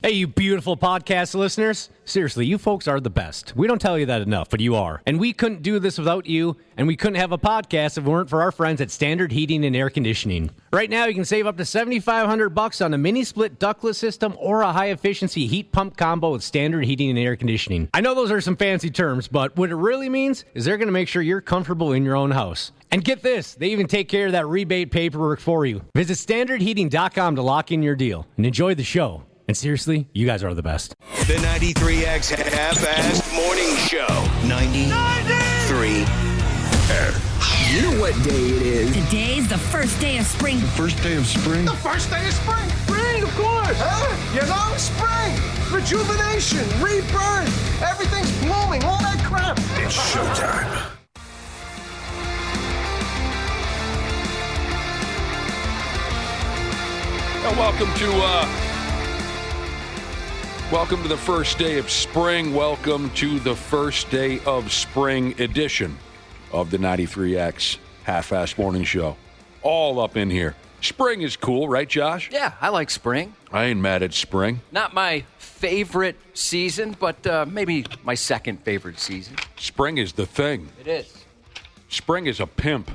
Hey, you beautiful podcast listeners. Seriously, you folks are the best. We don't tell you that enough, but you are. And we couldn't do this without you, and we couldn't have a podcast if it weren't for our friends at Standard Heating and Air Conditioning. Right now, you can save up to $7,500 on a mini-split ductless system or a high-efficiency heat pump combo with Standard Heating and Air Conditioning. I know those are some fancy terms, but what it really means is they're going to make sure you're comfortable in your own house. And get this, they even take care of that rebate paperwork for you. Visit standardheating.com to lock in your deal and enjoy the show. And seriously, you guys are the best. The 93X Half-Assed Morning Show. 93. You know what day it is. Today's the first day of spring. The first day of spring? The first day of spring. Spring, of course. Huh? You know, spring. Rejuvenation, rebirth. Everything's blooming, all that crap. It's showtime. Welcome to the first day of spring. Welcome to the first day of spring edition of the 93X Half-Assed Morning Show. All up in here. Spring is cool, right, Josh? Yeah, I like spring. I ain't mad at spring. Not my favorite season, but maybe my second favorite season. Spring is the thing. It is. Spring is a pimp.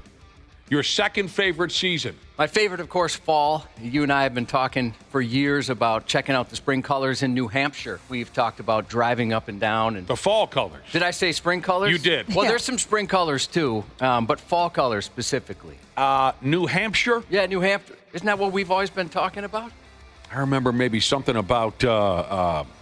Your second favorite season. My favorite, of course, fall. You and I have been talking for years about checking out the spring colors in New Hampshire. We've talked about driving up and down. And The fall colors. did I say spring colors? You did. Well, there's some spring colors, too, but fall colors specifically. New Hampshire? Yeah, New Hampshire. Isn't that what we've always been talking about? I remember maybe something about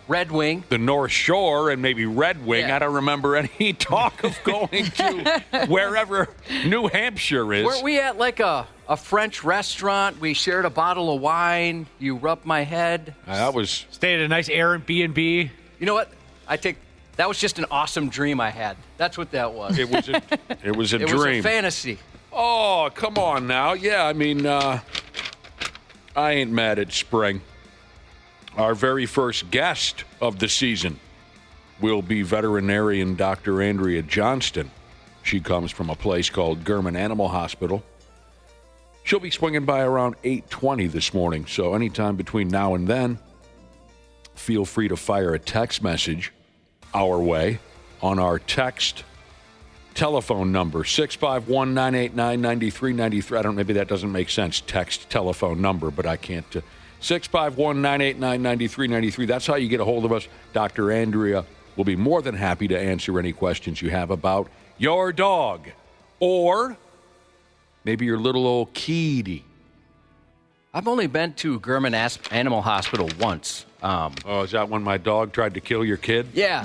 Red Wing. the North Shore and maybe Red Wing. Yeah. I don't remember any talk of going to wherever New Hampshire is. Weren't we at like a French restaurant? We shared a bottle of wine. You rubbed my head. That was Stayed at a nice Airbnb. You know what? That was just an awesome dream I had. That's what that was. it was a It was a dream. fantasy. Oh, come on now. Yeah, I mean, I ain't mad at spring. Our very first guest of the season will be Veterinarian Dr. Andrea Johnston. She comes from a place called Gurman Animal Hospital. She'll be swinging by around 8:20 this morning, so anytime between now and then, feel free to fire a text message our way on our text telephone number, 651-989-9393. I don't, maybe that doesn't make sense, text telephone number, but I can't. 651-989-9393. That's how you get a hold of us. Dr. Andrea will be more than happy to answer any questions you have about your dog or maybe your little old kitty. I've only been to Gurman Animal Hospital once. Is that when my dog tried to kill your kid? Yeah.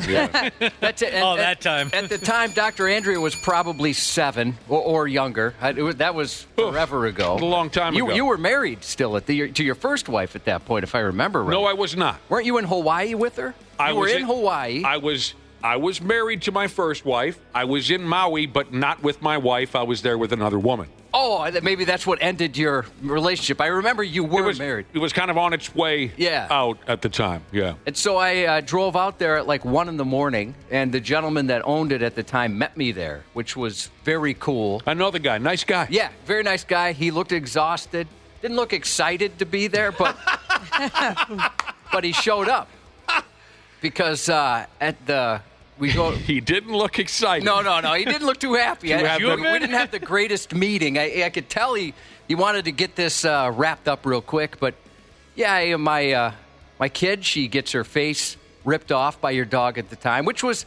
That's it. That time. At the time, Dr. Andrea was probably 7 or younger. That was forever ago. A long time ago. You were married still to your first wife at that point, if I remember right. No, I was not. Weren't you in Hawaii with her? You were in Hawaii. I was married to my first wife. I was in Maui, but not with my wife. I was there with another woman. Oh, maybe that's what ended your relationship. I remember you were married. It was kind of on its way out at the time, yeah. And so I drove out there at like 1 in the morning, and the gentleman that owned it at the time met me there, which was very cool. I know the guy. Nice guy. Yeah, very nice guy. He looked exhausted. Didn't look excited to be there, but but he showed up. Because He didn't look excited. No. He didn't look too happy. We didn't have the greatest meeting. I could tell he wanted to get this wrapped up real quick. But, yeah, my kid, she gets her face ripped off by your dog at the time, which was,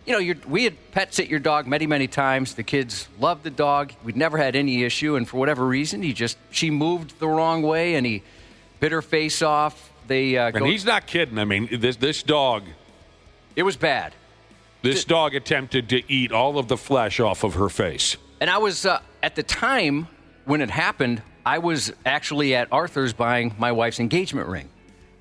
we had pet sit your dog many, many times. The kids loved the dog. We'd never had any issue. And for whatever reason, she moved the wrong way, and he bit her face off. And he's not kidding. I mean, this dog. It was bad. This dog attempted to eat all of the flesh off of her face. And I was, at the time when it happened, I was actually at Arthur's buying my wife's engagement ring.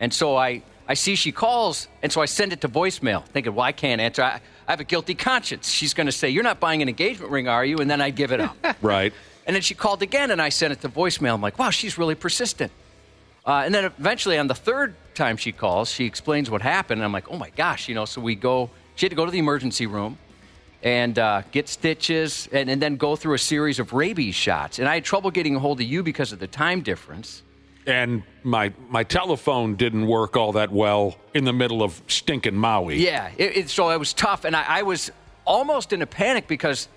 And so I see she calls, and so I send it to voicemail, thinking, well, I can't answer. I have a guilty conscience. She's going to say, you're not buying an engagement ring, are you? And then I give it up. Right. And then she called again, and I sent it to voicemail. I'm like, wow, she's really persistent. And then eventually on the third time she calls, she explains what happened. And I'm like, oh, my gosh, so we go. She had to go to the emergency room and get stitches and then go through a series of rabies shots. And I had trouble getting a hold of you because of the time difference. And my telephone didn't work all that well in the middle of stinking Maui. Yeah, so it was tough, and I was almost in a panic because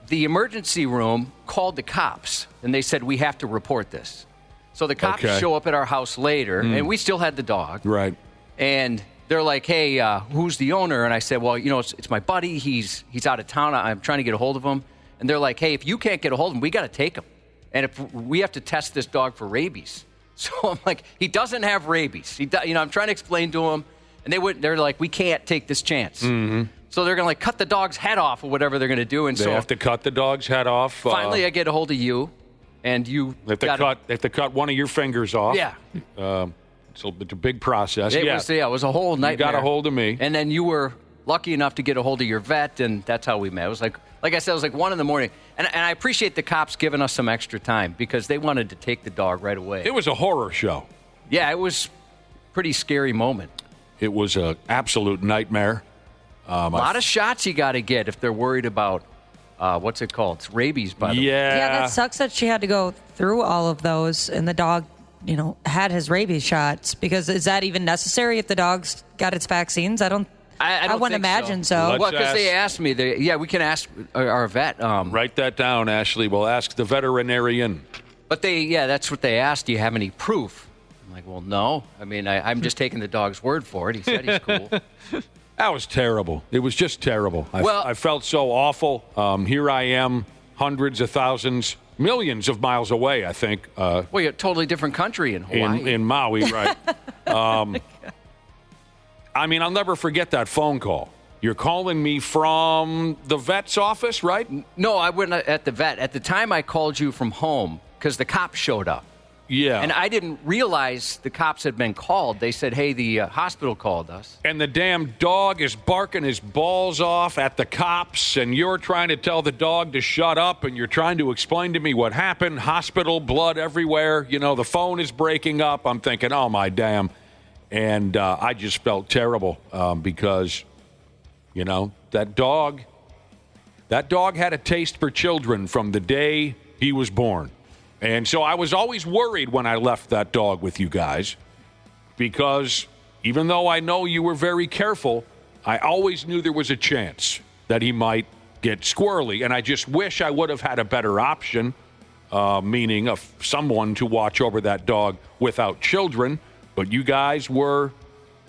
the emergency room called the cops, and they said, we have to report this. So the cops show up at our house later, and we still had the dog. Right. And they're like, hey, who's the owner? And I said, well, it's my buddy. He's out of town. I'm trying to get a hold of him. And they're like, hey, if you can't get a hold of him, we got to take him. And if we have to test this dog for rabies. So I'm like, he doesn't have rabies. I'm trying to explain to him, and they're like, we can't take this chance. Mm-hmm. So they're going to cut the dog's head off or whatever they're going to do. And they have to cut the dog's head off. Finally, I get a hold of you, and you they have to cut one of your fingers off. Yeah. It's a big process. It was a whole nightmare. You got a hold of me. And then you were lucky enough to get a hold of your vet, and that's how we met. It was like I said, it was like 1 a.m. And I appreciate the cops giving us some extra time because they wanted to take the dog right away. It was a horror show. Yeah, it was a pretty scary moment. It was an absolute nightmare. A lot of shots you got to get if they're worried about, what's it called? It's rabies, by the way. Yeah, that sucks that she had to go through all of those, and the dog, had his rabies shots. Because is that even necessary if the dog's got its vaccines? I wouldn't imagine so. Well, because they asked me. We can ask our vet. Write that down, Ashley. We'll ask the veterinarian. But that's what they asked. Do you have any proof? I'm like, well, no. I mean, I'm just taking the dog's word for it. He said he's cool. That was terrible. It was just terrible. I felt so awful. Here I am, hundreds of thousands, millions of miles away, I think. Well, you're a totally different country in Hawaii. In Maui, right. I'll never forget that phone call. You're calling me from the vet's office, right? No, I wasn't at the vet. At the time, I called you from home because the cops showed up. Yeah. And I didn't realize the cops had been called. They said, hey, the hospital called us. And the damn dog is barking his balls off at the cops, and you're trying to tell the dog to shut up, and you're trying to explain to me what happened. Hospital, blood everywhere. The phone is breaking up. I'm thinking, oh, my damn. And I just felt terrible because, that dog had a taste for children from the day he was born. And so I was always worried when I left that dog with you guys because even though I know you were very careful, I always knew there was a chance that he might get squirrely. And I just wish I would have had a better option, meaning of someone to watch over that dog without children. But you guys were,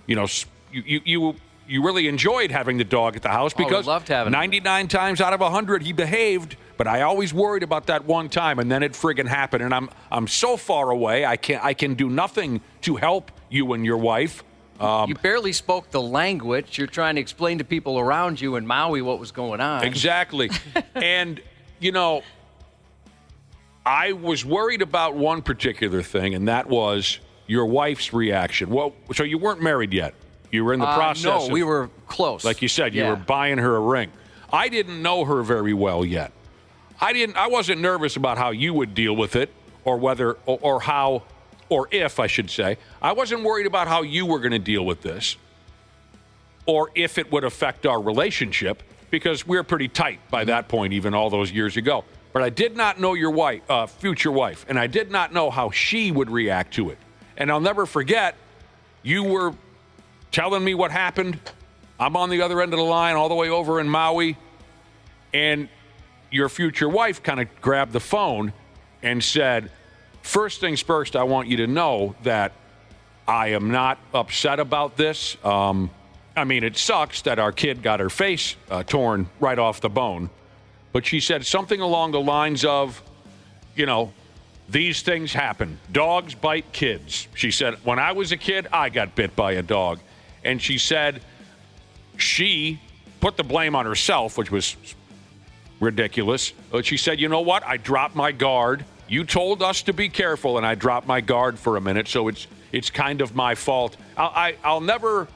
you really enjoyed having the dog at the house because loved having 99 times out of 100 he behaved. But I always worried about that one time, and then it friggin' happened. And I'm so far away, I can do nothing to help you and your wife. You barely spoke the language. You're trying to explain to people around you in Maui what was going on. Exactly. And, I was worried about one particular thing, and that was your wife's reaction. Well, so you weren't married yet. You were in the process. No, we were close. Like you said, you were buying her a ring. I didn't know her very well yet. I wasn't nervous about how you would deal with it or whether or how or if I should say. I wasn't worried about how you were going to deal with this or if it would affect our relationship because we were pretty tight by that point, even all those years ago. But I did not know your wife, future wife, and I did not know how she would react to it. And I'll never forget, you were telling me what happened. I'm on the other end of the line all the way over in Maui, and your future wife kind of grabbed the phone and said, first things first, I want you to know that I am not upset about this. It sucks that our kid got her face torn right off the bone. But she said something along the lines of, these things happen. Dogs bite kids. She said, when I was a kid, I got bit by a dog. And she said she put the blame on herself, which was ridiculous. But she said, you know what? I dropped my guard. You told us to be careful, and I dropped my guard for a minute, so it's kind of my fault. I'll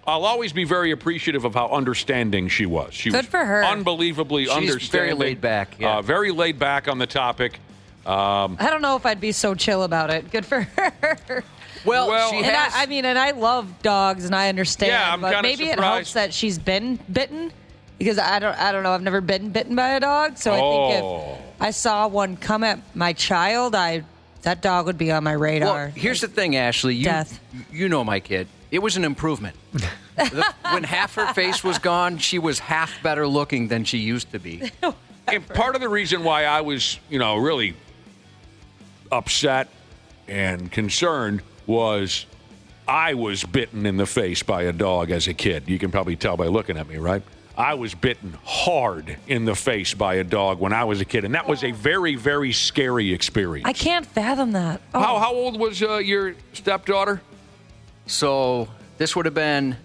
always be very appreciative of how understanding she was. She Good was for her. Unbelievably understanding. She's very laid back. Yeah. Very laid back on the topic. I don't know if I'd be so chill about it. Good for her. Well, she has. And I love dogs, and I understand. Yeah, I'm but maybe surprised. It helps that she's been bitten, because I don't know. I've never been bitten by a dog, so I think if I saw one come at my child, I That dog would be on my radar. Well, here's the thing, Ashley. You know my kid. It was an improvement. When half her face was gone, she was half better looking than she used to be. And part of the reason why I was, really upset and concerned was I was bitten in the face by a dog as a kid. You can probably tell by looking at me, right? I was bitten hard in the face by a dog when I was a kid, and that was a very, very scary experience. I can't fathom that. Oh. How old was your stepdaughter? So this would have been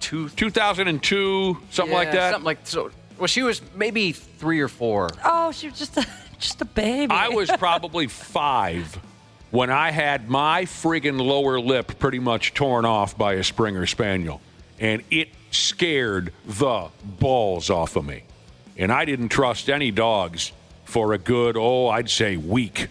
2002, something like that? Something like so. Well, she was maybe 3 or 4. Oh, she was just a baby. I was probably 5 when I had my friggin' lower lip pretty much torn off by a Springer Spaniel. And it scared the balls off of me. And I didn't trust any dogs for a good, I'd say week.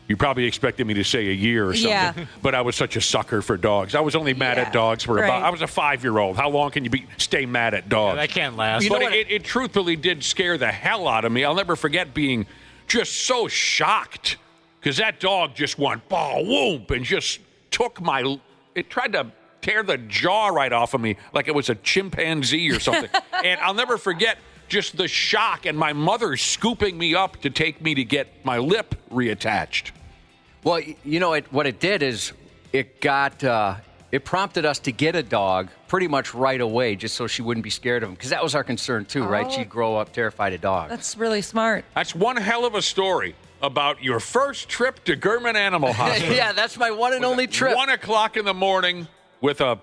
You probably expected me to say a year or something. Yeah. But I was such a sucker for dogs. I was only mad at dogs for I was a 5-year-old. How long can you stay mad at dogs? Yeah, that can't last. But it truthfully did scare the hell out of me. I'll never forget being just so shocked because that dog just went, whoop, and just took it tried to tear the jaw right off of me like it was a chimpanzee or something. And I'll never forget just the shock and my mother scooping me up to take me to get my lip reattached. Well, what it did is it prompted us to get a dog pretty much right away just so she wouldn't be scared of him. Because that was our concern too, right? She'd grow up terrified of dogs. That's really smart. That's one hell of a story about your first trip to Gurman Animal Hospital. Yeah, that's my one and only trip. 1:00 in the morning with a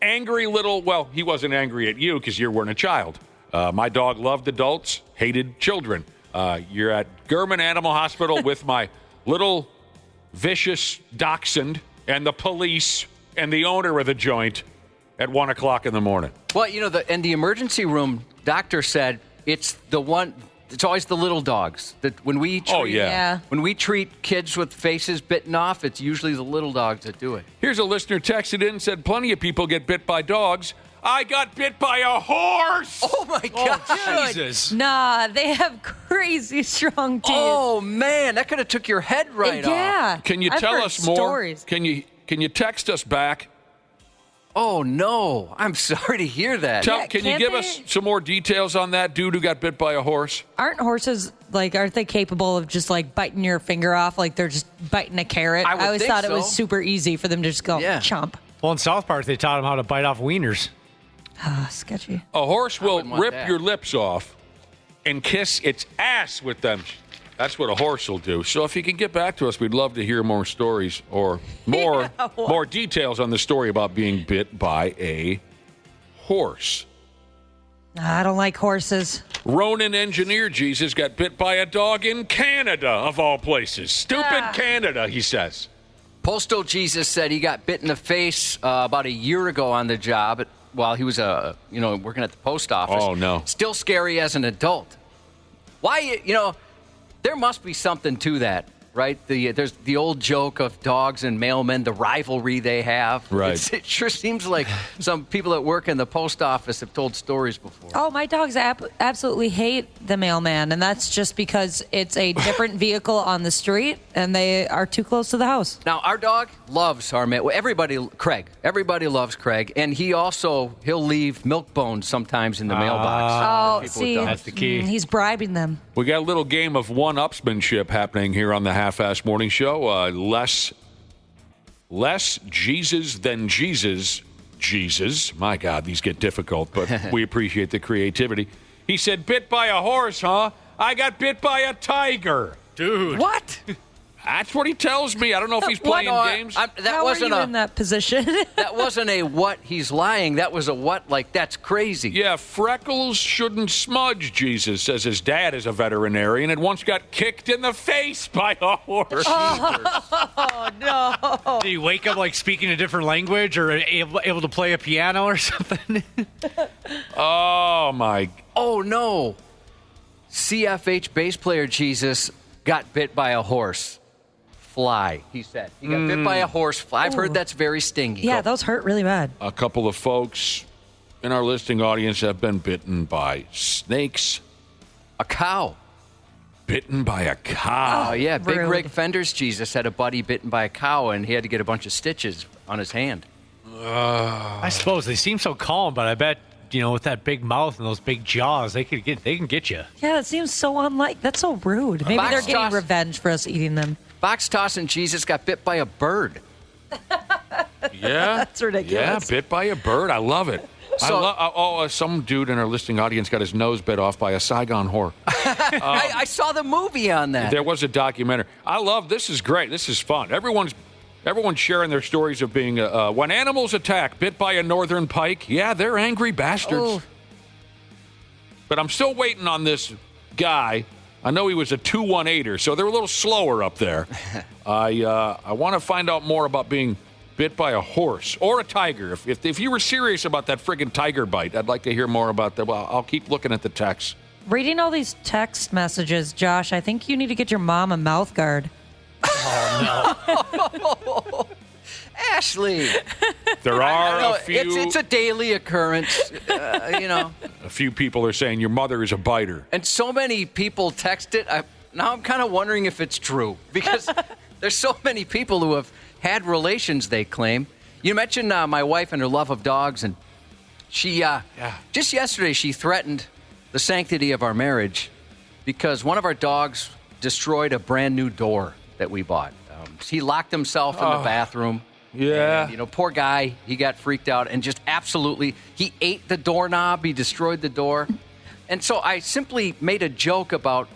angry little, he wasn't angry at you because you weren't a child. My dog loved adults, hated children. You're at Gurman Animal Hospital with my little vicious dachshund and the police and the owner of the joint at 1:00 in the morning. Well, in the emergency room, doctor said it's always the little dogs. That when we treat kids with faces bitten off, it's usually the little dogs that do it. Here's a listener texted in and said, plenty of people get bit by dogs. I got bit by a horse. Oh, my God. Jesus. Nah, they have crazy strong teeth. Oh, man, that could have took your head right off. Yeah. Can you tell us more? Stories. Can you text us back? Oh, no. I'm sorry to hear that. Can you give us some more details on that dude who got bit by a horse? Aren't horses, aren't they capable of just, biting your finger off like they're just biting a carrot? I always thought it was super easy for them to just go chomp. Well, in South Park, they taught them how to bite off wieners. Sketchy. A horse will rip your lips off and kiss its ass with them. That's what a horse will do. So if you can get back to us, we'd love to hear more stories or more details on the story about being bit by a horse. I don't like horses. Ronan Engineer Jesus got bit by a dog in Canada, of all places. Stupid Canada, he says. Postal Jesus said he got bit in the face about a year ago on the job while he was working at the post office. Oh, no. Still scary as an adult. Why, there must be something to that, right? There's the old joke of dogs and mailmen, the rivalry they have. Right. It sure seems like some people that work in the post office have told stories before. Oh, my dogs absolutely hate the mailman, and that's just because it's a different vehicle on the street, and they are too close to the house. Now, our dog loves our mail. Craig. Everybody loves Craig, and he'll leave milk bones sometimes in the mailbox. Oh, see, that's the key. He's bribing them. We got a little game of one-upsmanship happening here on the Half-Assed Morning Show. Less Jesus than Jesus. My God, these get difficult, but we appreciate the creativity. He said, bit by a horse, huh? I got bit by a tiger. Dude. What? That's what he tells me. I don't know if he's playing games. How are you in that position? That wasn't a what he's lying. That was a what, that's crazy. Yeah, freckles shouldn't smudge, Jesus says his dad is a veterinarian and once got kicked in the face by a horse. Oh, no. Do you wake up speaking a different language or able to play a piano or something? Oh, my. Oh, no. CFH bass player Jesus got bit by a horse. Fly, he said. He got bit by a horse fly. I've heard that's very stingy. Yeah, those hurt really bad. A couple of folks in our listening audience have been bitten by snakes. A cow. bitten by a cow. Oh, yeah. Big rude. Rig Fender's Jesus had a buddy bitten by a cow, and he had to get a bunch of stitches on his hand. I suppose they seem so calm, but I bet, with that big mouth and those big jaws, they can get you. Yeah, that seems so unlike. That's so rude. Maybe Box they're getting toss. revenge for us eating them. Box tossing Jesus got bit by a bird. Yeah. That's ridiculous. Yeah, bit by a bird. I love it. Some dude in our listening audience got his nose bit off by a Saigon whore. I saw the movie on that. There was a documentary. I love this. Is great. This is fun. Everyone's sharing their stories of being when animals attack, bit by a northern pike. Yeah, they're angry bastards. Oh. But I'm still waiting on this guy. I know he was a 218er, so they're a little slower up there. I want to find out more about being bit by a horse or a tiger. If you were serious about that friggin' tiger bite, I'd like to hear more about that. Well, I'll keep looking at the text. Reading all these text messages, Josh, I think you need to get your mom a mouth guard. Oh, no. Ashley. There are a few. It's a daily occurrence, A few people are saying your mother is a biter. And so many people text it. Now I'm kind of wondering if it's true because there's so many people who have had relations, they claim. You mentioned my wife and her love of dogs, and she just yesterday she threatened the sanctity of our marriage because one of our dogs destroyed a brand new door that we bought. He locked himself in the bathroom. Yeah. And, poor guy, he got freaked out and just absolutely, he ate the doorknob, he destroyed the door. And so I simply made a joke about,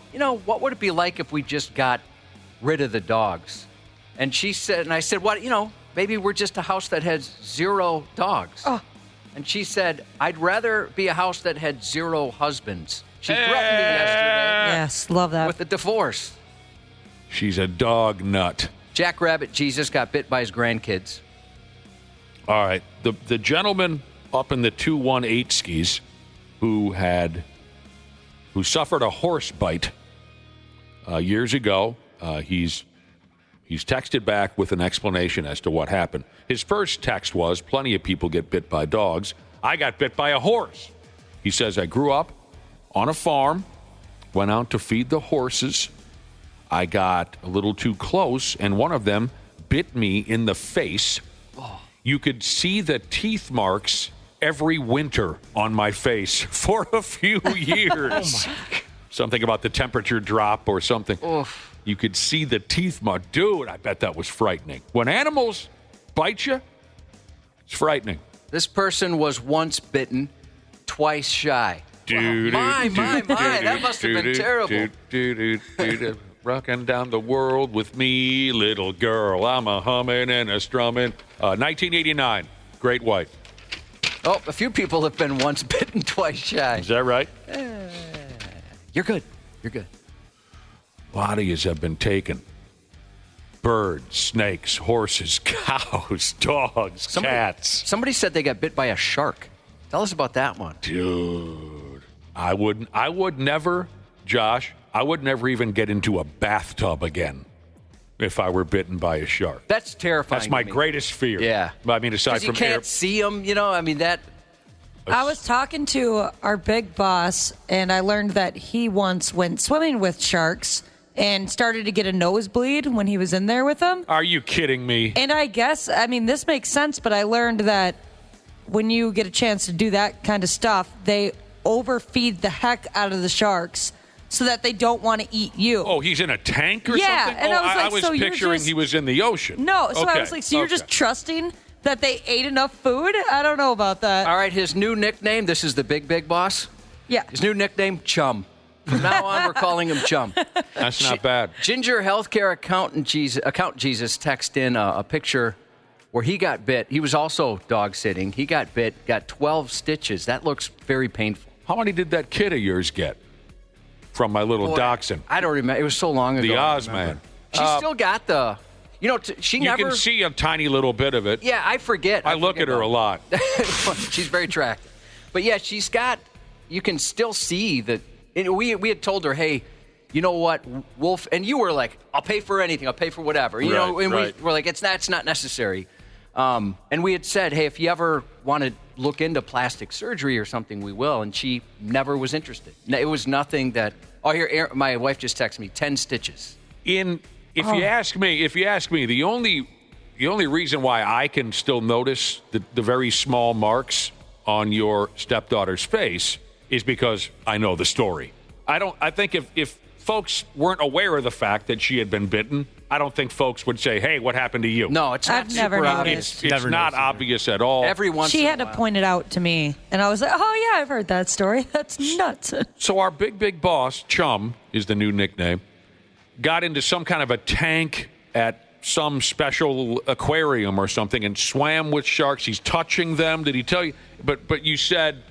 what would it be like if we just got rid of the dogs? And she said, and I said, what, maybe we're just a house that has 0 dogs. Oh. And she said, I'd rather be a house that had 0 husbands. She threatened me yesterday. Yes, love that. With a divorce. She's a dog nut. Jackrabbit Jesus got bit by his grandkids. All right. The gentleman up in the 218 skis who suffered a horse bite years ago, he's texted back with an explanation as to what happened. His first text was, plenty of people get bit by dogs. I got bit by a horse. He says, I grew up on a farm, went out to feed the horses. I got a little too close, and one of them bit me in the face. Oh. You could see the teeth marks every winter on my face for a few years. Something about the temperature drop or something. Oof. You could see the teeth mark. Dude, I bet that was frightening. When animals bite you, it's frightening. This person was once bitten, twice shy. My, that must have been terrible. Rocking down the world with me, little girl. I'm a humming and a strumming. 1989, Great White. Oh, a few people have been once bitten, twice shy. Is that right? You're good. You're good. Bodies have been taken. Birds, snakes, horses, cows, dogs, cats. Somebody said they got bit by a shark. Tell us about that one. Dude, I would never, Josh, I would never even get into a bathtub again if I were bitten by a shark. That's terrifying. That's my greatest fear. Yeah. I mean, aside from you can't see them, that. I was talking to our big boss, and I learned that he once went swimming with sharks and started to get a nosebleed when he was in there with them. Are you kidding me? And I guess, this makes sense, but I learned that when you get a chance to do that kind of stuff, they overfeed the heck out of the sharks so that they don't want to eat you. Oh, he's in a tank or yeah, something? And I was so picturing he was in the ocean. No, so okay. I was like, so you're just trusting that they ate enough food? I don't know about that. All right, his new nickname, this is the big boss. Yeah. His new nickname, Chum. From now on, we're calling him Chum. That's not bad. Ginger Healthcare Account Jesus text in a picture where he got bit. He was also dog sitting. He got bit, got 12 stitches. That looks very painful. How many did that kid of yours get from my little dachshund? I don't remember. It was so long ago. The Ozman. She still got the... she you never... You can see a tiny little bit of it. Yeah, I forget. I look at her a lot. She's very attractive. But yeah, she's got... You can still see that... We had told her, hey, you know what, Wolf... And you were like, I'll pay for anything. I'll pay for whatever. We're like, it's not necessary. And we had said, hey, if you ever want to look into plastic surgery or something, we will. And she never was interested. It was nothing that, here, my wife just texted me, 10 stitches. If you ask me, the only reason why I can still notice the very small marks on your stepdaughter's face is because I know the story. I think if folks weren't aware of the fact that she had been bitten, I don't think folks would say, hey, what happened to you? No, it's not I've never super noticed. obvious. It's not obvious at all. Every once She in a had to while. point it out to me, and I was like, oh, yeah, I've heard that story. That's nuts. So our big boss, Chum is the new nickname, got into some kind of a tank at some special aquarium or something and swam with sharks. He's touching them. Did he tell you? But you said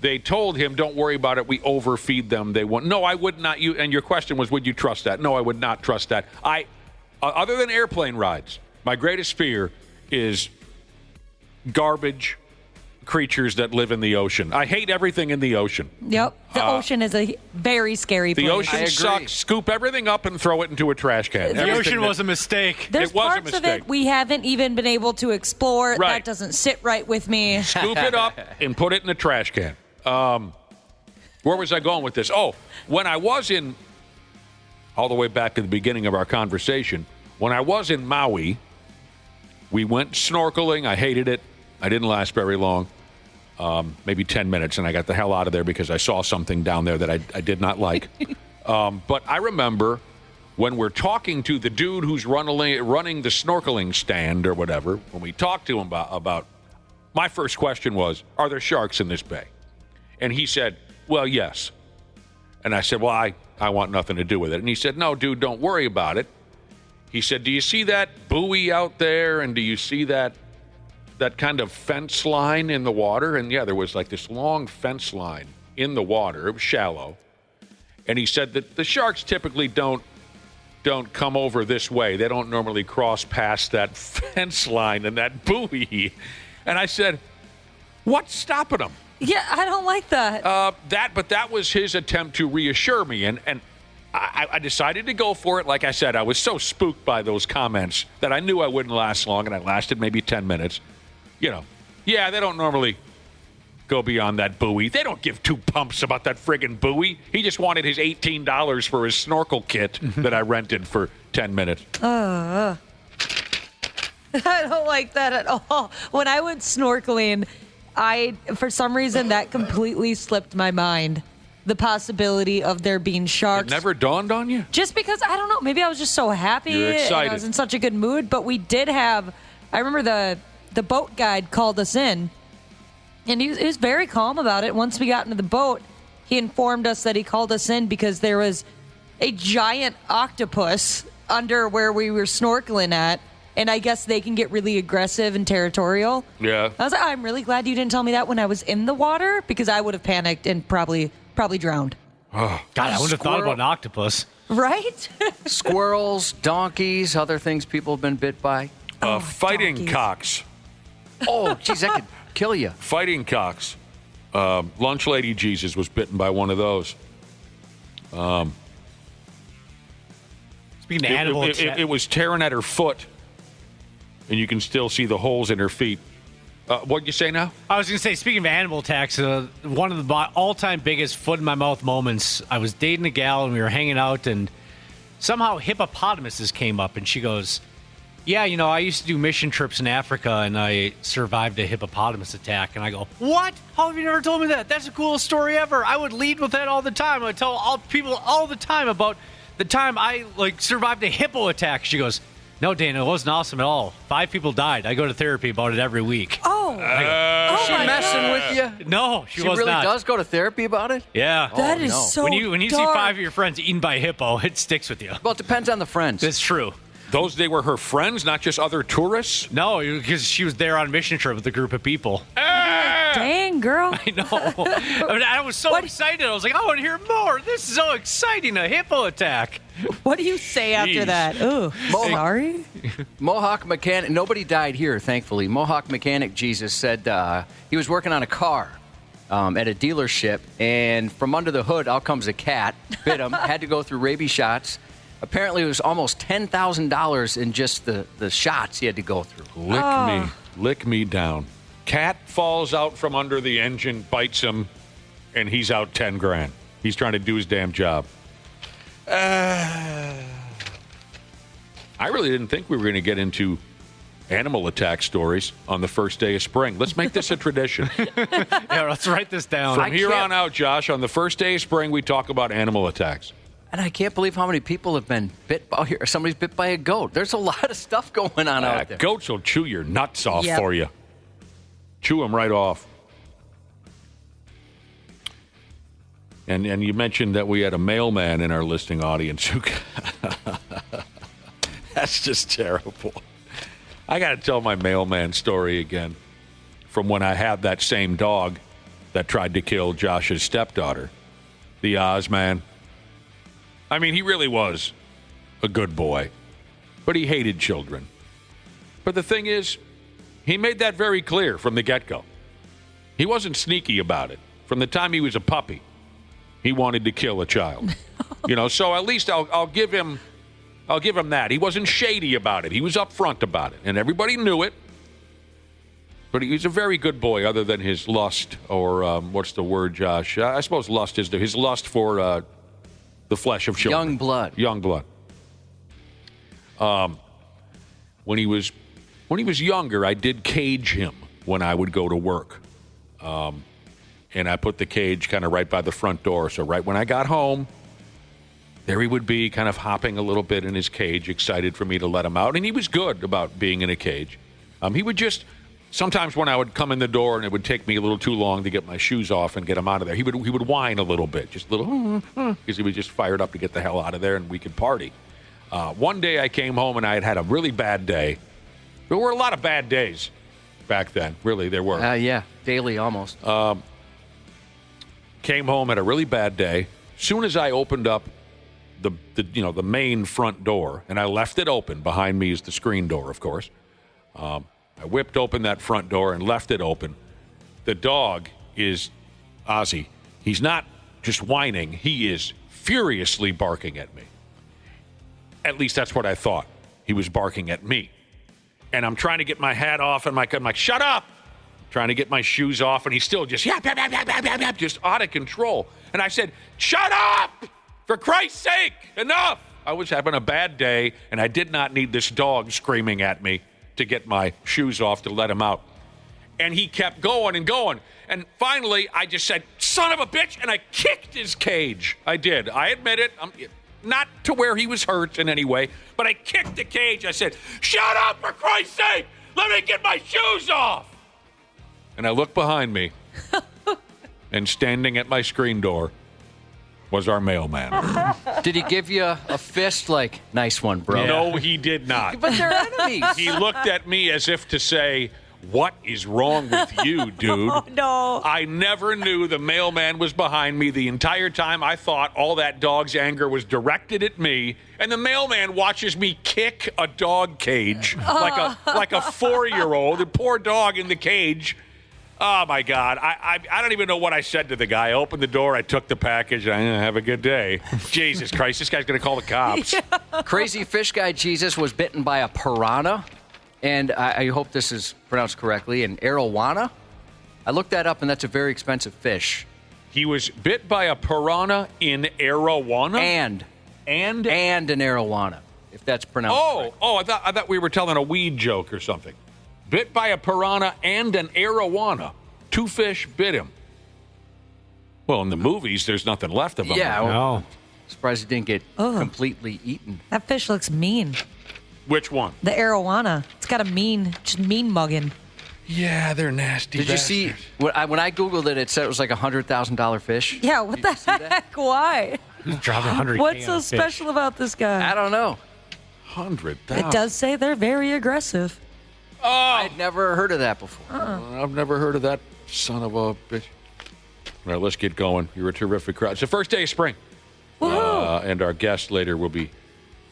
they told him, don't worry about it. We overfeed them. They won't. No, I would not. And your question was, would you trust that? No, I would not trust that. Other than airplane rides, my greatest fear is garbage creatures that live in the ocean. I hate everything in the ocean. Yep. The ocean is a very scary place. The ocean sucks. Scoop everything up and throw it into a trash can. The ocean was a mistake. There's It was a parts of mistake. it we haven't even been able to explore. Right. That doesn't sit right with me. Scoop it up and put it in a trash can. Where was I going with this? Oh, when I was in, all the way back to the beginning of our conversation, when I was in Maui, we went snorkeling. I hated it. I didn't last very long, maybe 10 minutes, and I got the hell out of there because I saw something down there that I did not like. But I remember when we're talking to the dude who's running the snorkeling stand or whatever, when we talked to him about my first question was, are there sharks in this bay? And he said, well, yes. And I said, well, I want nothing to do with it. And he said, no, dude, don't worry about it. He said, do you see that buoy out there? And do you see that kind of fence line in the water? And yeah, there was like this long fence line in the water. It was shallow. And he said that the sharks typically don't come over this way. They don't normally cross past that fence line and that buoy. And I said, what's stopping them? Yeah, I don't like that. But that was his attempt to reassure me, and I decided to go for it. Like I said, I was so spooked by those comments that I knew I wouldn't last long, and I lasted maybe 10 minutes. You know, yeah, they don't normally go beyond that buoy. They don't give two pumps about that friggin' buoy. He just wanted his $18 for his snorkel kit that I rented for 10 minutes. I don't like that at all. When I went snorkeling, for some reason, that completely slipped my mind. The possibility of there being sharks. It never dawned on you? Just because, I don't know, maybe I was just so happy. You're excited. And I was in such a good mood. But we did have, I remember the boat guide called us in. And he was very calm about it. Once we got into the boat, he informed us that he called us in because there was a giant octopus under where we were snorkeling at. And I guess they can get really aggressive and territorial. Yeah. I was like, I'm really glad you didn't tell me that when I was in the water because I would have panicked and probably drowned. Oh, God, I would have thought about an octopus. Right? Squirrels, donkeys, other things people have been bit by. Fighting donkeys. cocks. Oh, geez, that could kill you. Fighting cocks. Lunch Lady Jesus was bitten by one of those. Speaking of animal it was tearing at her foot, and you can still see the holes in her feet. What'd you say now? I was going to say, speaking of animal attacks, one of the all-time biggest foot-in-my-mouth moments, I was dating a gal, and we were hanging out, and somehow hippopotamuses came up, and she goes, yeah, you know, I used to do mission trips in Africa, and I survived a hippopotamus attack. And I go, what? How have you never told me that? That's the coolest story ever. I would lead with that all the time. I would tell people all the time about the time I, survived a hippo attack. She goes, no, Dana, it wasn't awesome at all. 5 people died. I go to therapy about it every week. Oh. Is she my messing God. with you? No, she was really not. does go to therapy about it? Yeah. That is no. so When you see dark. 5 of your friends eaten by a hippo, it sticks with you. Well, it depends on the friends. It's true. They were her friends, not just other tourists? No, because she was there on a mission trip with a group of people. Dang, girl. I know. I was so excited. I was like, I want to hear more. This is so exciting. A hippo attack. What do you say after Jeez. that? Ooh, sorry. Mohawk mechanic, nobody died here, thankfully. Mohawk mechanic Jesus said he was working on a car at a dealership, and from under the hood, out comes a cat, bit him, had to go through rabies shots. Apparently, it was almost $10,000 in just the shots he had to go through. Lick me down. Cat falls out from under the engine, bites him, and he's out $10,000. He's trying to do his damn job. I really didn't think we were going to get into animal attack stories on the first day of spring. Let's make this a tradition. Yeah, let's write this down. From here on out, Josh, on the first day of spring, we talk about animal attacks. And I can't believe how many people have been bit by, or somebody's bit by a goat. There's a lot of stuff going on out there. Goats will chew your nuts off for you. Chew them right off. And you mentioned that we had a mailman in our listening audience who... That's just terrible. I got to tell my mailman story again from when I had that same dog that tried to kill Josh's stepdaughter, the Oz man. I mean, he really was a good boy, but he hated children. But the thing is, he made that very clear from the get-go. He wasn't sneaky about it. From the time he was a puppy, he wanted to kill a child. So at least I'll give him that. He wasn't shady about it. He was upfront about it, and everybody knew it. But he was a very good boy, other than his lust, or what's the word, Josh? I suppose lust is his lust for the flesh of children. Young blood. When he was younger, I did cage him when I would go to work. And I put the cage kind of right by the front door. So right when I got home, there he would be, kind of hopping a little bit in his cage, excited for me to let him out. And he was good about being in a cage. He would just, sometimes when I would come in the door and it would take me a little too long to get my shoes off and get him out of there, he would whine a little bit, just a little, because he was just fired up to get the hell out of there and we could party. One day I came home and I had a really bad day. There were a lot of bad days back then. Really, there were. Yeah, daily almost. Came home, had a really bad day. Soon as I opened up the main front door, and I left it open. Behind me is the screen door, of course. I whipped open that front door and left it open. The dog is Ozzy. He's not just whining. He is furiously barking at me. At least that's what I thought. He was barking at me. And I'm trying to get my hat off, and I'm like, shut up! Trying to get my shoes off, and he's still just, just out of control. And I said, shut up! For Christ's sake, enough! I was having a bad day, and I did not need this dog screaming at me to get my shoes off to let him out. And he kept going and going. And finally, I just said, son of a bitch, and I kicked his cage. I did. I admit it. Not to where he was hurt in any way, but I kicked the cage. I said, shut up, for Christ's sake! Let me get my shoes off! And I looked behind me, and standing at my screen door was our mailman. Did he give you a fist like, nice one, bro? No, he did not. But they're enemies. He looked at me as if to say, what is wrong with you, dude? Oh, no. I never knew the mailman was behind me. The entire time I thought all that dog's anger was directed at me. And the mailman watches me kick a dog cage like a 4-year-old. The poor dog in the cage. Oh, my God. I don't even know what I said to the guy. I opened the door. I took the package. I have a good day. Jesus Christ, this guy's going to call the cops. Yeah. Crazy fish guy Jesus was bitten by a piranha. And I hope this is pronounced correctly, an arowana. I looked that up, and that's a very expensive fish. He was bit by a piranha in arowana? And an arowana, if that's pronounced correctly. I thought we were telling a weed joke or something. Bit by a piranha and an arowana. 2 fish bit him. Well, in the movies, there's nothing left of them. Yeah. No. Surprised he didn't get completely eaten. That fish looks mean. Which one? The arowana. It's got a mean mugging. Yeah, they're nasty. Did bastards. you see, when I Googled it, it said it was like a $100,000 fish. Yeah, what the heck? Why? Who's dropping 100K What's so on a fish? special about this guy? I don't know. 100,000. It does say they're very aggressive. Oh, I'd never heard of that before. I've never heard of that son of a bitch. All right, let's get going. You're a terrific crowd. It's the first day of spring. And our guest later will be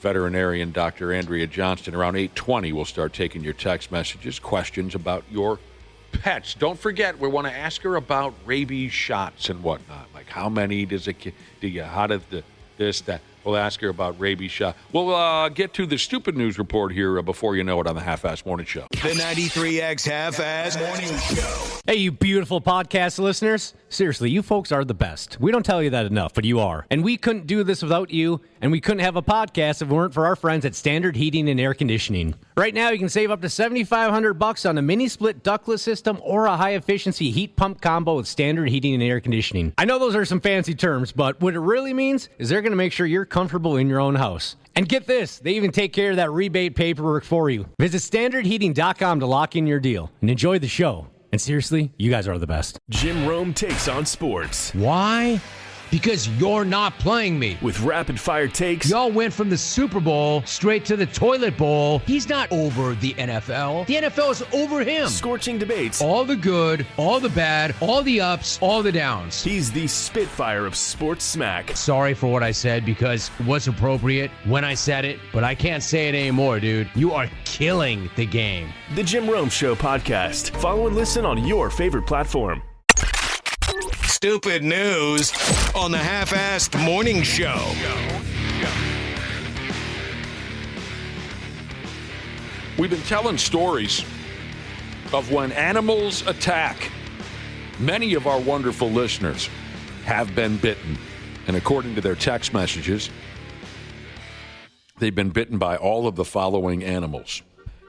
Veterinarian Dr. Andrea Johnston. Around 8:20, we'll start taking your text messages, questions about your pets. Don't forget, we want to ask her about rabies shots and whatnot. Like, how many does a kid, how does this, that. We'll ask her about rabies shot. We'll get to the stupid news report here before you know it on the Half-Assed Morning Show. The 93X Half-Assed Morning Show. Hey, you beautiful podcast listeners. Seriously, you folks are the best. We don't tell you that enough, but you are. And we couldn't do this without you, and we couldn't have a podcast if it weren't for our friends at Standard Heating and Air Conditioning. Right now, you can save up to $7,500 on a mini-split ductless system or a high-efficiency heat pump combo with Standard Heating and Air Conditioning. I know those are some fancy terms, but what it really means is they're going to make sure you're comfortable in your own house. And get this, they even take care of that rebate paperwork for you. Visit standardheating.com to lock in your deal and enjoy the show. And seriously, you guys are the best. Jim Rome takes on sports. Why? Because you're not playing me. With rapid-fire takes. Y'all went from the Super Bowl straight to the toilet bowl. He's not over the NFL. The NFL is over him. Scorching debates. All the good, all the bad, all the ups, all the downs. He's the Spitfire of sports smack. Sorry for what I said because it was appropriate when I said it, but I can't say it anymore, dude. You are killing the game. The Jim Rome Show podcast. Follow and listen on your favorite platform. Stupid news on the Half-Assed Morning Show. We've been telling stories of when animals attack. Many of our wonderful listeners have been bitten. And according to their text messages, they've been bitten by all of the following animals: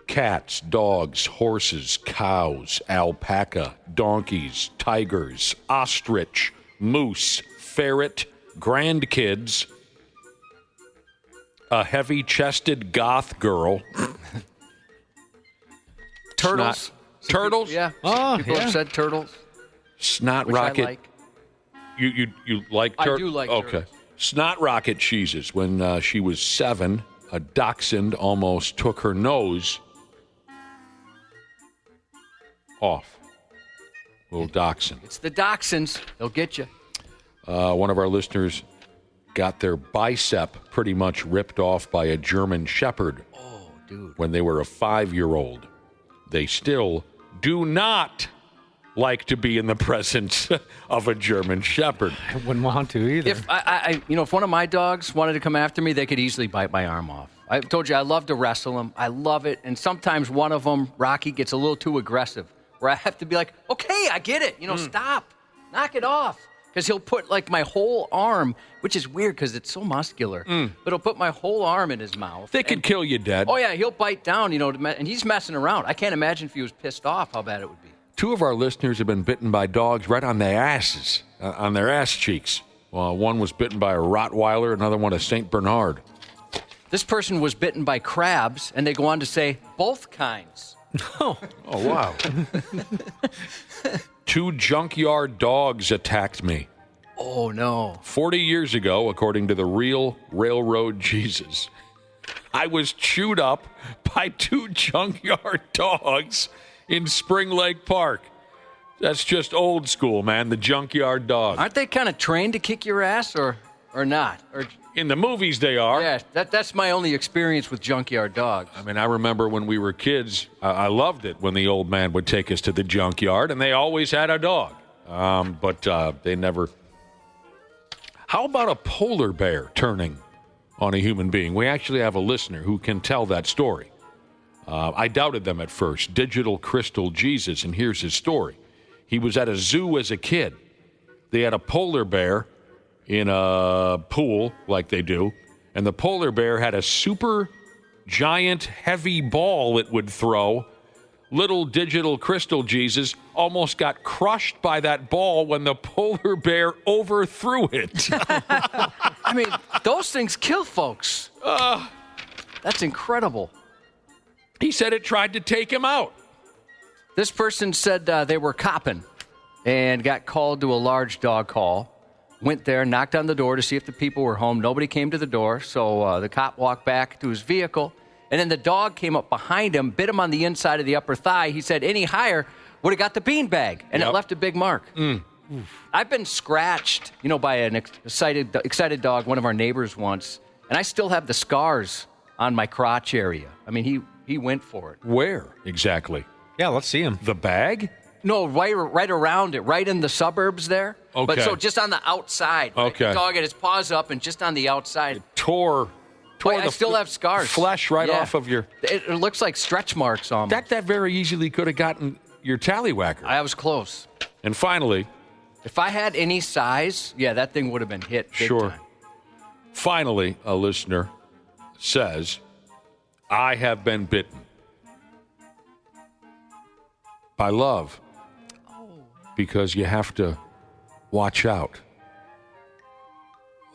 cats, dogs, horses, cows, alpaca, donkeys, tigers, ostrich, moose, ferret, grandkids, a heavy-chested goth girl. Turtles. Turtles? Yeah. People have said turtles. Snot which rocket. I like. You like turtles? I do like okay. turtles. Snot rocket cheeses. When she was 7, a dachshund almost took her nose off. Little dachshund. It's the dachshunds. They'll get you. One of our listeners got their bicep pretty much ripped off by a German Shepherd. Oh, dude. When they were a 5-year-old. They still do not like to be in the presence of a German Shepherd. I wouldn't want to either. If if one of my dogs wanted to come after me, they could easily bite my arm off. I told you I love to wrestle them. I love it. And sometimes one of them, Rocky, gets a little too aggressive, where I have to be like, okay, I get it. Stop. Knock it off. Because he'll put like my whole arm, which is weird because it's so muscular, but he'll put my whole arm in his mouth. They could kill you dead. Oh, yeah, he'll bite down, and he's messing around. I can't imagine if he was pissed off how bad it would be. 2 of our listeners have been bitten by dogs right on their asses, on their ass cheeks. Well, one was bitten by a Rottweiler, another one a St. Bernard. This person was bitten by crabs, and they go on to say both kinds. Oh wow. 2 junkyard dogs attacked me. Oh, no. 40 years ago, according to the real Railroad Jesus, I was chewed up by 2 junkyard dogs in Spring Lake Park. That's just old school, man, the junkyard dog. Aren't they kind of trained to kick your ass or not? Or in the movies they are. Yeah, that's my only experience with junkyard dogs. I mean, I remember when we were kids, I loved it when the old man would take us to the junkyard, and they always had a dog. But they never... How about a polar bear turning on a human being? We actually have a listener who can tell that story. I doubted them at first. Digital Crystal Jesus, and here's his story. He was at a zoo as a kid. They had a polar bear in a pool, like they do, and the polar bear had a super giant heavy ball it would throw. Little Digital Crystal Jesus almost got crushed by that ball when the polar bear overthrew it. I mean, those things kill folks. That's incredible. He said it tried to take him out. This person said they were copping and got called to a large dog call. Went there, knocked on the door to see if the people were home. Nobody came to the door, so the cop walked back to his vehicle. And then the dog came up behind him, bit him on the inside of the upper thigh. He said any higher would have got the beanbag, and it left a big mark. I've been scratched, by an excited dog, one of our neighbors once, and I still have the scars on my crotch area. I mean, he went for it. Where exactly? Yeah, let's see him. The bag? No, right around it, right in the suburbs there. Okay. But so just on the outside. Right? Okay. The dog had his paws up and just on the outside. tore I still have scars. Flesh right off of your... It looks like stretch marks on me. That very easily could have gotten your tallywhacker. I was close. And finally... If I had any size, that thing would have been hit big time. Finally, a listener says, I have been bitten by love. Because you have to watch out.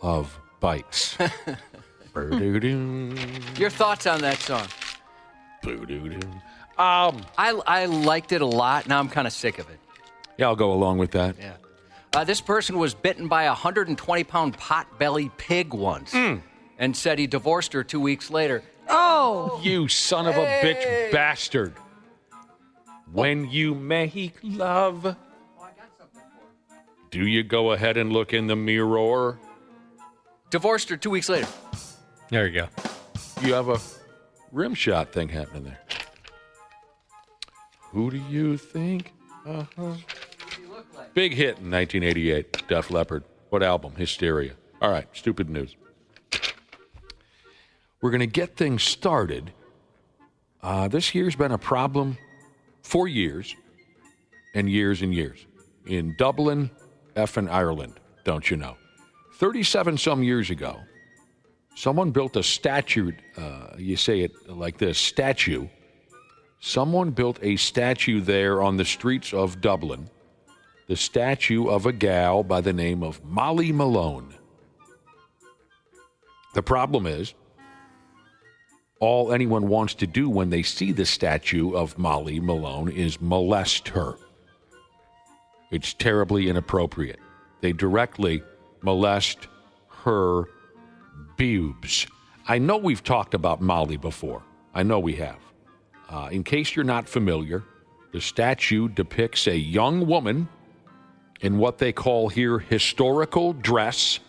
Love bites. Your thoughts on that song? I liked it a lot. Now I'm kind of sick of it. Yeah, I'll go along with that. Yeah. This person was bitten by a 120-pound pot-bellied pig once and said he divorced her 2 weeks later. Oh! You son of a bitch bastard. When you make love, do you go ahead and look in the mirror? Divorced her 2 weeks later. There you go. You have a rim shot thing happening there. Who do you think? Big hit in 1988, Def Leppard. What album? Hysteria. All right, stupid news. We're going to get things started. This year's been a problem for years and years and years. In Dublin, effing Ireland, don't you know? 37-some years ago, someone built a statue. You say it like this, statue. Someone built a statue there on the streets of Dublin. The statue of a gal by the name of Molly Malone. The problem is, all anyone wants to do when they see the statue of Molly Malone is molest her. It's terribly inappropriate. They directly molest her boobs. I know we've talked about Molly before. I know we have. In case you're not familiar, the statue depicts a young woman in what they call here historical dress,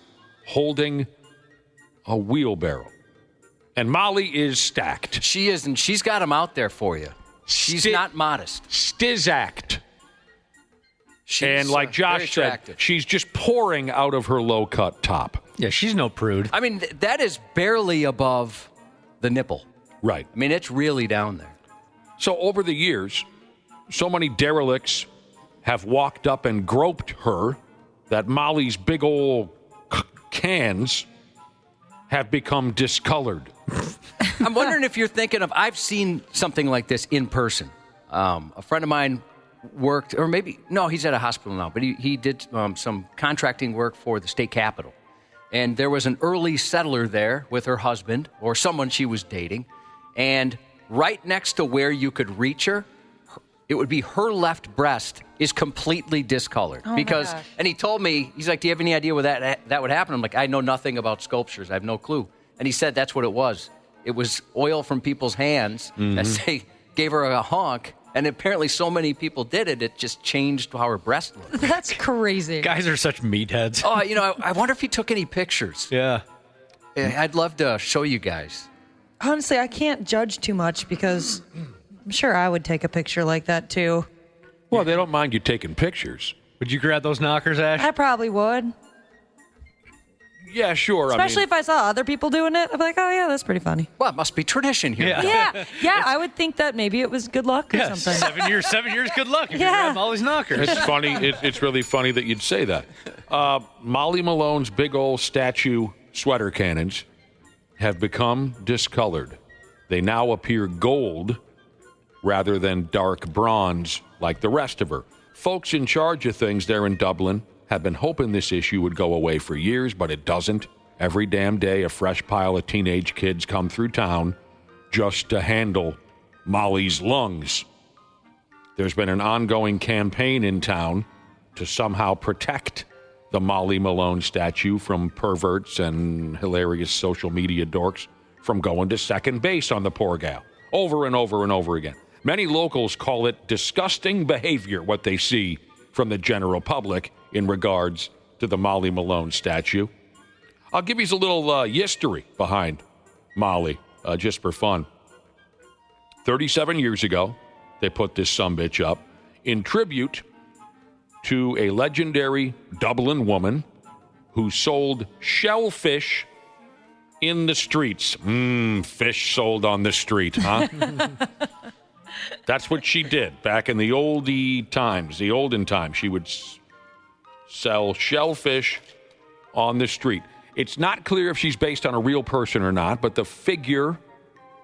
holding a wheelbarrow. And Molly is stacked. She is, and she's got them out there for you. She's not modest. Stizact. And like Josh said, she's just pouring out of her low-cut top. Yeah, she's no prude. I mean, that is barely above the nipple. Right. I mean, it's really down there. So over the years, so many derelicts have walked up and groped her that Molly's big old cans have become discolored. I'm wondering if you're thinking of, I've seen something like this in person. A friend of mine worked, or maybe, no, he's at a hospital now, but he did some contracting work for the state capitol. And there was an early settler there with her husband, or someone she was dating, and right next to where you could reach her, it would be her left breast is completely discolored. Because, and he told me, he's like, do you have any idea where that would happen? I'm like, I know nothing about sculptures. I have no clue. And he said that's what it was. It was oil from people's hands as they gave her a honk. And apparently so many people did it, it just changed how her breast looked. That's crazy. Guys are such meatheads. Oh, I wonder if he took any pictures. Yeah. I'd love to show you guys. Honestly, I can't judge too much because I'm sure I would take a picture like that too. Well, they don't mind you taking pictures. Would you grab those knockers, Ash? I probably would. Yeah, sure. Especially if I saw other people doing it. I'd be like, oh, yeah, that's pretty funny. Well, it must be tradition here. Yeah, I would think that maybe it was good luck or something. 7 years, good luck if you grab all these knockers. It's funny. It's really funny that you'd say that. Molly Malone's big old statue sweater cannons have become discolored. They now appear gold rather than dark bronze like the rest of her. Folks in charge of things there in Dublin have been hoping this issue would go away for years, but it doesn't. Every damn day, a fresh pile of teenage kids come through town just to handle Molly's lungs. There's been an ongoing campaign in town to somehow protect the Molly Malone statue from perverts and hilarious social media dorks from going to second base on the poor gal over and over and over again. Many locals call it disgusting behavior, what they see from the general public in regards to the Molly Malone statue. I'll give you a little history behind Molly, just for fun. 37 years ago, they put this sumbitch up in tribute to a legendary Dublin woman who sold shellfish in the streets. Fish sold on the street, huh? That's what she did back in the olden times. She would sell shellfish on the street. It's not clear if she's based on a real person or not, but the figure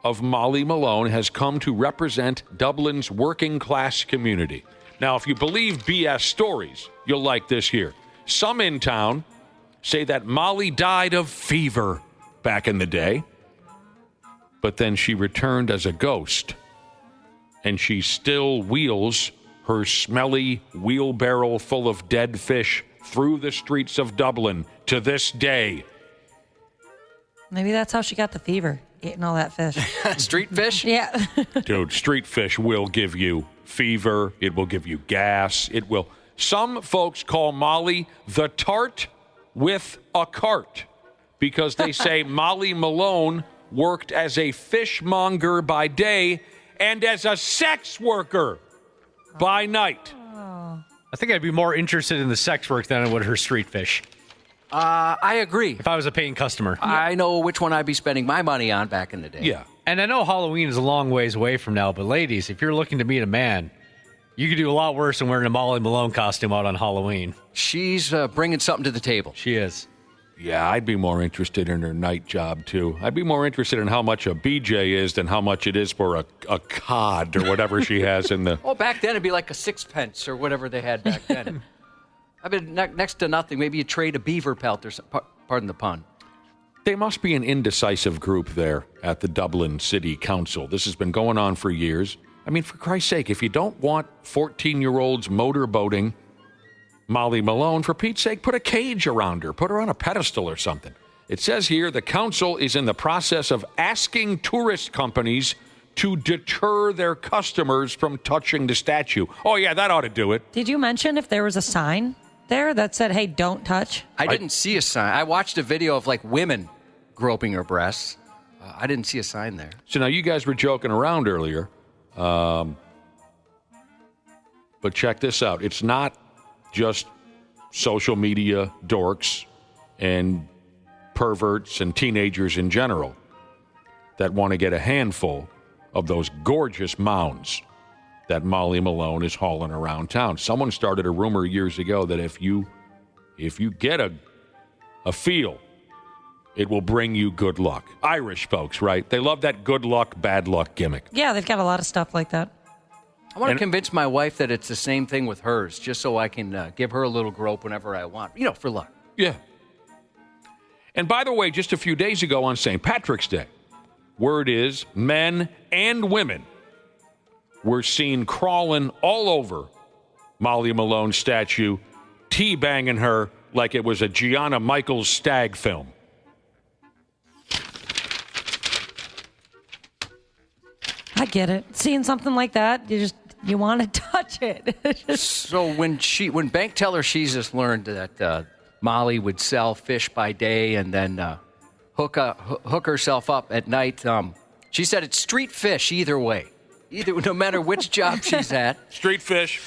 of Molly Malone has come to represent Dublin's working class community. Now, if you believe BS stories, you'll like this here. Some in town say that Molly died of fever back in the day, but then she returned as a ghost, and she still wheels her smelly wheelbarrow full of dead fish through the streets of Dublin to this day. Maybe that's how she got the fever, eating all that fish. Street fish? Yeah. Dude, street fish will give you fever. It will give you gas. It will. Some folks call Molly the tart with a cart because they say Molly Malone worked as a fishmonger by day and as a sex worker by night. I think I'd be more interested in the sex work than I would her street fish. I agree. If I was a paying customer. I know which one I'd be spending my money on back in the day. Yeah. And I know Halloween is a long ways away from now, but ladies, if you're looking to meet a man, you could do a lot worse than wearing a Molly Malone costume out on Halloween. She's bringing something to the table. She is. Yeah, I'd be more interested in her night job, too. I'd be more interested in how much a BJ is than how much it is for a cod or whatever she has in the... Oh, back then it'd be like a sixpence or whatever they had back then. I mean, next to nothing. Maybe you trade a beaver pelt or something. Pardon the pun. They must be an indecisive group there at the Dublin City Council. This has been going on for years. I mean, for Christ's sake, if you don't want 14-year-olds motorboating Molly Malone, for Pete's sake, put a cage around her. Put her on a pedestal or something. It says here the council is in the process of asking tourist companies to deter their customers from touching the statue. Oh, yeah, that ought to do it. Did you mention if there was a sign there that said, hey, don't touch? I didn't see a sign. I watched a video of, like, women groping her breasts. I didn't see a sign there. So now you guys were joking around earlier. But check this out. It's not just social media dorks and perverts and teenagers in general that want to get a handful of those gorgeous mounds that Molly Malone is hauling around town. Someone started a rumor years ago that if you get a feel, it will bring you good luck. Irish folks, right? They love that good luck, bad luck gimmick. Yeah, they've got a lot of stuff like that. I want to convince my wife that it's the same thing with hers, just so I can give her a little grope whenever I want, for luck. Yeah. And by the way, just a few days ago on St. Patrick's Day, word is men and women were seen crawling all over Molly Malone's statue, teabagging her like it was a Gianna Michaels stag film. I get it. Seeing something like that, you want to touch it. So when bank teller Jesus learned that Molly would sell fish by day and then hook herself up at night, she said it's street fish either way, no matter which job she's at. Street fish.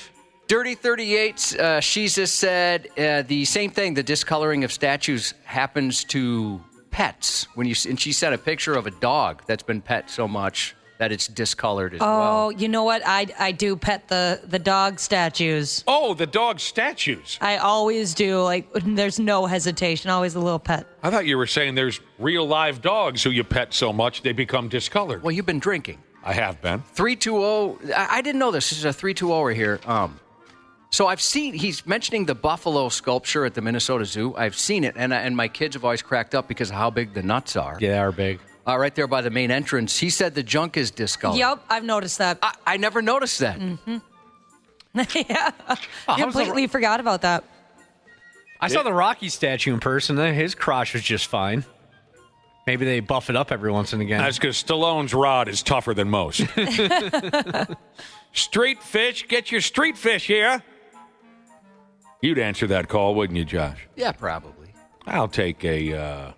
Dirty 38, Jesus said the same thing. The discoloring of statues happens to pets. And she sent a picture of a dog that's been pet so much that it's discolored as well. Oh, you know what? I do pet the dog statues. Oh, the dog statues. I always do. Like, there's no hesitation. Always a little pet. I thought you were saying there's real live dogs who you pet so much they become discolored. Well, you've been drinking. I have been. 320. I didn't know this. This is a 320 here. So I've seen, he's mentioning the buffalo sculpture at the Minnesota Zoo. I've seen it, and my kids have always cracked up because of how big the nuts are. Yeah, they are big. Right there by the main entrance. He said the junk is discolored. Yep, I've noticed that. I never noticed that. Mm-hmm. Yeah, completely forgot about that. I saw the Rocky statue in person. His crotch was just fine. Maybe they buff it up every once and again. That's because Stallone's rod is tougher than most. Street fish, get your street fish here. You'd answer that call, wouldn't you, Josh? Yeah, probably. I'll take a...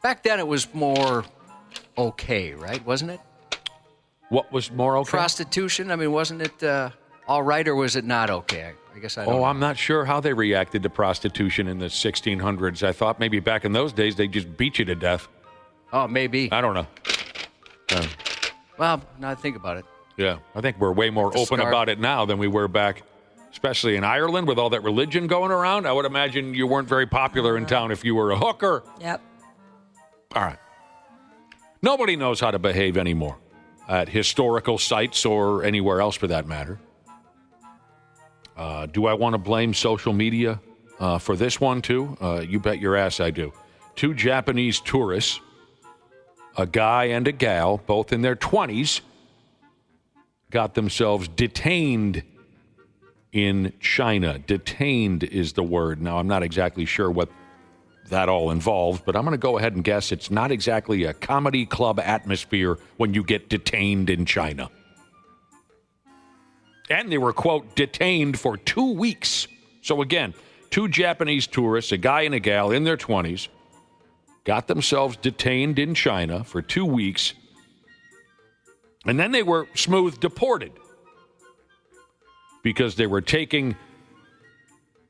Back then it was more okay, right? Wasn't it? What was more okay? Prostitution. I mean, wasn't it all right, or was it not okay? I guess I don't know. I'm not sure how they reacted to prostitution in the 1600s. I thought maybe back in those days they'd just beat you to death. Oh, maybe. I don't know. Well, now I think about it. Yeah, I think we're way more open about it now than we were back, especially in Ireland with all that religion going around. I would imagine you weren't very popular in town if you were a hooker. Yep. All right. Nobody knows how to behave anymore at historical sites or anywhere else for that matter. Do I want to blame social media for this one too? You bet your ass I do. 2 Japanese tourists, a guy and a gal, both in their 20s, got themselves detained in China. Detained is the word. Now, I'm not exactly sure what that all involves, but I'm going to go ahead and guess it's not exactly a comedy club atmosphere when you get detained in China. And they were, quote, detained for 2 weeks. So again, 2 Japanese tourists, a guy and a gal in their 20s, got themselves detained in China for 2 weeks. And then they were smooth deported because they were taking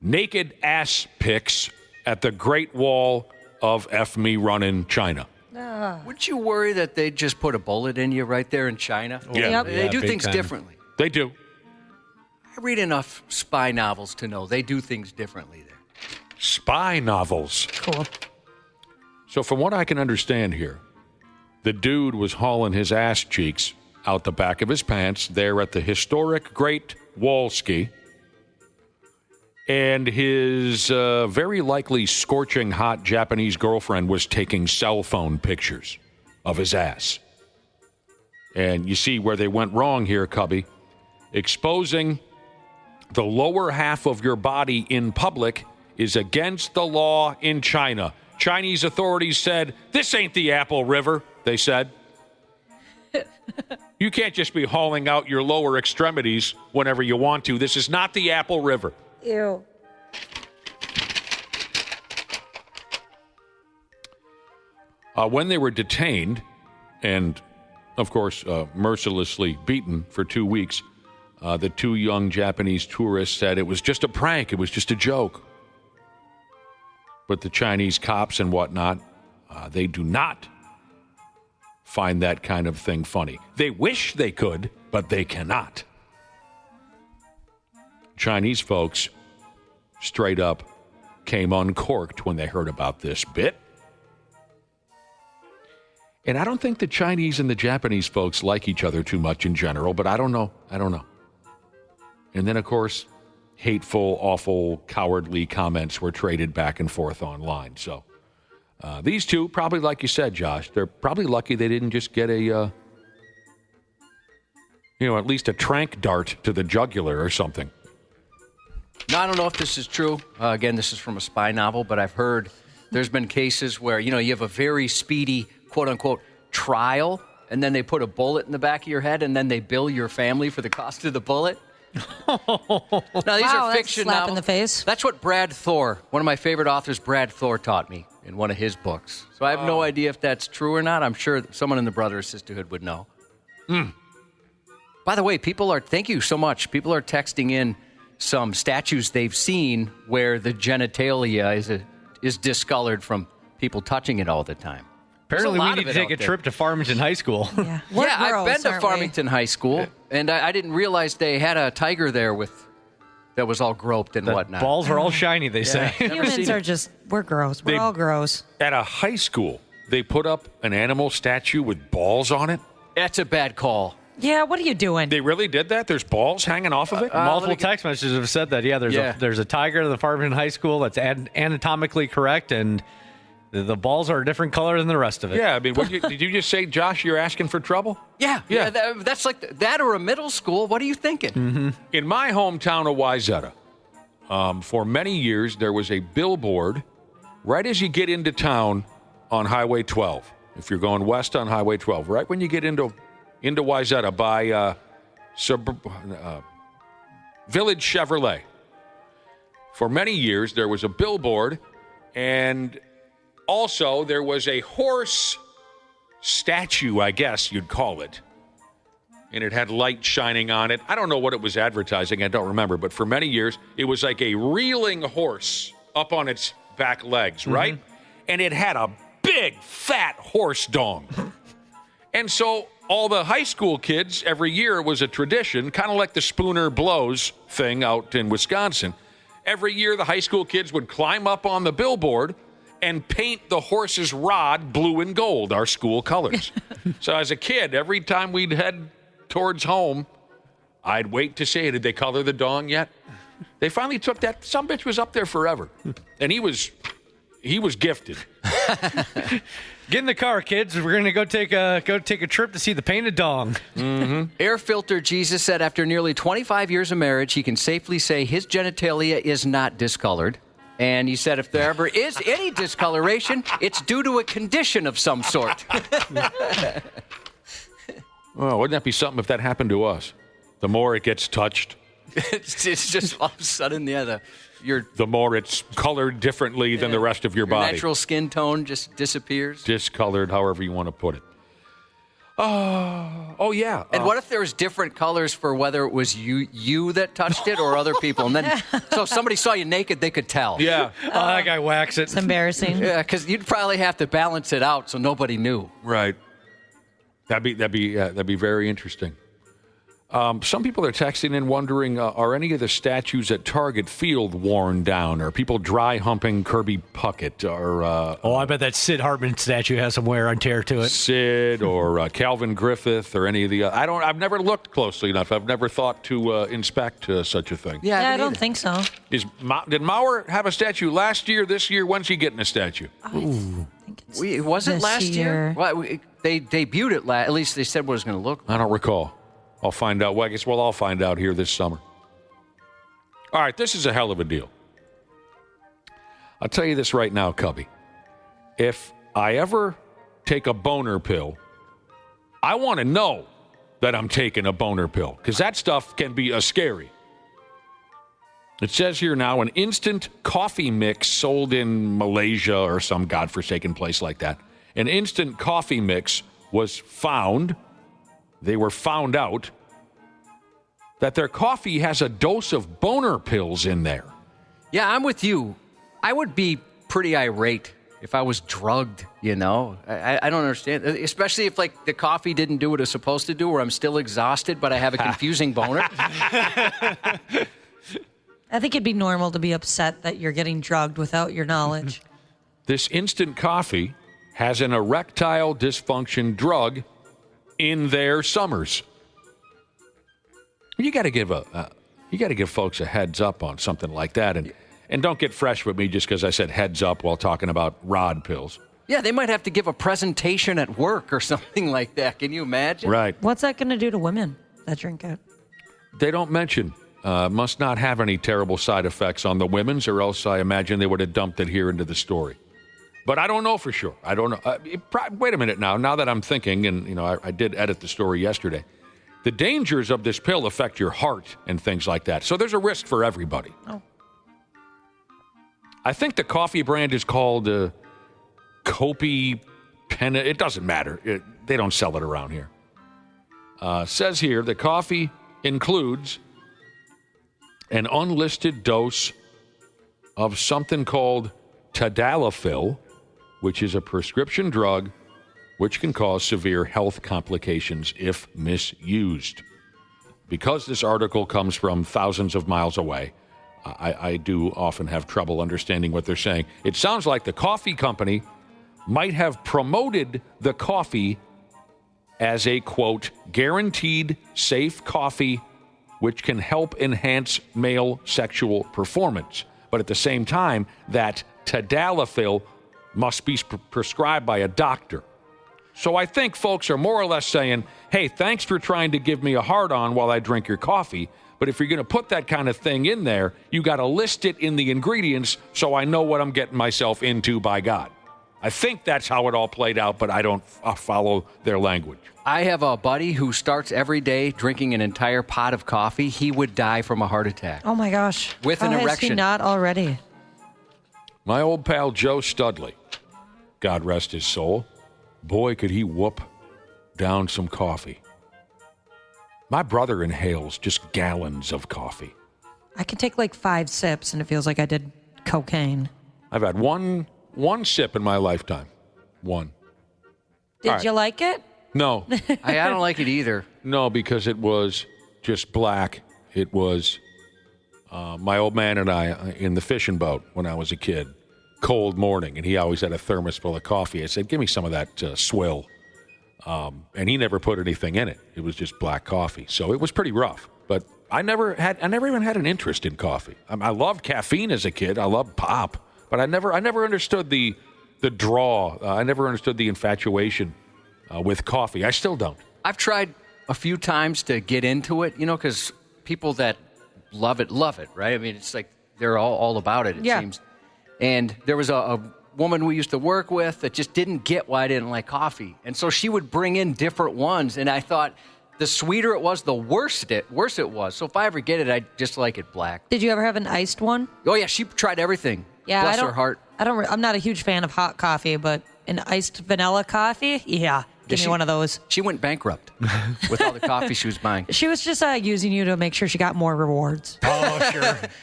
naked ass pics at the Great Wall of F Me Runnin' China. Wouldn't you worry that they just put a bullet in you right there in China? Yeah. Yep. They do things time. differently. They do. I read enough spy novels to know they do things differently there. Spy novels. Cool. So from what I can understand here, the dude was hauling his ass cheeks out the back of his pants there at the historic Great Wall Ski. And his very likely scorching hot Japanese girlfriend was taking cell phone pictures of his ass. And you see where they went wrong here, Cubby. Exposing the lower half of your body in public is against the law in China. Chinese authorities said, this ain't the Apple River, they said. You can't just be hauling out your lower extremities whenever you want to. This is not the Apple River. Ew. When they were detained and, of course, mercilessly beaten for 2 weeks, the 2 young Japanese tourists said it was just a prank. It was just a joke. But the Chinese cops and whatnot, they do not find that kind of thing funny. They wish they could, but they cannot. Chinese folks straight up came uncorked when they heard about this bit. And I don't think the Chinese and the Japanese folks like each other too much in general, but I don't know. And then, of course, hateful, awful, cowardly comments were traded back and forth online. So these two, probably like you said, Josh, they're probably lucky they didn't just get a, at least a tranq dart to the jugular or something. Now, I don't know if this is true. Again, this is from a spy novel, but I've heard there's been cases where, you have a very speedy, quote-unquote, trial, and then they put a bullet in the back of your head, and then they bill your family for the cost of the bullet. Now, these are fiction slap novels. in the face. That's what Brad Thor, one of my favorite authors, Brad Thor, taught me in one of his books. So I have no idea if that's true or not. I'm sure someone in the Brother or Sisterhood would know. By the way, thank you so much. People are texting in some statues they've seen where the genitalia is discolored from people touching it all the time. Apparently, we need to take a trip to Farmington High School. Yeah, I've been to Farmington High School, and I didn't realize they had a tiger there that was all groped and whatnot. Balls are all shiny, they say. Humans are we're gross. We're all gross. At a high school, they put up an animal statue with balls on it? That's a bad call. Yeah, what are you doing? They really did that? There's balls hanging off of it? Multiple text messages have said that. Yeah, there's a tiger at the Farmington High School that's anatomically correct, and the balls are a different color than the rest of it. Yeah, I mean, did you just say, Josh, you're asking for trouble? Yeah. That's like that or a middle school. What are you thinking? Mm-hmm. In my hometown of Wayzata, for many years, there was a billboard right as you get into town on Highway 12. If you're going west on Highway 12, right when you get into Wayzata by Village Chevrolet. For many years, there was a billboard, and also there was a horse statue, I guess you'd call it. And it had light shining on it. I don't know what it was advertising. I don't remember. But for many years, it was like a reeling horse up on its back legs, right? And it had a big, fat horse dong. And so all the high school kids, every year it was a tradition, kind of like the Spooner Blows thing out in Wisconsin. Every year the high school kids would climb up on the billboard and paint the horse's rod blue and gold, our school colors. So as a kid, every time we'd head towards home, I'd wait to see, did they color the dong yet? They finally took that. Some bitch was up there forever. And he was gifted. Get in the car, kids. We're going to go take a trip to see the painted dong. Mm-hmm. Air Filter Jesus said after nearly 25 years of marriage, he can safely say his genitalia is not discolored. And he said if there ever is any discoloration, it's due to a condition of some sort. Well, wouldn't that be something if that happened to us? The more it gets touched. It's just all of a sudden, the more it's colored differently than the rest of your body. Natural skin tone just disappears. Discolored, however you want to put it. Oh yeah. And what if there was different colors for whether it was you that touched it or other people? And then, so if somebody saw you naked, they could tell. Yeah. That guy whacks it. It's embarrassing. Yeah, because you'd probably have to balance it out so nobody knew. Right. That'd be very interesting. Some people are texting in wondering, are any of the statues at Target Field worn down? Are people dry humping Kirby Puckett? Or I bet that Sid Hartman statue has some wear and tear to it. Sid or Calvin Griffith or any of the I've never looked closely enough. I've never thought to inspect such a thing. Yeah, I don't think so. Did Mauer have a statue last year, this year? When's he getting a statue? Was it last year? Well, they debuted it at least they said what it was going to look like. I don't recall. I'll find out. Well, I guess we'll all find out here this summer. All right, this is a hell of a deal. I'll tell you this right now, Cubby. If I ever take a boner pill, I want to know that I'm taking a boner pill, because that stuff can be scary. It says here now, an instant coffee mix sold in Malaysia or some godforsaken place like that. An instant coffee mix was found. They were found out that their coffee has a dose of boner pills in there. Yeah, I'm with you. I would be pretty irate if I was drugged, I don't understand, especially if, the coffee didn't do what it's supposed to do, or I'm still exhausted, but I have a confusing boner. I think it'd be normal to be upset that you're getting drugged without your knowledge. This instant coffee has an erectile dysfunction drug in their summers. You got to give folks a heads up on something like that, and don't get fresh with me just because I said heads up while talking about rod pills. Yeah, they might have to give a presentation at work or something like that. Can you imagine? Right. What's that going to do to women that drink it? They don't mention. Must not have any terrible side effects on the women's, or else I imagine they would have dumped it here into the story. But I don't know for sure. I don't know. Wait a minute now. Now that I'm thinking, and I did edit the story yesterday, the dangers of this pill affect your heart and things like that. So there's a risk for everybody. Oh. I think the coffee brand is called Kopi Penna. It doesn't matter. They don't sell it around here. Says here the coffee includes an unlisted dose of something called tadalafil, which is a prescription drug which can cause severe health complications if misused. Because this article comes from thousands of miles away, I do often have trouble understanding what they're saying. It sounds like the coffee company might have promoted the coffee as a, quote, guaranteed safe coffee which can help enhance male sexual performance. But at the same time, that tadalafil must be prescribed by a doctor. So I think folks are more or less saying, hey, thanks for trying to give me a hard-on while I drink your coffee, but if you're going to put that kind of thing in there, you got to list it in the ingredients so I know what I'm getting myself into, by God. I think that's how it all played out, but I don't follow their language. I have a buddy who starts every day drinking an entire pot of coffee. He would die from a heart attack. Oh, my gosh. With an How erection. Is he not already? My old pal Joe Studley, God rest his soul, boy, could he whoop down some coffee. My brother inhales just gallons of coffee. I can take 5 sips and it feels like I did cocaine. I've had one sip in my lifetime. One. Did you like it? No. I don't like it either. No, because it was just black. It was my old man and I in the fishing boat when I was a kid. Cold morning, and he always had a thermos full of coffee. I said, give me some of that swill. And he never put anything in it. It was just black coffee. So it was pretty rough. But I never even had an interest in coffee. I loved caffeine as a kid. I loved pop. But I never understood the draw. I never understood the infatuation with coffee. I still don't. I've tried a few times to get into it, because people that love it, right? I mean, it's like they're all about it, it seems. And there was a woman we used to work with that just didn't get why I didn't like coffee. And so she would bring in different ones, and I thought the sweeter it was, the worse it was. So if I ever get it, I just like it black. Did you ever have an iced one? Oh, yeah, she tried everything. Yeah, Bless her heart. I'm not a huge fan of hot coffee, but an iced vanilla coffee, give me one of those. She went bankrupt with all the coffee she was buying. She was just using you to make sure she got more rewards. Oh, sure.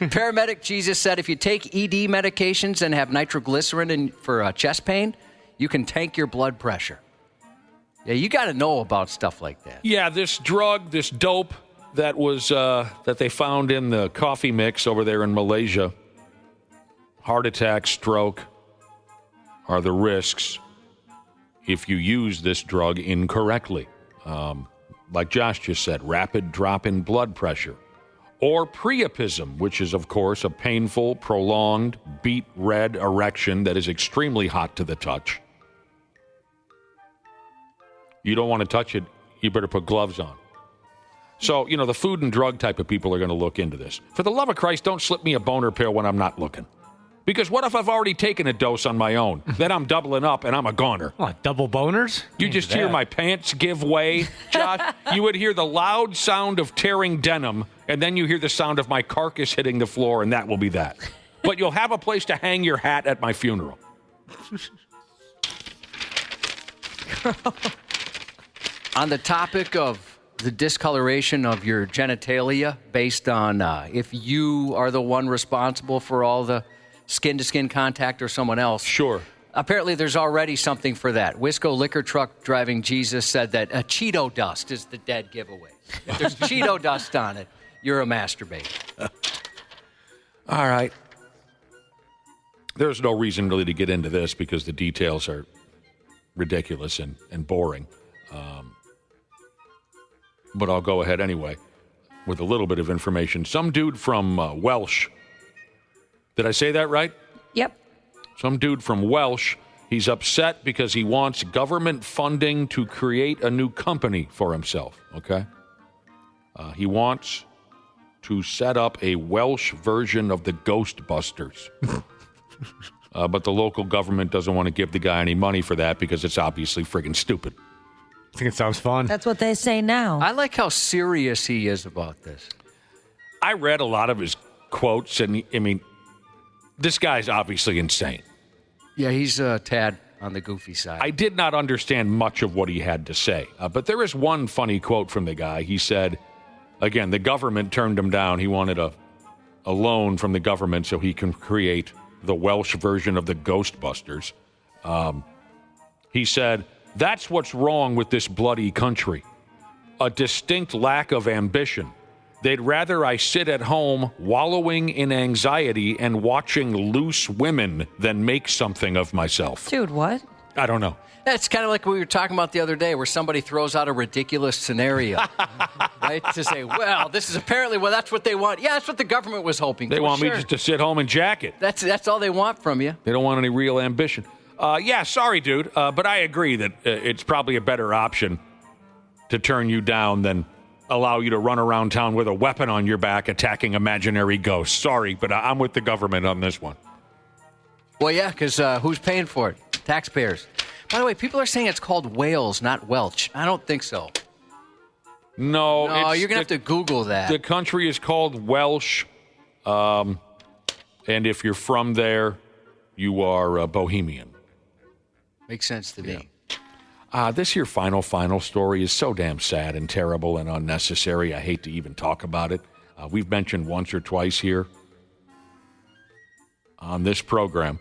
Paramedic Jesus said if you take ED medications and have nitroglycerin for chest pain, you can tank your blood pressure. Yeah, you got to know about stuff like that. Yeah, this drug, this dope that was that they found in the coffee mix over there in Malaysia, heart attack, stroke are the risks if you use this drug incorrectly. Like Josh just said, rapid drop in blood pressure. Or priapism, which is, of course, a painful, prolonged, beet red erection that is extremely hot to the touch. You don't want to touch it, you better put gloves on. So, the food and drug type of people are going to look into this. For the love of Christ, don't slip me a boner pill when I'm not looking. Because what if I've already taken a dose on my own? Then I'm doubling up and I'm a goner. What, double boners? You just hear my pants give way, Josh. You would hear the loud sound of tearing denim, and then you hear the sound of my carcass hitting the floor, and that will be that. But you'll have a place to hang your hat at my funeral. On the topic of the discoloration of your genitalia based on if you are the one responsible for all the skin-to-skin contact or someone else. Sure. Apparently there's already something for that. Wisco liquor truck driving Jesus said that Cheeto dust is the dead giveaway. If there's Cheeto dust on it, you're a masturbator. All right. There's no reason really to get into this because the details are ridiculous and boring. But I'll go ahead anyway with a little bit of information. Some dude from Welsh. Did I say that right? Yep. Some dude from Welsh. He's upset because he wants government funding to create a new company for himself, okay? He wants to set up a Welsh version of the Ghostbusters. But the local government doesn't want to give the guy any money for that because it's obviously friggin' stupid. I think it sounds fun. That's what they say now. I like how serious he is about this. I read a lot of his quotes, and this guy's obviously insane. Yeah, he's a tad on the goofy side. I did not understand much of what he had to say, but there is one funny quote from the guy. He said, again, the government turned him down. He wanted a loan from the government so he can create the Welsh version of the Ghostbusters. He said, that's what's wrong with this bloody country. A distinct lack of ambition. They'd rather I sit at home wallowing in anxiety and watching loose women than make something of myself. Dude, what? I don't know. That's kind of like what we were talking about the other day where somebody throws out a ridiculous scenario, right? To say, this is apparently, that's what they want. Yeah, that's what the government was hoping for. They want me just to sit home and jack it. That's all they want from you. They don't want any real ambition. Sorry, dude, but I agree that it's probably a better option to turn you down than allow you to run around town with a weapon on your back attacking imaginary ghosts. Sorry, but I'm with the government on this one. Well, yeah, because who's paying for it? Taxpayers. By the way, people are saying it's called Wales, not Welch. I don't think so. No, you're going to have to Google that. The country is called Welsh, and if you're from there, you are Bohemian. Makes sense to me. This here final story is so damn sad and terrible and unnecessary. I hate to even talk about it. We've mentioned once or twice here on this program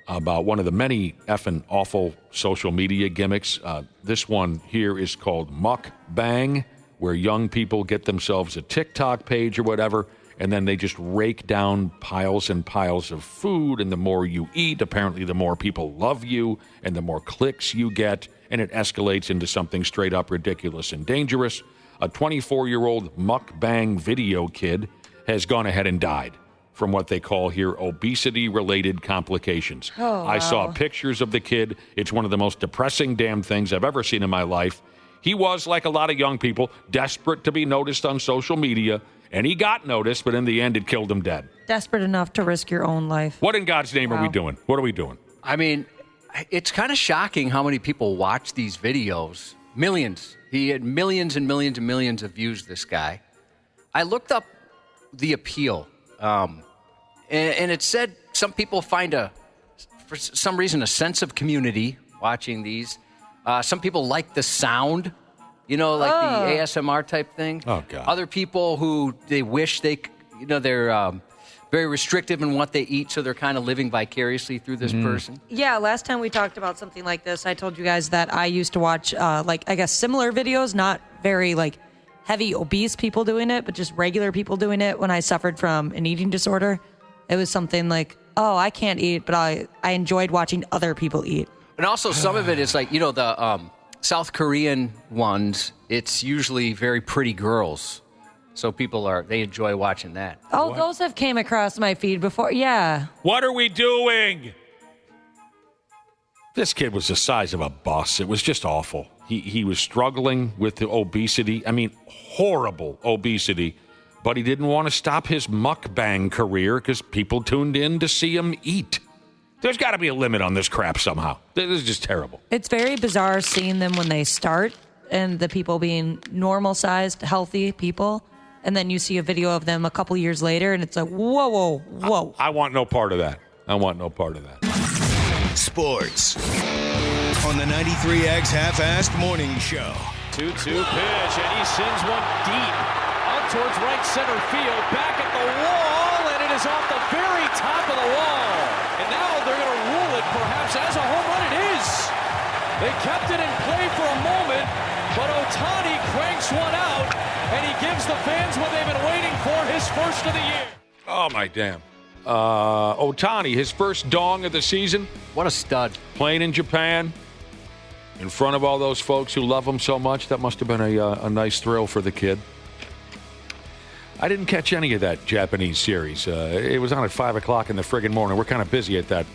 about one of the many effing awful social media gimmicks. This one here is called mukbang, where young people get themselves a TikTok page or whatever, and then they just rake down piles and piles of food, and the more you eat, apparently the more people love you, and the more clicks you get, and it escalates into something straight up ridiculous and dangerous. A 24-year-old mukbang video kid has gone ahead and died from what they call here obesity-related complications. Oh, wow. I saw pictures of the kid. It's one of the most depressing damn things I've ever seen in my life. He was, like a lot of young people, desperate to be noticed on social media, and he got noticed, but in the end, it killed him dead. Desperate enough to risk your own life. What in God's name are we doing? What are we doing? I mean, it's kind of shocking how many people watch these videos. Millions. He had millions and millions and millions of views, this guy. I looked up the appeal, and it said some people find, for some reason, a sense of community watching these. Some people like the sound, like the ASMR type thing. Oh, God. Other people who they wish they're very restrictive in what they eat, so they're kind of living vicariously through this person. Yeah, last time we talked about something like this, I told you guys that I used to watch, similar videos, not very, heavy obese people doing it, but just regular people doing it when I suffered from an eating disorder. It was something like, I can't eat, but I enjoyed watching other people eat. And also some of it is the South Korean ones, it's usually very pretty girls. So they enjoy watching that. Oh, what? Those have came across my feed before. Yeah. What are we doing? This kid was the size of a bus. It was just awful. He was struggling with the obesity. I mean, horrible obesity. But he didn't want to stop his mukbang career because people tuned in to see him eat. There's got to be a limit on this crap somehow. This is just terrible. It's very bizarre seeing them when they start and the people being normal-sized, healthy people. And then you see a video of them a couple years later, and it's like, whoa. I want no part of that. Sports on the 93X Half-Assed Morning Show. 2-2 pitch, and he sends one deep out towards right center field, back at the wall, and it is off the very top of the wall. And now they're going to rule it perhaps as a home run. It is. They kept it in play for a moment, but Ohtani cranks one out, and he gives the fans what they've been waiting for, his first of the year. Oh, my damn. Ohtani, his first dong of the season. What a stud. Playing in Japan in front of all those folks who love him so much. That must have been a nice thrill for the kid. I didn't catch any of that Japanese series. It was on at 5 o'clock in the friggin' morning. We're kind of busy at that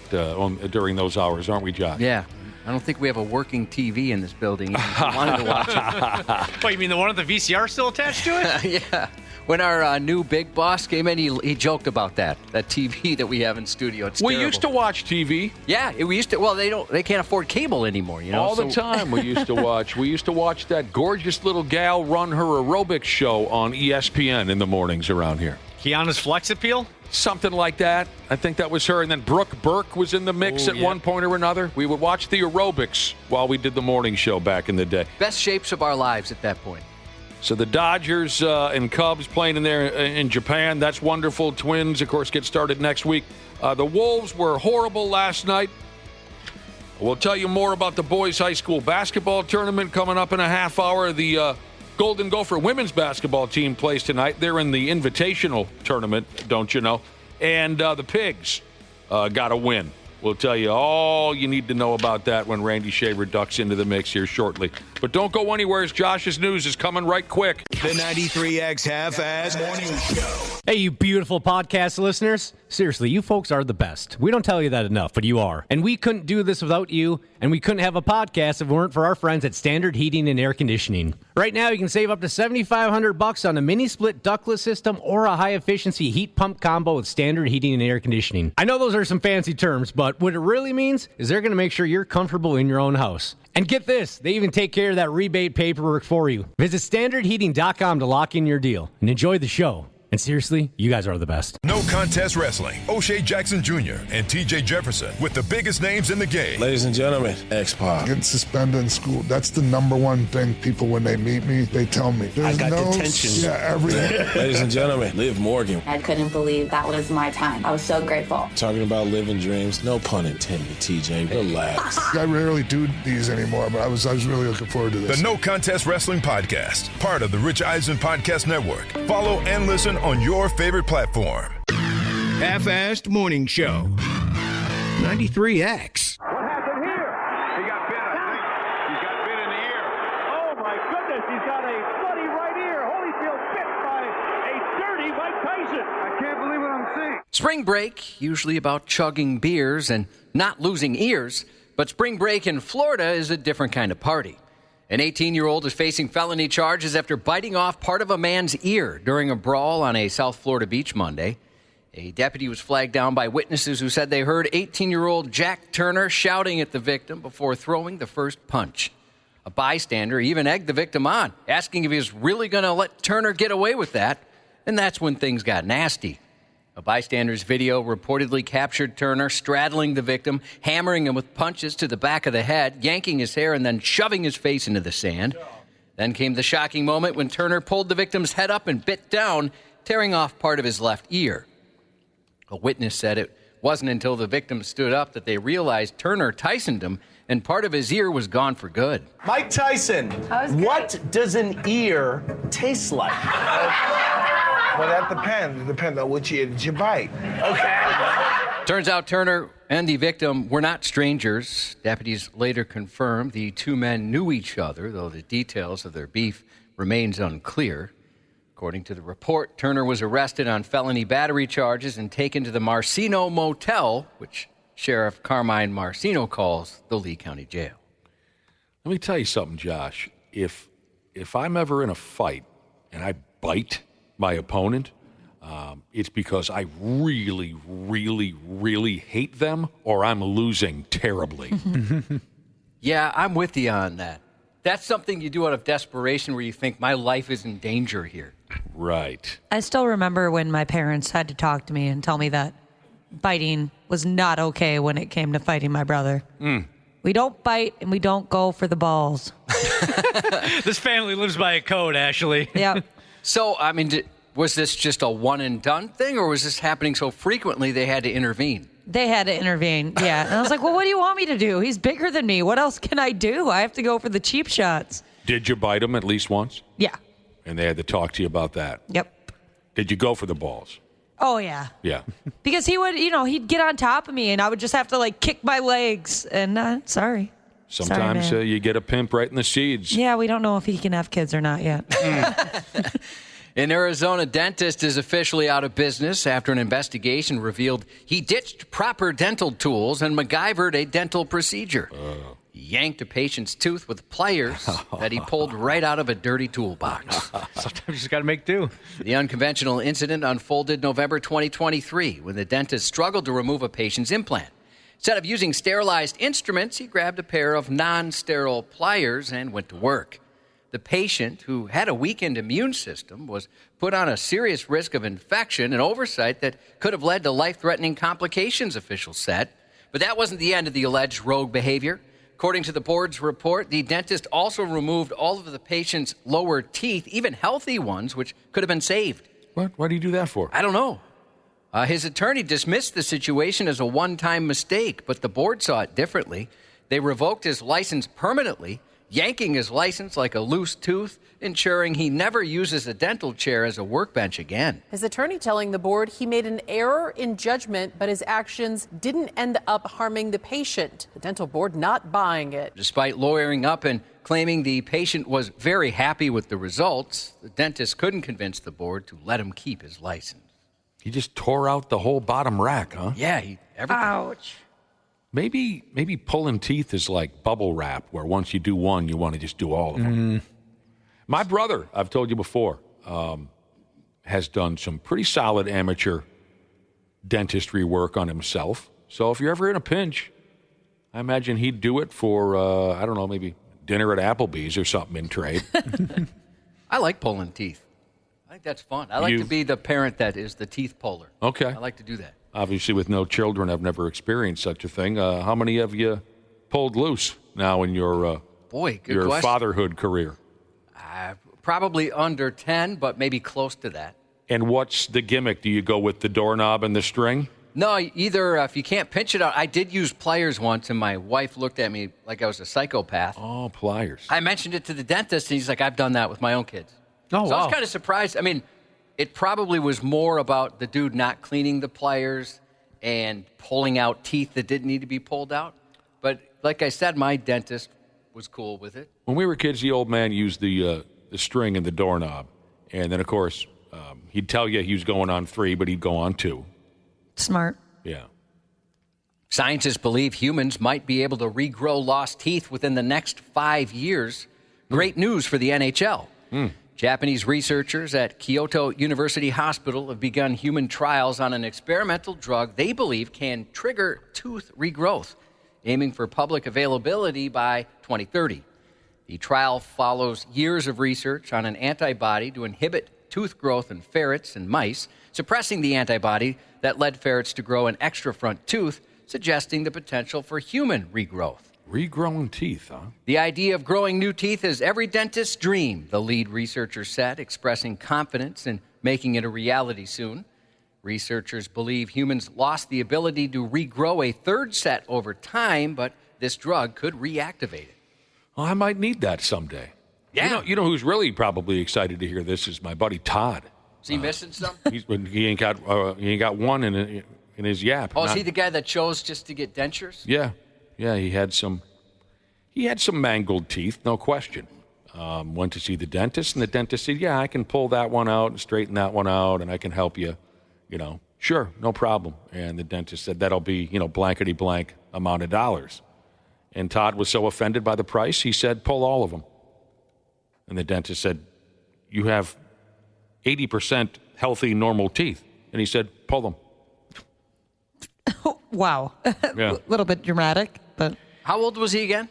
during those hours, aren't we, Josh? Yeah. I don't think we have a working TV in this building. If you wanted to watch it. What, you mean the one with the VCR still attached to it? Yeah. When our new big boss came in, he joked about that TV that we have in studio. It's terrible. Used to watch TV. Yeah, we used to. Well, they can't afford cable anymore, All the time we used to watch. We used to watch that gorgeous little gal run her aerobics show on ESPN in the mornings around here. Kiana's Flex Appeal? Something like that. I think that was her. And then Brooke Burke was in the mix at one point or another. We would watch the aerobics while we did the morning show back in the day. Best shapes of our lives at that point. So the Dodgers and Cubs playing in there in Japan. That's wonderful. Twins, of course, get started next week. The Wolves were horrible last night. We'll tell you more about the boys' high school basketball tournament coming up in a half hour. The Golden Gopher women's basketball team plays tonight. They're in the invitational tournament, don't you know? And the Pigs got a win. We'll tell you all you need to know about that when Randy Shaver ducks into the mix here shortly. But don't go anywhere, as Josh's news is coming right quick. The 93X Half-Assed Morning Show. Hey, you beautiful podcast listeners. Seriously, you folks are the best. We don't tell you that enough, but you are. And we couldn't do this without you, and we couldn't have a podcast if it weren't for our friends at Standard Heating and Air Conditioning. Right now, you can save up to $7,500 on a mini-split ductless system or a high-efficiency heat pump combo with Standard Heating and Air Conditioning. I know those are some fancy terms, but what it really means is they're going to make sure you're comfortable in your own house. And get this, they even take care of that rebate paperwork for you. Visit standardheating.com to lock in your deal and enjoy the show. And seriously, you guys are the best. No Contest Wrestling. O'Shea Jackson Jr. and TJ Jefferson with the biggest names in the game. Ladies and gentlemen, X-Pac. Getting suspended in school, that's the number one thing people, when they meet me, they tell me. I got detention. Yeah, everything. Ladies and gentlemen, Liv Morgan. I couldn't believe that was my time. I was so grateful. Talking about living dreams. No pun intended, TJ. Relax. I rarely do these anymore, but I was really looking forward to this. The No Contest Wrestling Podcast, part of the Rich Eisen Podcast Network. Follow and listen on your favorite platform. Half-assed morning show. 93X. What happened here? He got bit, I think. He got bit in the ear. Oh, my goodness. He's got a bloody right ear. Holyfield bit by a dirty Mike Tyson. I can't believe what I'm seeing. Spring break, usually about chugging beers and not losing ears, but spring break in Florida is a different kind of party. An 18-year-old is facing felony charges after biting off part of a man's ear during a brawl on a South Florida beach Monday. A deputy was flagged down by witnesses who said they heard 18-year-old Jack Turner shouting at the victim before throwing the first punch. A bystander even egged the victim on, asking if he was really going to let Turner get away with that, and that's when things got nasty. A bystander's video reportedly captured Turner straddling the victim, hammering him with punches to the back of the head, yanking his hair, and then shoving his face into the sand. Then came the shocking moment when Turner pulled the victim's head up and bit down, tearing off part of his left ear. A witness said it wasn't until the victim stood up that they realized Turner Tysoned him, and part of his ear was gone for good. Mike Tyson, what does an ear taste like? Well, that depends. It depends on which ear did you bite. Okay. Turns out Turner and the victim were not strangers. Deputies later confirmed the two men knew each other, though the details of their beef remains unclear. According to the report, Turner was arrested on felony battery charges and taken to the Marcino Motel, which Sheriff Carmine Marcino calls the Lee County Jail. Let me tell you something, Josh. If I'm ever in a fight and I bite my opponent, it's because I really, really, really hate them or I'm losing terribly. Yeah, I'm with you on that. That's something you do out of desperation where you think my life is in danger here. Right. I still remember when my parents had to talk to me and tell me that biting was not okay when it came to fighting my brother. We don't bite and we don't go for the balls. This family lives by a code, Ashley. Yeah. So, I mean, was this just a one-and-done thing, or was this happening so frequently they had to intervene? They had to intervene, yeah. And I was like, well, what do you want me to do? He's bigger than me. What else can I do? I have to go for the cheap shots. Did you bite him at least once? Yeah. And they had to talk to you about that? Yep. Did you go for the balls? Oh, yeah. Yeah. Because he would, he'd get on top of me, and I would just have to, kick my legs. And sorry. Sometimes you get a pimp right in the seeds. Yeah, we don't know if he can have kids or not yet. An Arizona dentist is officially out of business after an investigation revealed he ditched proper dental tools and MacGyvered a dental procedure. He yanked a patient's tooth with pliers that he pulled right out of a dirty toolbox. Sometimes you just got to make do. The unconventional incident unfolded November 2023 when the dentist struggled to remove a patient's implant. Instead of using sterilized instruments, he grabbed a pair of non-sterile pliers and went to work. The patient, who had a weakened immune system, was put on a serious risk of infection and oversight that could have led to life-threatening complications, officials said. But that wasn't the end of the alleged rogue behavior. According to the board's report, the dentist also removed all of the patient's lower teeth, even healthy ones, which could have been saved. What? Why do you do that for? I don't know. His attorney dismissed the situation as a one-time mistake, but the board saw it differently. They revoked his license permanently, yanking his license like a loose tooth, ensuring he never uses a dental chair as a workbench again. His attorney telling the board he made an error in judgment, but his actions didn't end up harming the patient. The dental board not buying it. Despite lawyering up and claiming the patient was very happy with the results, the dentist couldn't convince the board to let him keep his license. He just tore out the whole bottom rack, huh? Yeah, everything. Ouch. Maybe pulling teeth is like bubble wrap, where once you do one, you want to just do all of them. My brother, I've told you before, has done some pretty solid amateur dentistry work on himself. So if you're ever in a pinch, I imagine he'd do it for, I don't know, maybe dinner at Applebee's or something in trade. I like pulling teeth. think that's fun. I like to be the parent that is the teeth puller. Okay. I like to do that. Obviously, with no children, I've never experienced such a thing. How many have you pulled loose now in your question. fatherhood career? Probably under 10, but maybe close to that. And what's the gimmick? Do you go with the doorknob and the string? No, either if you can't pinch it out. I did use pliers once, and my wife looked at me like I was a psychopath. Oh, pliers. I mentioned it to the dentist, and he's like, I've done that with my own kids. Oh, so I was kind of surprised. I mean, it probably was more about the dude not cleaning the pliers and pulling out teeth that didn't need to be pulled out. But like I said, my dentist was cool with it. When we were kids, the old man used the string and the doorknob. And then, of course, he'd tell you he was going on 3, but he'd go on 2. Smart. Yeah. Scientists believe humans might be able to regrow lost teeth within the next 5 years. Great news for the NHL. Japanese researchers at Kyoto University Hospital have begun human trials on an experimental drug they believe can trigger tooth regrowth, aiming for public availability by 2030. The trial follows years of research on an antibody to inhibit tooth growth in ferrets and mice, suppressing the antibody that led ferrets to grow an extra front tooth, suggesting the potential for human regrowth. Regrowing teeth, huh? The idea of growing new teeth is every dentist's dream, the lead researcher said, expressing confidence in making it a reality soon. Researchers believe humans lost the ability to regrow a third set over time, but this drug could reactivate it. Well, I might need that someday. Yeah. You know who's really probably excited to hear this is my buddy Todd. Is he missing some? He ain't got one in his yap. Oh, is he the guy that chose just to get dentures? Yeah. Yeah, he had some mangled teeth, no question. Went to see the dentist, and the dentist said, yeah, I can pull that one out and straighten that one out, and I can help you, Sure, no problem. And the dentist said, that'll be, blankety blank amount of dollars. And Todd was so offended by the price, he said, pull all of them. And the dentist said, you have 80% healthy, normal teeth. And he said, pull them. Wow. Yeah. A little bit dramatic, but. How old was he again?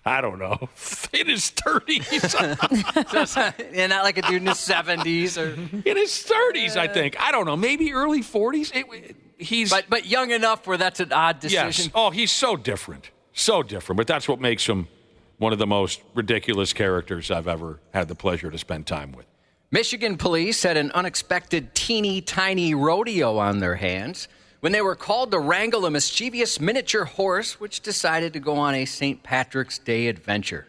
I don't know. In his 30s. Yeah, not like a dude in his 70s. Or... In his 30s, I think. I don't know. Maybe early 40s. But young enough where that's an odd decision. Yes. Oh, he's so different. So different. But that's what makes him one of the most ridiculous characters I've ever had the pleasure to spend time with. Michigan police had an unexpected teeny tiny rodeo on their hands when they were called to wrangle a mischievous miniature horse which decided to go on a St. Patrick's Day adventure.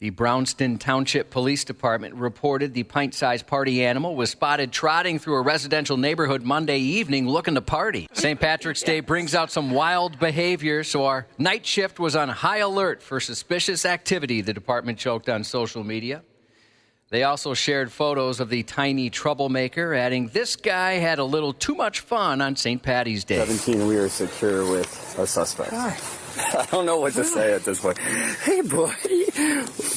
The Brownston Township Police Department reported the pint-sized party animal was spotted trotting through a residential neighborhood Monday evening looking to party. St. Patrick's Day brings out some wild behavior, so our night shift was on high alert for suspicious activity, the department joked on social media. They also shared photos of the tiny troublemaker, adding, this guy had a little too much fun on St. Patty's Day. 17, we are secure with our suspect. Hi. I don't know what to say at this point. Hey, boy.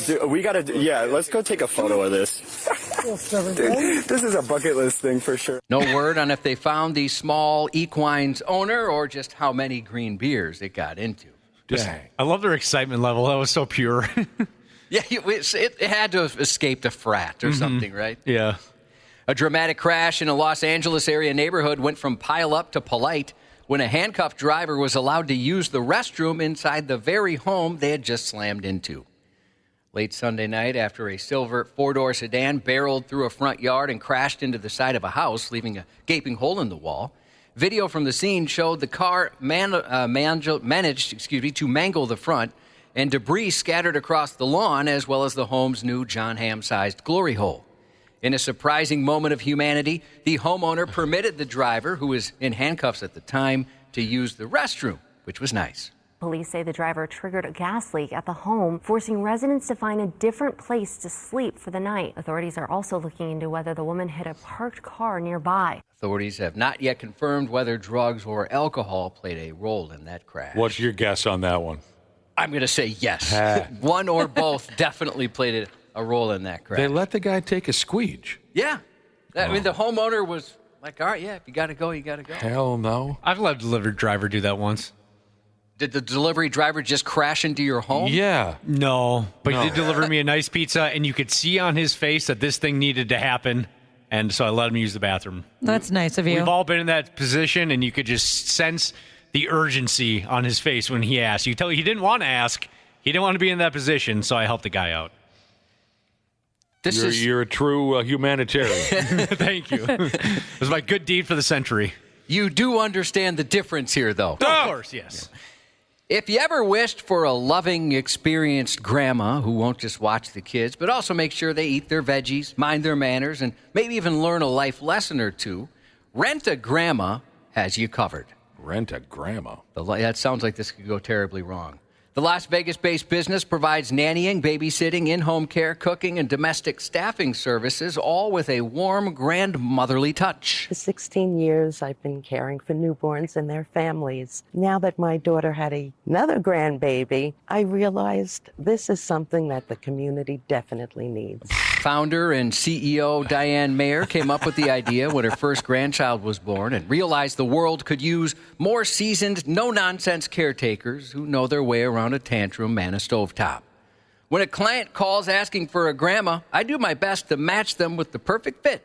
Dude, we got to, let's go take a photo of this. Dude, this is a bucket list thing for sure. No word on if they found the small equine's owner or just how many green beers it got into. Dang. I love their excitement level. That was so pure. Yeah, it had to have escaped a frat or something, right? Yeah. A dramatic crash in a Los Angeles area neighborhood went from pile up to polite when a handcuffed driver was allowed to use the restroom inside the very home they had just slammed into. Late Sunday night, after a silver four-door sedan barreled through a front yard and crashed into the side of a house, leaving a gaping hole in the wall, video from the scene showed the car managed to mangle the front, and debris scattered across the lawn, as well as the home's new John Hamm-sized glory hole. In a surprising moment of humanity, the homeowner permitted the driver, who was in handcuffs at the time, to use the restroom, which was nice. Police say the driver triggered a gas leak at the home, forcing residents to find a different place to sleep for the night. Authorities are also looking into whether the woman hit a parked car nearby. Authorities have not yet confirmed whether drugs or alcohol played a role in that crash. What's your guess on that one? I'm going to say yes. One or both definitely played a role in that crash. They let the guy take a squeege. Yeah. I mean, the homeowner was like, all right, yeah, if you got to go, you got to go. Hell no. I've let a delivery driver do that once. Did the delivery driver just crash into your home? Yeah. No, but he did deliver me a nice pizza, and you could see on his face that this thing needed to happen, and so I let him use the bathroom. That's nice of you. We've all been in that position, and you could just sense the urgency on his face when he asked. You tell he didn't want to ask. He didn't want to be in that position, so I helped the guy out. You're a true humanitarian. Thank you. It was my good deed for the century. You do understand the difference here, though. Of course, yes. If you ever wished for a loving, experienced grandma who won't just watch the kids, but also make sure they eat their veggies, mind their manners, and maybe even learn a life lesson or two, Rent a Grandma has you covered. Rent a Grandma? That sounds like this could go terribly wrong. The Las Vegas-based business provides nannying, babysitting, in-home care, cooking, and domestic staffing services, all with a warm, grandmotherly touch. For 16 years, I've been caring for newborns and their families. Now that my daughter had another grandbaby, I realized this is something that the community definitely needs. Founder and CEO Diane Mayer came up with the idea when her first grandchild was born and realized the world could use more seasoned, no-nonsense caretakers who know their way around a tantrum and a stovetop. When a client calls asking for a grandma, I do my best to match them with the perfect fit.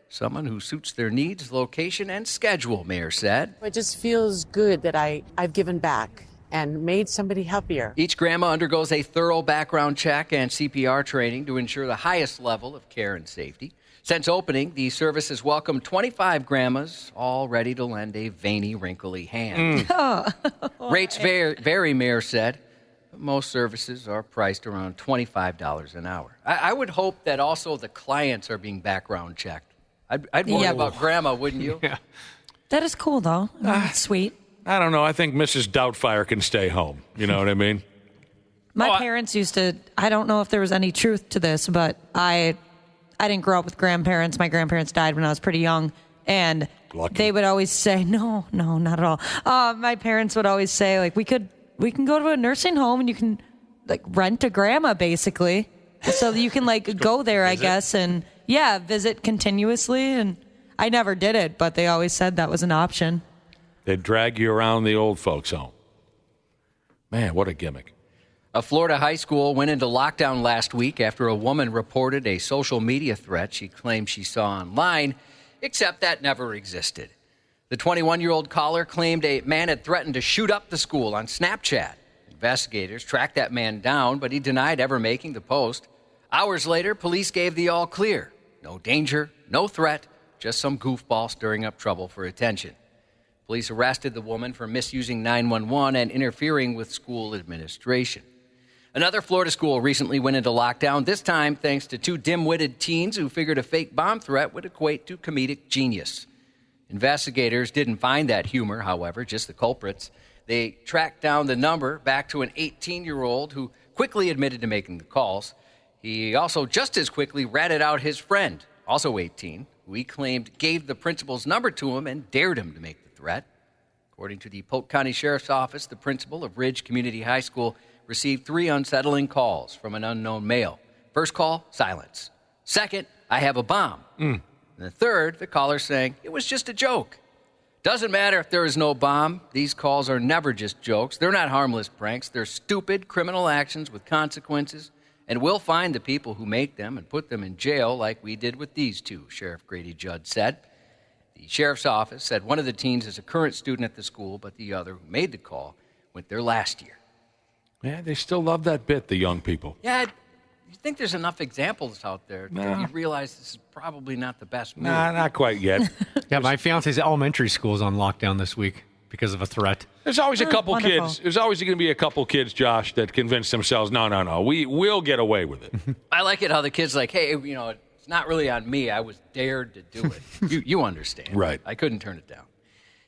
Someone who suits their needs, location, and schedule, Mayer said. It just feels good that I've given back and made somebody happier. Each grandma undergoes a thorough background check and CPR training to ensure the highest level of care and safety. Since opening, the service has welcomed 25 grandmas, all ready to lend a veiny, wrinkly hand. Rates vary, Mayer said. Most services are priced around $25 an hour. I would hope that also the clients are being background checked. I'd worry about grandma, wouldn't you? Yeah. That is cool, though. It's sweet. I don't know. I think Mrs. Doubtfire can stay home. You know what I mean? My parents used to, I don't know if there was any truth to this, but I didn't grow up with grandparents. My grandparents died when I was pretty young. And they would always say, no, not at all. My parents would always say, like, we can go to a nursing home and you can, like, rent a grandma, basically. So that you can, like, go there, I guess, and, visit continuously. And I never did it, but they always said that was an option. They'd drag you around the old folks' home. Man, what a gimmick. A Florida high school went into lockdown last week after a woman reported a social media threat she claimed she saw online, except that never existed. The 21-year-old caller claimed a man had threatened to shoot up the school on Snapchat. Investigators tracked that man down, but he denied ever making the post. Hours later, police gave the all clear. No danger, no threat, just some goofball stirring up trouble for attention. Police arrested the woman for misusing 911 and interfering with school administration. Another Florida school recently went into lockdown, this time thanks to two dim-witted teens who figured a fake bomb threat would equate to comedic genius. Investigators didn't find that humor, however, just the culprits. They tracked down the number back to an 18-year-old who quickly admitted to making the calls. He also just as quickly ratted out his friend, also 18, who he claimed gave the principal's number to him and dared him to make the threat. According to the Polk County Sheriff's Office, the principal of Ridge Community High School received 3 unsettling calls from an unknown male. First call, silence. Second, I have a bomb. And the third, the caller saying, it was just a joke. Doesn't matter if there is no bomb. These calls are never just jokes. They're not harmless pranks. They're stupid criminal actions with consequences. And we'll find the people who make them and put them in jail like we did with these two, Sheriff Grady Judd said. The sheriff's office said one of the teens is a current student at the school, but the other, who made the call, went there last year. Yeah, they still love that bit, the young people. Yeah, you think there's enough examples out there that you realize this is probably not the best move. Nah, not quite yet. Yeah, my fiance's elementary school is on lockdown this week because of a threat. There's always a couple kids. There's always going to be a couple kids, Josh, that convince themselves, no, we'll get away with it. I like it how the kid's like, hey, it's not really on me. I was dared to do it. You understand. Right. I couldn't turn it down.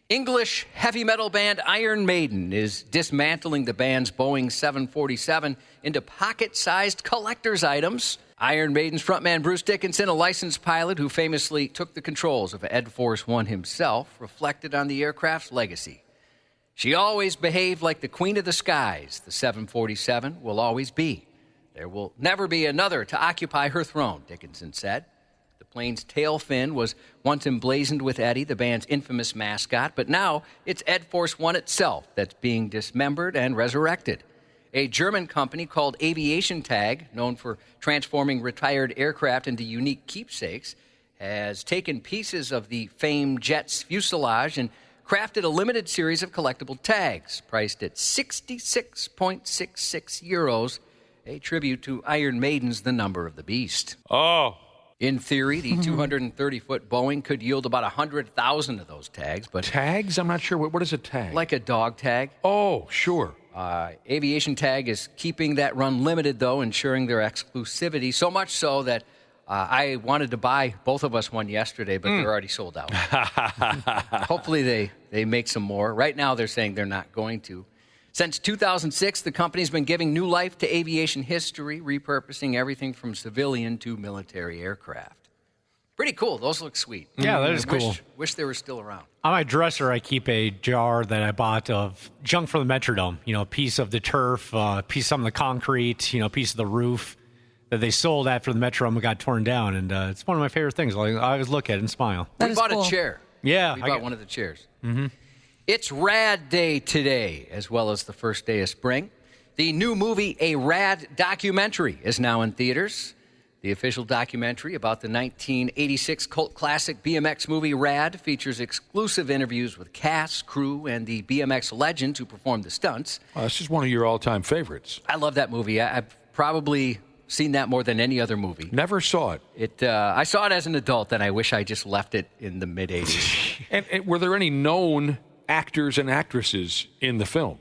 English heavy metal band Iron Maiden is dismantling the band's Boeing 747 into pocket-sized collector's items. Iron Maiden's frontman Bruce Dickinson, a licensed pilot who famously took the controls of Ed Force One himself, reflected on the aircraft's legacy. She always behaved like the queen of the skies. The 747 will always be. There will never be another to occupy her throne, Dickinson said. The plane's tail fin was once emblazoned with Eddie, the band's infamous mascot, but now it's Ed Force One itself that's being dismembered and resurrected. A German company called Aviation Tag, known for transforming retired aircraft into unique keepsakes, has taken pieces of the famed jet's fuselage and crafted a limited series of collectible tags, priced at 66.66 euros, a tribute to Iron Maiden's The Number of the Beast. Oh. In theory, the 230-foot Boeing could yield about 100,000 of those tags. But tags? I'm not sure. What is a tag? Like a dog tag. Oh, sure. Aviation Tag is keeping that run limited, though, ensuring their exclusivity, so much so that I wanted to buy both of us one yesterday, but they're already sold out. Hopefully they make some more. Right now, they're saying they're not going to. Since 2006, the company's been giving new life to aviation history, repurposing everything from civilian to military aircraft. Pretty cool. Those look sweet. Yeah, that is cool. Wish they were still around. On my dresser, I keep a jar that I bought of junk from the Metrodome. You know, a piece of the turf, a piece of some of the concrete, you know, a piece of the roof that they sold after the Metrodome got torn down. And it's one of my favorite things. I always look at it and smile. We bought a chair. Yeah. We bought one of the chairs. Mm-hmm. It's Rad Day today, as well as the first day of spring. The new movie, A Rad Documentary, is now in theaters. The official documentary about the 1986 cult classic BMX movie Rad features exclusive interviews with cast, crew, and the BMX legends who performed the stunts. This is one of your all-time favorites. I love that movie. I've probably seen that more than any other movie. Never saw it. I saw it as an adult, and I wish I just left it in the mid-'80s. and were there any known actors and actresses in the film,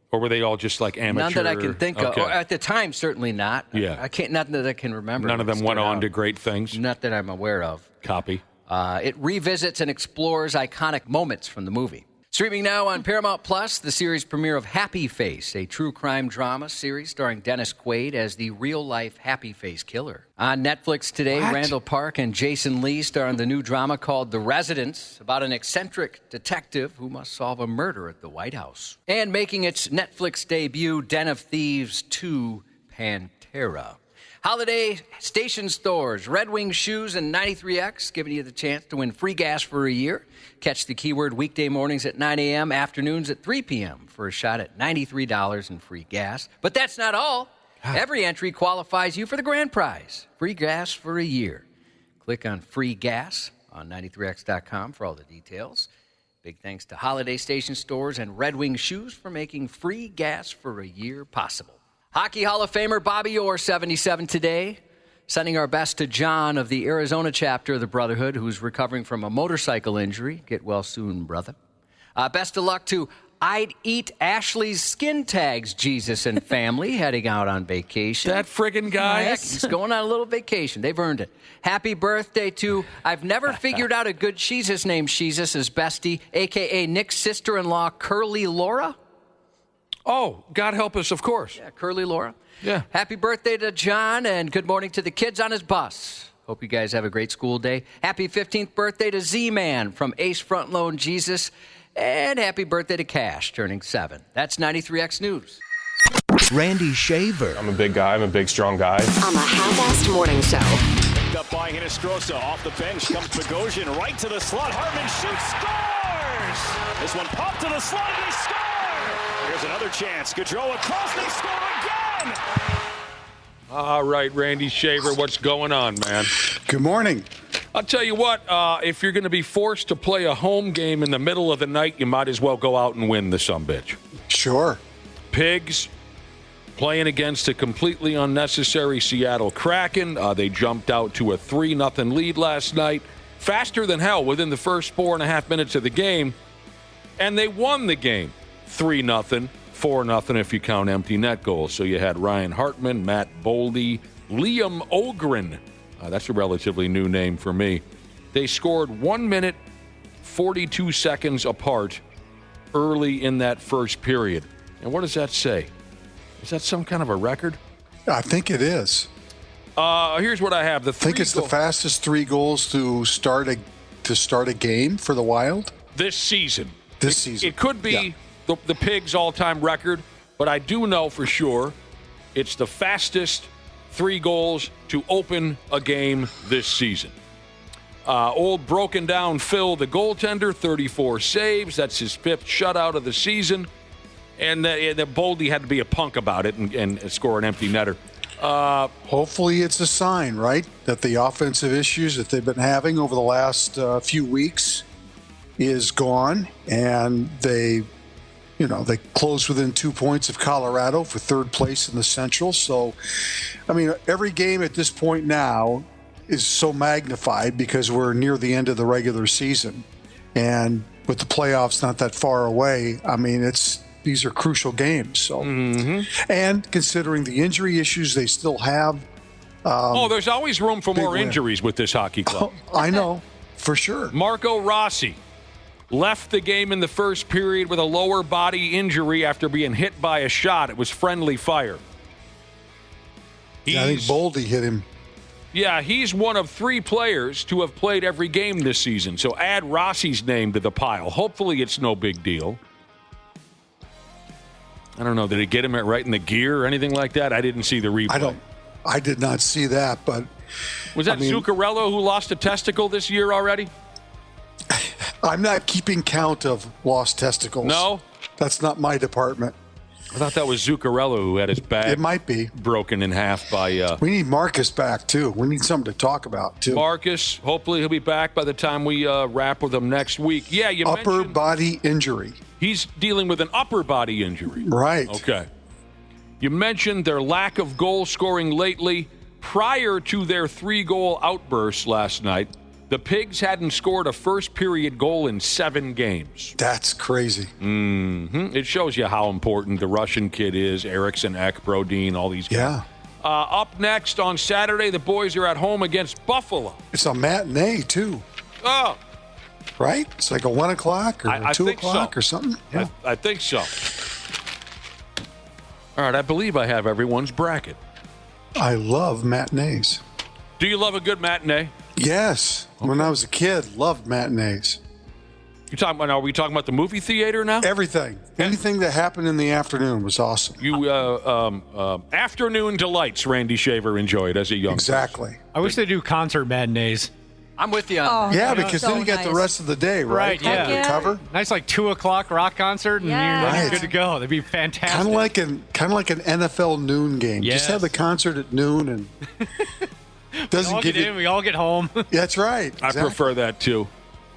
or were they all just like amateur? None that I can think of. Or at the time, certainly not. Yeah, nothing that I can remember. None of them went on to great things. Not that I'm aware of. Copy. It revisits and explores iconic moments from the movie. Streaming now on Paramount Plus, the series premiere of Happy Face, a true crime drama series starring Dennis Quaid as the real-life Happy Face killer. On Netflix today, Randall Park and Jason Lee star in the new drama called The Residence, about an eccentric detective who must solve a murder at the White House. And making its Netflix debut, Den of Thieves 2, Pantera. Holiday station stores, Red Wing Shoes, and 93X giving you the chance to win free gas for a year. Catch the keyword weekday mornings at 9 a.m., afternoons at 3 p.m. for a shot at $93 in free gas. But that's not all. Every entry qualifies you for the grand prize, free gas for a year. Click on free gas on 93x.com for all the details. Big thanks to Holiday Station Stores and Red Wing Shoes for making free gas for a year possible. Hockey Hall of Famer Bobby Orr, 77 today. Sending our best to John of the Arizona chapter of the Brotherhood, who's recovering from a motorcycle injury. Get well soon, brother. Best of luck to I'd Eat Ashley's Skin Tags, Jesus and family, heading out on vacation. That friggin' guy. Nice. He's going on a little vacation. They've earned it. Happy birthday to, I've never figured out a good Jesus named Jesus as bestie, a.k.a. Nick's sister-in-law, Curly Laura. Oh, God help us, of course. Yeah, Curly Laura. Yeah. Happy birthday to John, and good morning to the kids on his bus. Hope you guys have a great school day. Happy 15th birthday to Z-Man from Ace Front Loan Jesus. And happy birthday to Cash, turning 7. That's 93X News. Randy Shaver. I'm a big guy. I'm a big, strong guy. On the Half-Assed Morning Show. Picked up by Hinostroza. Off the bench comes Bogosian right to the slot. Hartman shoots, scores! This one popped to the slot, and they score! Here's another chance. Gaudreau across, they score again! All right, Randy Shaver, what's going on, man? Good morning. I'll tell you what, if you're going to be forced to play a home game in the middle of the night, you might as well go out and win the sumbitch. Sure. Pigs playing against a completely unnecessary Seattle Kraken. They jumped out to a 3-0 lead last night. Faster than hell within the first 4.5 minutes of the game. And they won the game 3-0, 4-0 if you count empty net goals. So you had Ryan Hartman, Matt Boldy, Liam Ogren. That's a relatively new name for me. They scored 1 minute, 42 seconds apart early in that first period. And what does that say? Is that some kind of a record? I think it is. Here's what I have. I think it's the fastest 3 goals to start a game for the Wild. This season. Season. It could be the Pigs' all-time record, but I do know for sure it's the fastest 3 goals to open a game this season. Old broken down Phil, the goaltender, 34 saves. That's his 5th shutout of the season. And the Boldy had to be a punk about it and score an empty netter. Hopefully it's a sign, right, that the offensive issues that they've been having over the last few weeks is gone, and they closed within 2 points of Colorado for 3rd place in the Central. So, I mean, every game at this point now is so magnified because we're near the end of the regular season, and with the playoffs not that far away, I mean, these are crucial games. So, and considering the injury issues they still have, there's always room for more injuries with this hockey club. I know, for sure. Marco Rossi left the game in the first period with a lower body injury after being hit by a shot. It was friendly fire. I think Boldy hit him. Yeah, he's one of 3 players to have played every game this season. So add Rossi's name to the pile. Hopefully it's no big deal. I don't know. Did it get him right in the gear or anything like that? I didn't see the replay. I did not see that, but... Was that Zuccarello who lost a testicle this year already? I'm not keeping count of lost testicles. No? That's not my department. I thought that was Zuccarello who had his back It might be. broken in half by... We need Marcus back, too. We need something to talk about, too. Marcus, hopefully he'll be back by the time we wrap with him next week. Yeah, you Upper mentioned body injury. He's dealing with an upper body injury. Right. Okay. You mentioned their lack of goal scoring lately. Prior to their 3-goal outburst last night, the Pigs hadn't scored a first-period goal in 7 games. That's crazy. It shows you how important the Russian kid is, Eriksson, Ek, Brodin, all these guys. Yeah. Up next on Saturday, the boys are at home against Buffalo. It's a matinee, too. Oh. Right? It's like a 1 o'clock or 2 o'clock or something. Yeah. I think so. All right, I believe I have everyone's bracket. I love matinees. Do you love a good matinee? Yes. Okay. When I was a kid, loved matinees. Are we talking about the movie theater now? Everything. Anything that happened in the afternoon was awesome. Afternoon delights Randy Shaver enjoyed as a young Exactly. person. I wish they do concert matinees. I'm with you on that. Yeah, because then you get the rest of the day, right? Yeah. Recover. Nice, like 2 o'clock rock concert, and you're good to go. That'd be fantastic. Kind of like an NFL noon game. Yes. Just have the concert at noon, and we all get home. That's right. Exactly. I prefer that too.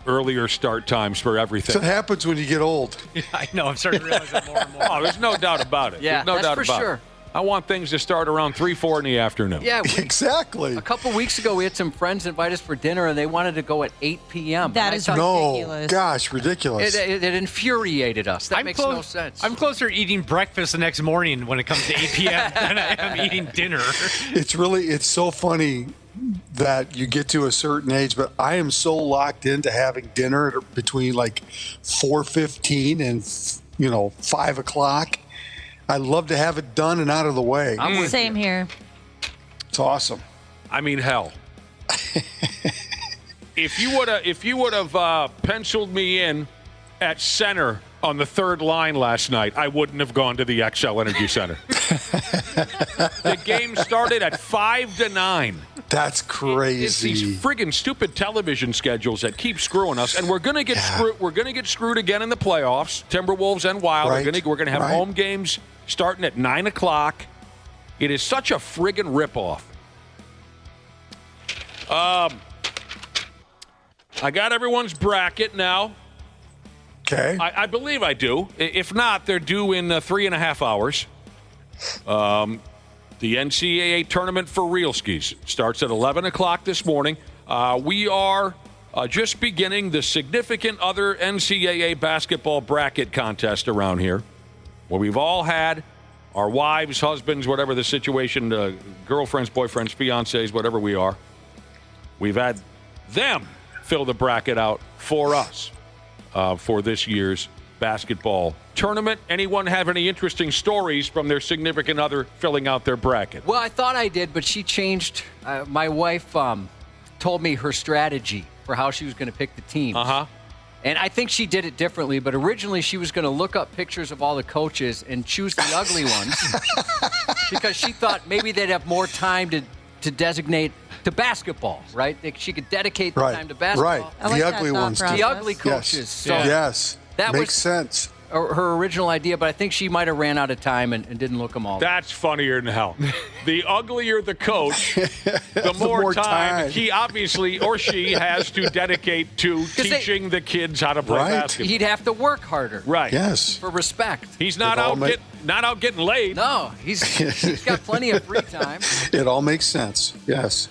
Earlier start times for everything. That's what happens when you get old. Yeah, I know. I'm starting to realize that more and more. Oh, there's no doubt about it. Yeah, there's no doubt for about sure. it. I want things to start around 3, 4 in the afternoon. Yeah, exactly. A couple weeks ago, we had some friends invite us for dinner, and they wanted to go at 8 p.m. That is ridiculous. Gosh, ridiculous. It infuriated us. That makes no sense. I'm closer to eating breakfast the next morning when it comes to 8 p.m. than I am eating dinner. It's so funny that you get to a certain age, but I am so locked into having dinner between like 4:15 and 5 o'clock. I love to have it done and out of the way. Same here. It's awesome. I mean, hell. If you would have penciled me in at center on the 3rd line last night, I wouldn't have gone to the XL Energy Center. The game started at 5-9. That's crazy. It's these friggin' stupid television schedules that keep screwing us, and we're gonna get screwed. We're gonna get screwed again in the playoffs. Timberwolves and Wild. Right. We're gonna have home games starting at 9 o'clock. It is such a friggin' ripoff. I got everyone's bracket now. Okay. I believe I do. If not, they're due in 3.5 hours. The NCAA tournament for real skis starts at 11 o'clock this morning. We are just beginning the significant other NCAA basketball bracket contest around here, where we've all had our wives, husbands, whatever the situation, girlfriends, boyfriends, fiancés, whatever we are. We've had them fill the bracket out for us for this year's basketball tournament. Anyone have any interesting stories from their significant other filling out their bracket? Well, I thought I did, but she changed. My wife told me her strategy for how she was going to pick the teams. And I think she did it differently, but originally she was going to look up pictures of all the coaches and choose the ugly ones because she thought maybe they'd have more time to designate to basketball, right? She could dedicate the time to basketball. Right, the ugly ones. The ugly coaches. Yes, So yes. that makes was sense. her original idea, but I think she might have ran out of time and didn't look them all. That's funnier than hell. The uglier the coach, the more time he obviously or she has to dedicate to teaching the kids how to play basketball. He'd have to work harder. Right. Yes. For respect. He's not out getting laid. No, he's got plenty of free time. It all makes sense. Yes.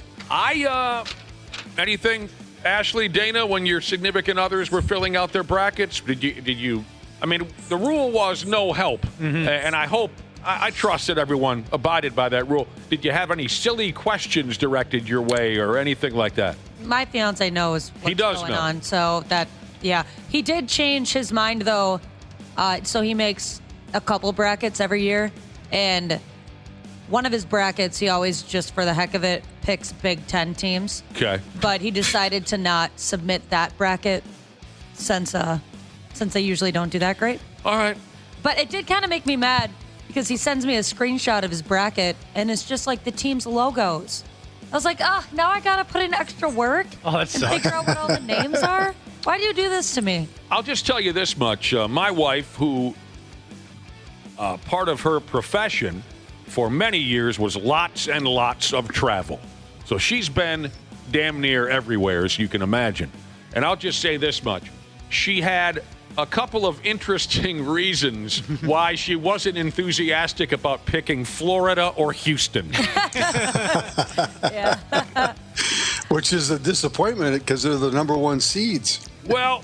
Anything, Ashley, Dana, when your significant others were filling out their brackets, did you? I mean, the rule was no help, and I trust that everyone abided by that rule. Did you have any silly questions directed your way or anything like that? My fiance knows what's going on, so he did change his mind though. So he makes a couple brackets every year, and one of his brackets he always just for the heck of it picks Big Ten teams. Okay, but he decided to not submit that bracket since they usually don't do that great. All right. But it did kind of make me mad because he sends me a screenshot of his bracket, and it's just like the team's logos. I was like, now I got to put in extra work and figure out what all the names are? Why do you do this to me? I'll just tell you this much. My wife, who part of her profession for many years was lots and lots of travel. So she's been damn near everywhere, as you can imagine. And I'll just say this much. She had a couple of interesting reasons why she wasn't enthusiastic about picking Florida or Houston. Which is a disappointment because they're the number one seeds. Well,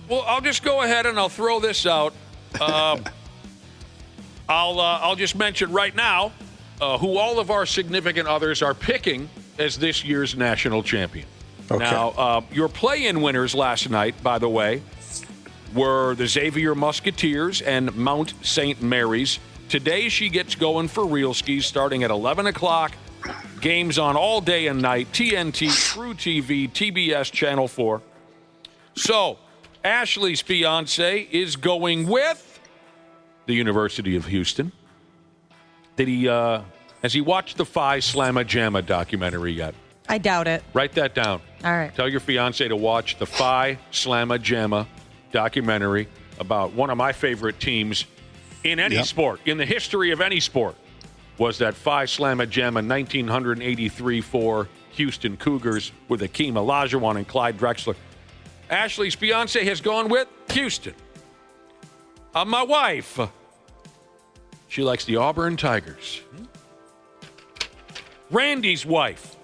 I'll just go ahead and I'll throw this out. I'll just mention right now who all of our significant others are picking as this year's national champion. Okay. Now, your play-in winners last night, by the way, were the Xavier Musketeers and Mount St. Mary's. Today, she gets going for real skis starting at 11 o'clock. Games on all day and night, TNT, True TV, TBS Channel 4. So, Ashley's fiance is going with the University of Houston. Has he watched the Phi Slamma Jamma documentary yet? I doubt it. Write that down. All right. Tell your fiance to watch the Phi Slamma Jamma documentary about one of my favorite teams in any sport, in the history of any sport, was that Phi Slamma Jamma 1983 for Houston Cougars with Akeem Olajuwon and Clyde Drexler. Ashley's fiance has gone with Houston. My wife, she likes the Auburn Tigers. Randy's wife.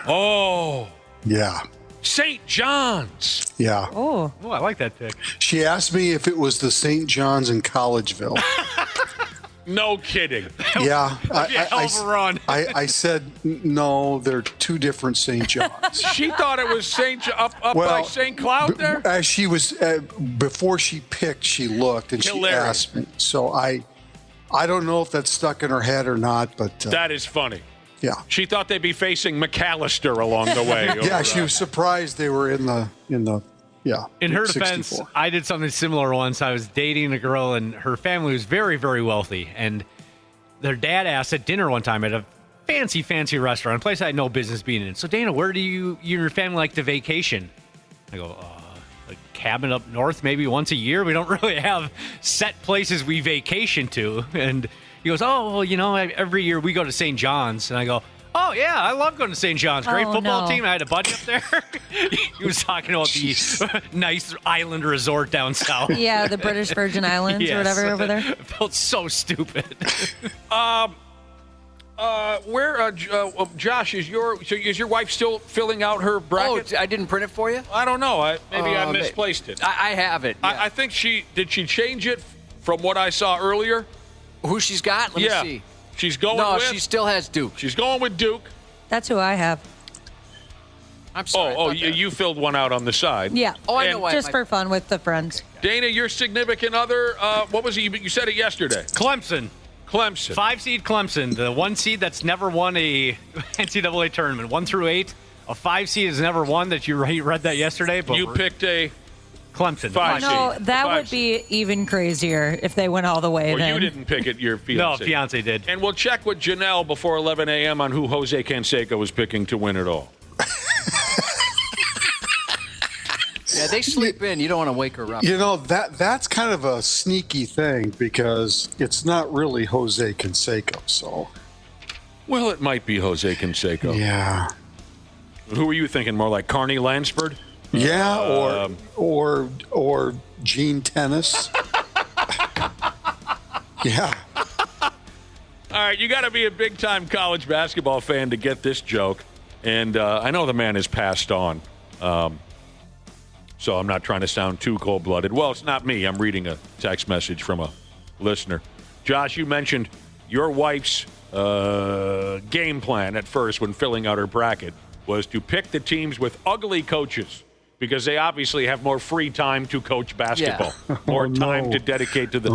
Oh. Yeah. St. John's. Yeah. Oh, I like that pick. She asked me if it was the St. John's in Collegeville. No kidding. Yeah. I said, no, they're two different St. John's. She thought it was up by St. Cloud there? As she was, before she picked, she looked and she asked me. So I don't know if that's stuck in her head or not, but. That is funny. Yeah. She thought they'd be facing McAllister along the way. Yeah, she was surprised they were in the In her 64. defense, I did something similar once. I was dating a girl, and her family was very, very wealthy. And their dad asked at dinner one time at a fancy, fancy restaurant, a place I had no business being in. So, Dana, where do you and your family like to vacation? I go, a cabin up north maybe once a year. We don't really have set places we vacation to. And he goes, every year we go to St. John's. And I go, oh, yeah, I love going to St. John's. Great football team. I had a buddy up there. He was talking about the nice island resort down south. Yeah, the British Virgin Islands or whatever over there. It felt so stupid. Josh, is your wife still filling out her bracket? Oh, I didn't print it for you? I don't know. Maybe I misplaced it. I have it. Yeah. I think did she change it from what I saw earlier? Who she's got? Let me see. She's going No, with? she still has Duke. She's going with Duke. That's who I have. I'm sorry. You filled one out on the side. Yeah. Oh, I know why. Just for fun with the friends. Dana, your significant other, what was he? You said it yesterday. Clemson. 5-seed Clemson, the 1 seed that's never won a NCAA tournament, 1 through 8. A 5 seed has never won. That you read that yesterday. But you picked a Clemson. No, that would be even crazier if they went all the way. Well, then you didn't pick it, your fiancé. No, fiance did. And we'll check with Janelle before 11 a.m. on who Jose Canseco was picking to win it all. Yeah, they sleep in. You don't want to wake her up. You know, that's kind of a sneaky thing because it's not really Jose Canseco, so. Well, it might be Jose Canseco. Yeah. Who were you thinking? More like Carney Lansford? Yeah, or Gene Tennis. Yeah. All right, you got to be a big-time college basketball fan to get this joke. And I know the man has passed on, so I'm not trying to sound too cold-blooded. Well, it's not me. I'm reading a text message from a listener. Josh, you mentioned your wife's game plan at first when filling out her bracket was to pick the teams with ugly coaches because they obviously have more free time to coach basketball, more time to dedicate to the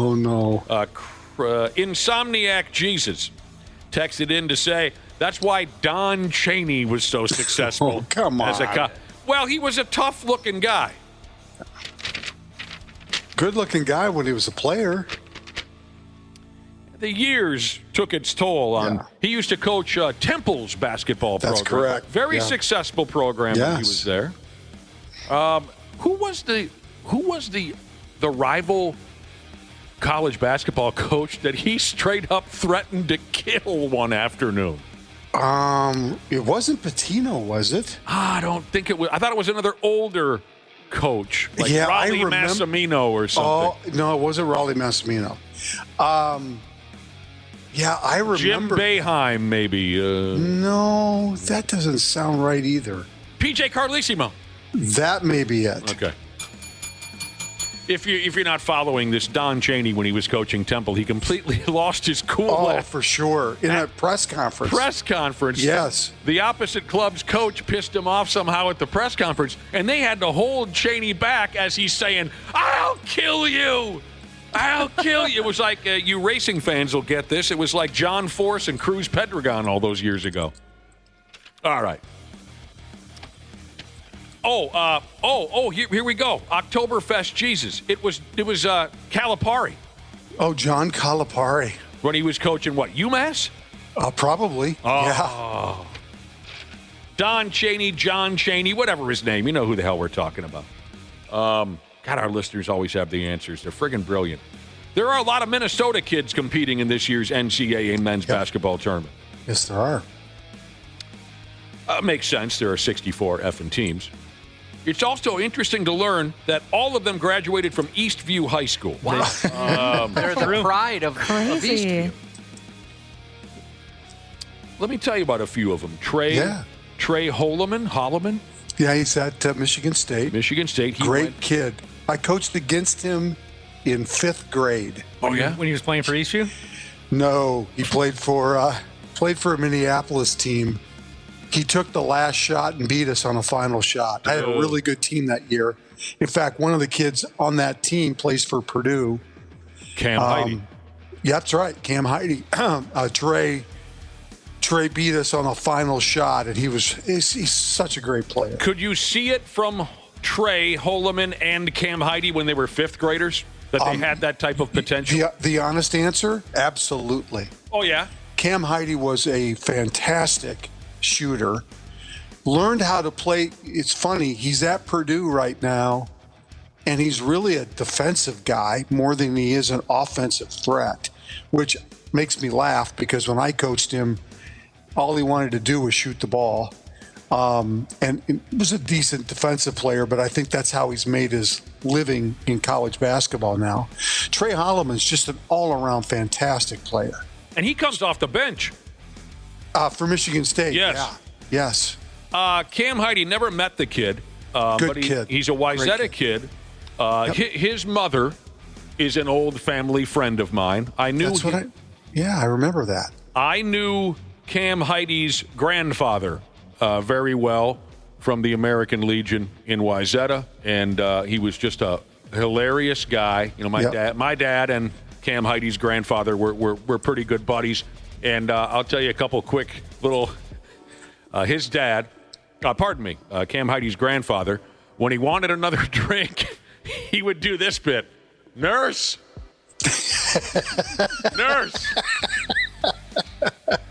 Insomniac Jesus texted in to say that's why Don Chaney was so successful. Come on. Well, he was a tough-looking guy. Good-looking guy when he was a player. The years took its toll on. Yeah. He used to coach Temple's basketball program. That's correct. Very successful program when he was there. Who was the rival college basketball coach that he straight up threatened to kill one afternoon? It wasn't Pitino, was it? I don't think it was. I thought it was another older coach, like Raleigh Massimino or something. Oh, no, it wasn't Raleigh Massimino. Yeah, I remember. Jim Boeheim, maybe. No, that doesn't sound right either. PJ Carlesimo. That may be it. Okay. If you're not following this, Don Chaney, when he was coaching Temple, he completely lost his cool. Oh, for sure. In a press conference. Yes. The opposite club's coach pissed him off somehow at the press conference, and they had to hold Chaney back as he's saying, "I'll kill you. I'll kill you." It was like, you racing fans will get this. It was like John Force and Cruz Pedregon all those years ago. All right. Here we go. Oktoberfest Jesus. It was Calipari. Oh, John Calipari. When he was coaching what, UMass? Probably. Oh. Yeah. Don Chaney, John Chaney, whatever his name. You know who the hell we're talking about. God, our listeners always have the answers. They're friggin' brilliant. There are a lot of Minnesota kids competing in this year's NCAA men's basketball tournament. Yes, there are. Makes sense. There are 64 effing teams. It's also interesting to learn that all of them graduated from Eastview High School. Wow. They're the pride of Eastview. Let me tell you about a few of them. Trey Holloman. Yeah, he's at Michigan State. Great kid. I coached against him in 5th grade. Oh, yeah? When he was playing for Eastview? No, he played for a Minneapolis team. He took the last shot and beat us on a final shot. I had a really good team that year. In fact, one of the kids on that team plays for Purdue. Cam Heide. Yeah, that's right, Cam Heide. Trey beat us on a final shot, and he's such a great player. Could you see it from Trey Holloman and Cam Heide when they were 5th graders, that they had that type of potential? The honest answer, absolutely. Oh, yeah? Cam Heide was a fantastic shooter, learned how to play. It's funny, he's at Purdue right now, and he's really a defensive guy more than he is an offensive threat, which makes me laugh because when I coached him, all he wanted to do was shoot the ball. And he was a decent defensive player, but I think that's how he's made his living in college basketball now. Trey Holloman's just an all-around fantastic player. And he comes off the bench. For Michigan State. Yes. Yeah. Yes. Cam Heide never met the kid. Good kid. He's a Wayzata kid. His mother is an old family friend of mine. I remember that. I knew Cam Heide's grandfather very well from the American Legion in Wayzata, and he was just a hilarious guy. You know, my dad and Cam Heide's grandfather were pretty good buddies. And I'll tell you a couple quick little. His dad, Cam Heide's grandfather, when he wanted another drink, he would do this bit. Nurse. Nurse.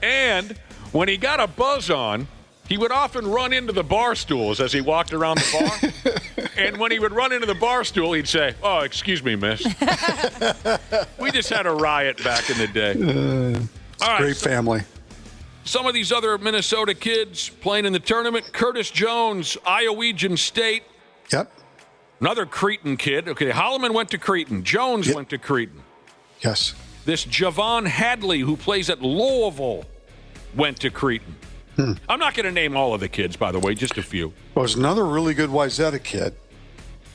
And when he got a buzz on, he would often run into the bar stools as he walked around the bar. And when he would run into the bar stool, he'd say, "Oh, excuse me, miss." We just had a riot back in the day. All right, great family. Some of these other Minnesota kids playing in the tournament. Curtis Jones, Iowegian State. Yep. Another Cretan kid. Okay, Holloman went to Cretan. Jones went to Cretan. Yes. This Javon Hadley, who plays at Louisville, went to Cretan. I'm not going to name all of the kids, by the way, just a few. Well, there's another really good Wayzata kid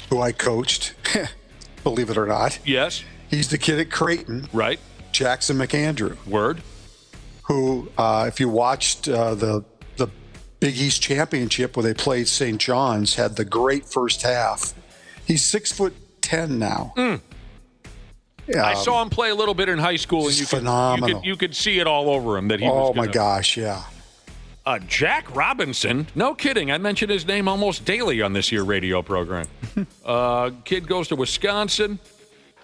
who I coached, believe it or not. Yes. He's the kid at Creighton. Right. Jackson McAndrew. Word. Who, if you watched the Big East Championship where they played St. John's, had the great first half. He's 6'10" now. I saw him play a little bit in high school, and you could see it all over him that he was. Oh my gosh, yeah. Jack Robinson, no kidding. I mention his name almost daily on this here radio program. Kid goes to Wisconsin,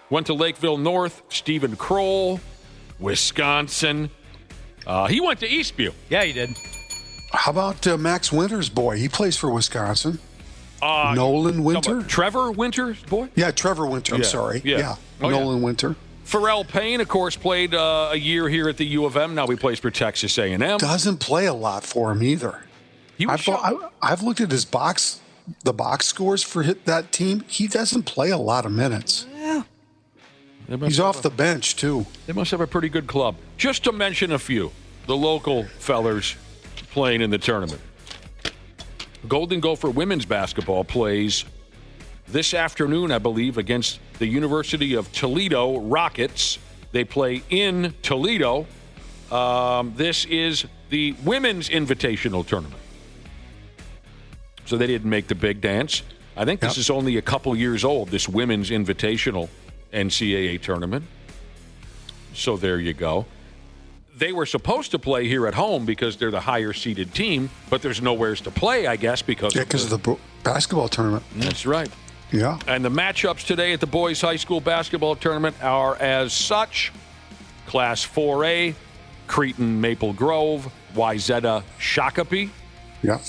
went to Lakeville North. Stephen Kroll, Wisconsin. He went to Eastview. Yeah, he did. How about Max Winter's boy? He plays for Wisconsin. Nolan Winter? Trevor Winter's boy? Yeah, Trevor Winter. I'm sorry. Yeah. Nolan Winter. Pharrell Payne, of course, played a year here at the U of M. Now he plays for Texas A&M. Doesn't play a lot for him either. I've looked at the box scores for that team. He doesn't play a lot of minutes. Yeah. He's off the bench, too. They must have a pretty good club. Just to mention a few, the local fellers playing in the tournament. Golden Gopher women's basketball plays this afternoon, I believe, against the University of Toledo Rockets. They play in Toledo. This is the women's invitational tournament. So they didn't make the big dance. I think this is only a couple years old, this women's invitational NCAA tournament. So there you go. They were supposed to play here at home because they're the higher-seeded team, but there's nowheres to play, I guess, because of the basketball tournament. That's right. Yeah. And the matchups today at the boys' high school basketball tournament are as such. Class 4A, Cretan Maple Grove, Wayzata Shakopee. Yeah.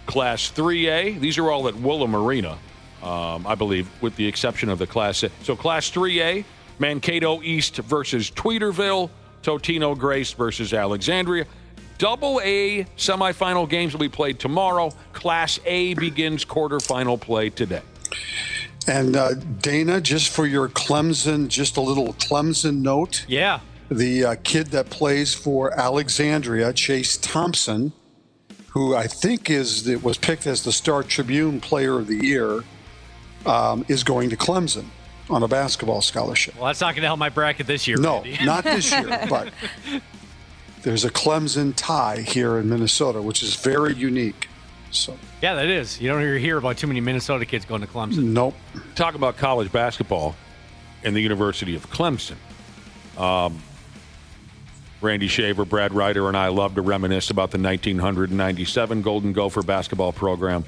Class 3A, these are all at Woolham Arena, I believe, with the exception of the Class A. So Class 3A, Mankato East versus Tweederville, Totino Grace versus Alexandria. Double A semifinal games will be played tomorrow. Class A begins quarterfinal play today. And Dana, just for your Clemson, just a little Clemson note. Yeah. The kid that plays for Alexandria, Chase Thompson, who I think was picked as the Star Tribune Player of the Year, is going to Clemson on a basketball scholarship. Well, that's not going to help my bracket this year. No, Randy. not this year, but there's a Clemson tie here in Minnesota, which is very unique. So yeah, that is. You don't hear about too many Minnesota kids going to Clemson. Nope. Talk about college basketball and the University of Clemson. Randy Shaver, Brad Ryder, and I love to reminisce about the 1997 Golden Gopher basketball program.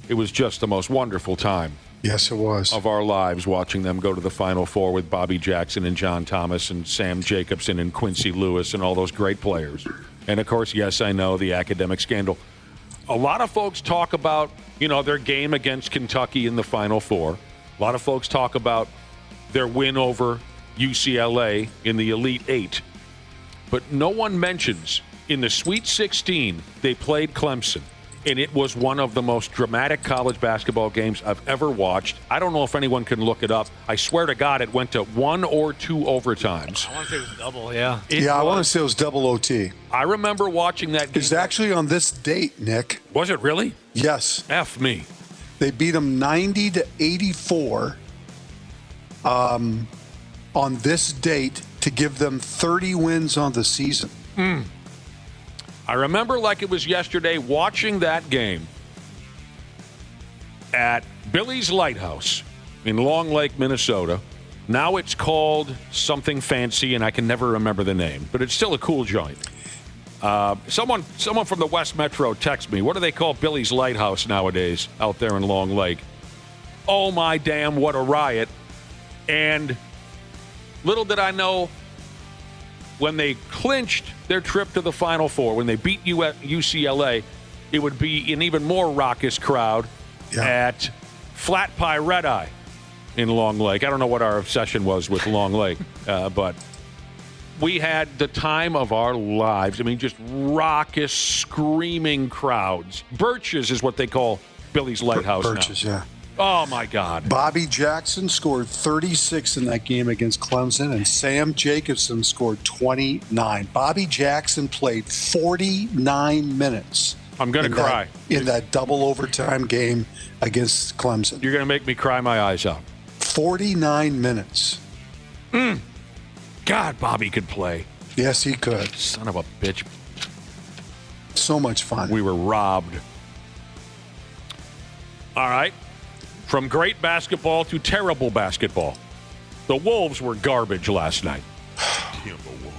It was just the most wonderful time. Yes, it was. Of our lives, watching them go to the Final Four with Bobby Jackson and John Thomas and Sam Jacobson and Quincy Lewis and all those great players. And, of course, yes, I know, the academic scandal. A lot of folks talk about, their game against Kentucky in the Final Four. A lot of folks talk about their win over UCLA in the Elite Eight. But no one mentions in the Sweet 16, they played Clemson. And it was one of the most dramatic college basketball games I've ever watched. I don't know if anyone can look it up. I swear to God, it went to 1 or 2 overtimes. I want to say it was double, yeah. I want to say it was double OT. I remember watching that game. It's actually on this date, Nick. Was it really? Yes. F me. They beat them 90-84 on this date to give them 30 wins on the season. I remember like it was yesterday watching that game at Billy's Lighthouse in Long Lake, Minnesota. Now it's called something fancy, and I can never remember the name, but it's still a cool joint. Someone from the West Metro texted me. What do they call Billy's Lighthouse nowadays out there in Long Lake? Oh, my damn, what a riot. And little did I know, when they clinched their trip to the Final Four, when they beat UCLA, it would be an even more raucous crowd at Flat Pie Red Eye in Long Lake. I don't know what our obsession was with Long Lake, but we had the time of our lives. I mean, just raucous, screaming crowds. Birches is what they call Billy's Lighthouse now. Birches, yeah. Oh, my God. Bobby Jackson scored 36 in that game against Clemson, and Sam Jacobson scored 29. Bobby Jackson played 49 minutes. I'm going to cry. In that double overtime game against Clemson. You're going to make me cry my eyes out. 49 minutes. God, Bobby could play. Yes, he could. Son of a bitch. So much fun. We were robbed. All right. From great basketball to terrible basketball. The Wolves were garbage last night.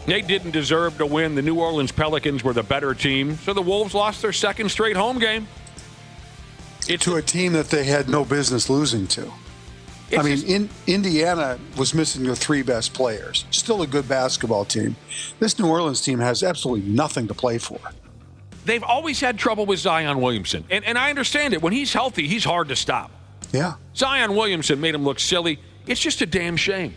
They didn't deserve to win. The New Orleans Pelicans were the better team, so the Wolves lost their second straight home game. To a team that they had no business losing to. I mean, Indiana was missing their three best players. Still a good basketball team. This New Orleans team has absolutely nothing to play for. They've always had trouble with Zion Williamson, and I understand it. When he's healthy, he's hard to stop. Yeah. Zion Williamson made him look silly. It's just a damn shame.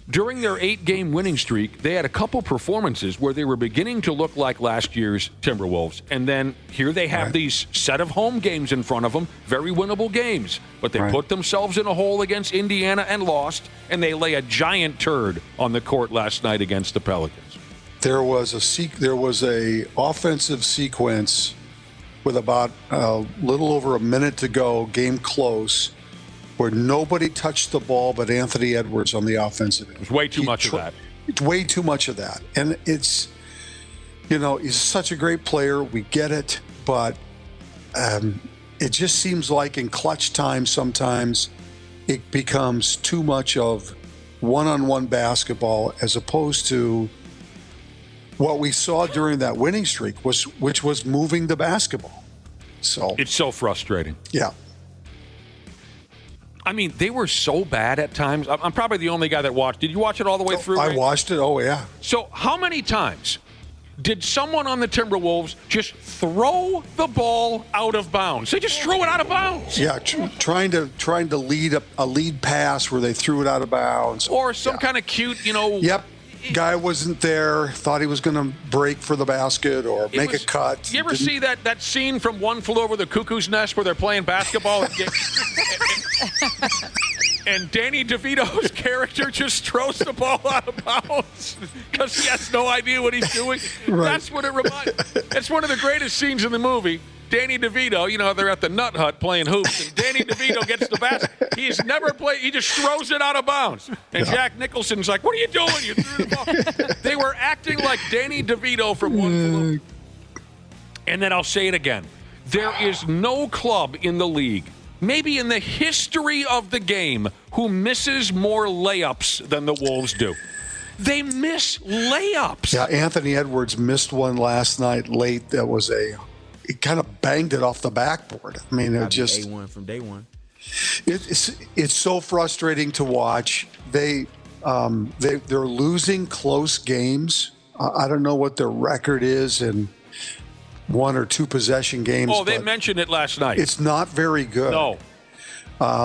During their 8-game winning streak, they had a couple performances where they were beginning to look like last year's Timberwolves. And then here they have these set of home games in front of them, very winnable games. But they put themselves in a hole against Indiana and lost, and they lay a giant turd on the court last night against the Pelicans. There was a offensive sequence with about a little over a minute to go, game close, where nobody touched the ball but Anthony Edwards on the offensive end. There's way too much of that. It's way too much of that. And it's, he's such a great player. We get it. But it just seems like in clutch time sometimes it becomes too much of one-on-one basketball as opposed to what we saw during that winning streak, which was moving the basketball. So it's so frustrating. Yeah. I mean, they were so bad at times. I'm probably the only guy that watched. Did you watch it all the way through? I watched it. Oh, yeah. So how many times did someone on the Timberwolves just throw the ball out of bounds? They just threw it out of bounds. Yeah, trying to lead a lead pass where they threw it out of bounds. Or some kind of cute, Yep. Guy wasn't there, thought he was going to break for the basket or make a cut. You ever see that scene from One Flew Over the Cuckoo's Nest where they're playing basketball and Danny DeVito's character just throws the ball out of bounds because he has no idea what he's doing? Right. That's what it reminds. It's one of the greatest scenes in the movie. Danny DeVito, they're at the Nut Hut playing hoops, and Danny DeVito gets the basket. He's never played. He just throws it out of bounds. And Jack Nicholson's like, "What are you doing? You threw the ball." They were acting like Danny DeVito from One Flew. And then I'll say it again. There is no club in the league, maybe in the history of the game, who misses more layups than the Wolves do. They miss layups. Yeah, Anthony Edwards missed one last night late. That was it kind of banged it off the backboard. I mean, it just A1 from day one. It's so frustrating to watch. They're losing close games. I don't know what their record is in 1 or 2 possession games. Oh, they mentioned it last night. It's not very good. No.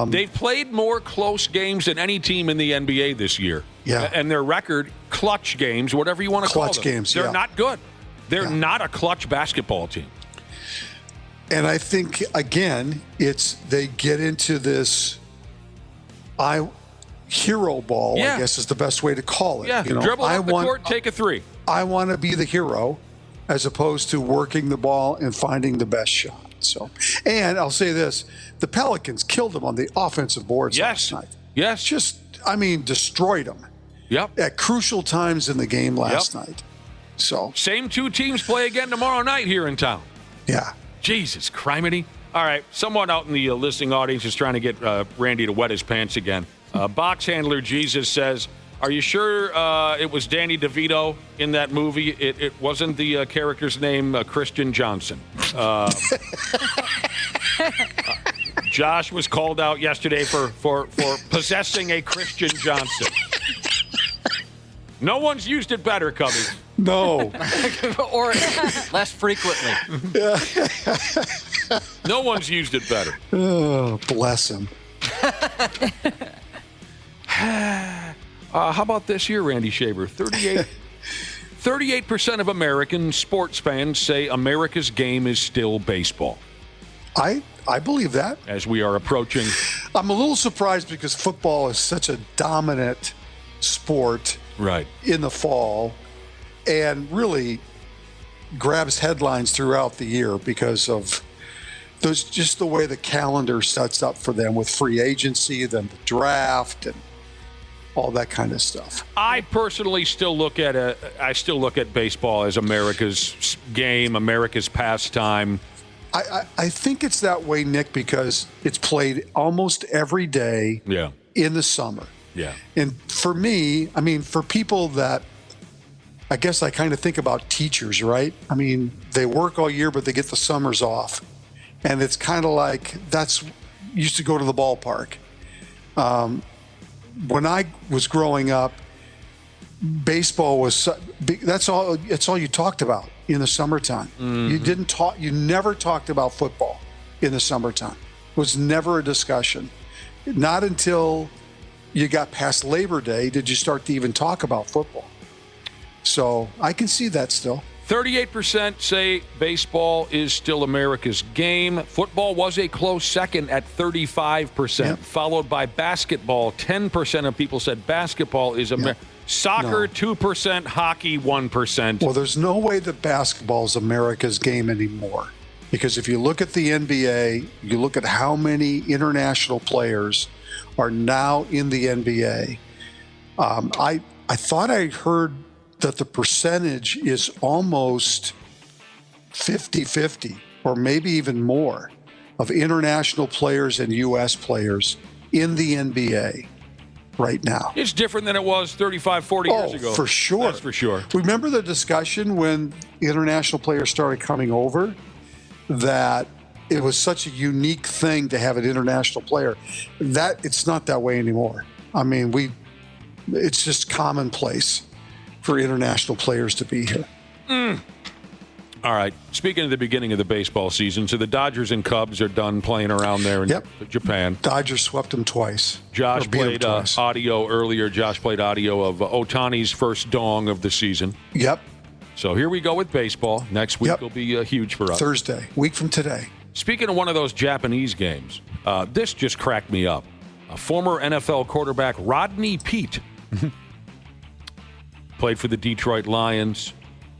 They've played more close games than any team in the NBA this year. Yeah. And their record, clutch games, whatever you want to call them. Clutch games, They're not good. They're not a clutch basketball team. And I think, again, they get into this hero ball, I guess is the best way to call it. Yeah, dribble up the court, take a three. I want to be the hero as opposed to working the ball and finding the best shot. So, and I'll say this, the Pelicans killed them on the offensive boards last night. Yes. Destroyed them. Yep. At crucial times in the game last night. So. Same 2 teams play again tomorrow night here in town. Yeah. Jesus, criminy. All right, someone out in the listening audience is trying to get Randy to wet his pants again. Box handler Jesus says, are you sure it was Danny DeVito in that movie? It wasn't the character's name, Christian Johnson. Josh was called out yesterday for possessing a Christian Johnson. No one's used it better, Cubby. No. Or less frequently. No one's used it better. Oh, bless him. How about this here, Randy Shaver? 38% of American sports fans say America's game is still baseball. I believe that. As we are approaching. I'm a little surprised because football is such a dominant sport in the fall and really grabs headlines throughout the year because of just the way the calendar sets up for them with free agency, then the draft, and all that kind of stuff. I personally still look at baseball as America's game, America's pastime. I think it's that way, Nick, because it's played almost every day in the summer. Yeah. And for me, I mean, for people that, I guess I kind of think about teachers, right? I mean, they work all year, but they get the summers off. And it's kind of like used to go to the ballpark. When I was growing up, baseball was, it's all you talked about in the summertime. Mm-hmm. You never talked about football in the summertime. It was never a discussion. Not until you got past Labor Day did you start to even talk about football. So I can see that still. 38% say baseball is still America's game. Football was a close second at 35%, followed by basketball. 10% of people said basketball is America. Soccer, 2%, hockey, 1%. Well, there's no way that basketball is America's game anymore. Because if you look at the NBA, you look at how many international players are now in the NBA. I thought I heard that the percentage is almost 50-50 or maybe even more of international players and U.S. players in the NBA right now. It's different than it was 35, 40 years ago. For sure. That's for sure. Remember the discussion when international players started coming over that it was such a unique thing to have an international player? That it's not that way anymore. I mean, it's just commonplace for international players to be here. All right. Speaking of the beginning of the baseball season, so the Dodgers and Cubs are done playing around there in Japan. Dodgers swept them twice. Josh played audio earlier. Josh played audio of Ohtani's first dong of the season. Yep. So here we go with baseball. Next week will be huge for us. Thursday, week from today. Speaking of one of those Japanese games, this just cracked me up. Former NFL quarterback Rodney Pete played for the Detroit Lions.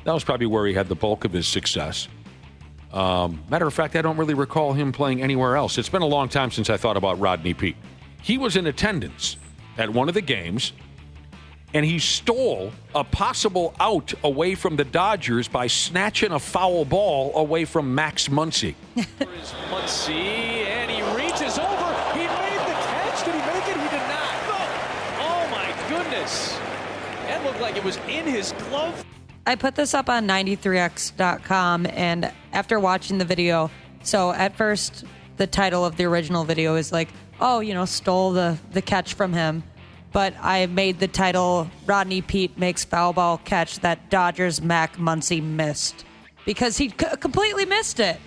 That was probably where he had the bulk of his success. Matter of fact, I don't really recall him playing anywhere else. It's been a long time since I thought about Rodney Pete. He was in attendance at one of the games, and he stole a possible out away from the Dodgers by snatching a foul ball away from Max Muncy. Muncy, and he reaches over. He made the catch. Did he make it? He did not. Oh, my goodness. That looked like it was in his glove. I put this up on 93x.com, and after watching the video, so at first the title of the original video is like, stole the catch from him. But I made the title, Rodney Pete makes foul ball catch that Dodgers Mac Muncy missed. Because he completely missed it.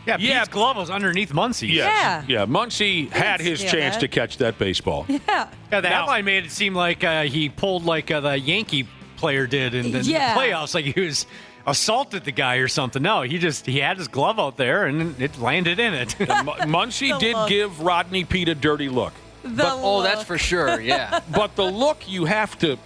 Yeah, Pete's glove was underneath Muncy. Yes. Yeah, Muncy had his chance to catch that baseball. Yeah. The headline made it seem like he pulled like the Yankee player did in the playoffs, like he was assaulted the guy or something. No, he had his glove out there and it landed in it. Muncy did give Rodney Pete a dirty look. That's for sure, yeah. But the look you have to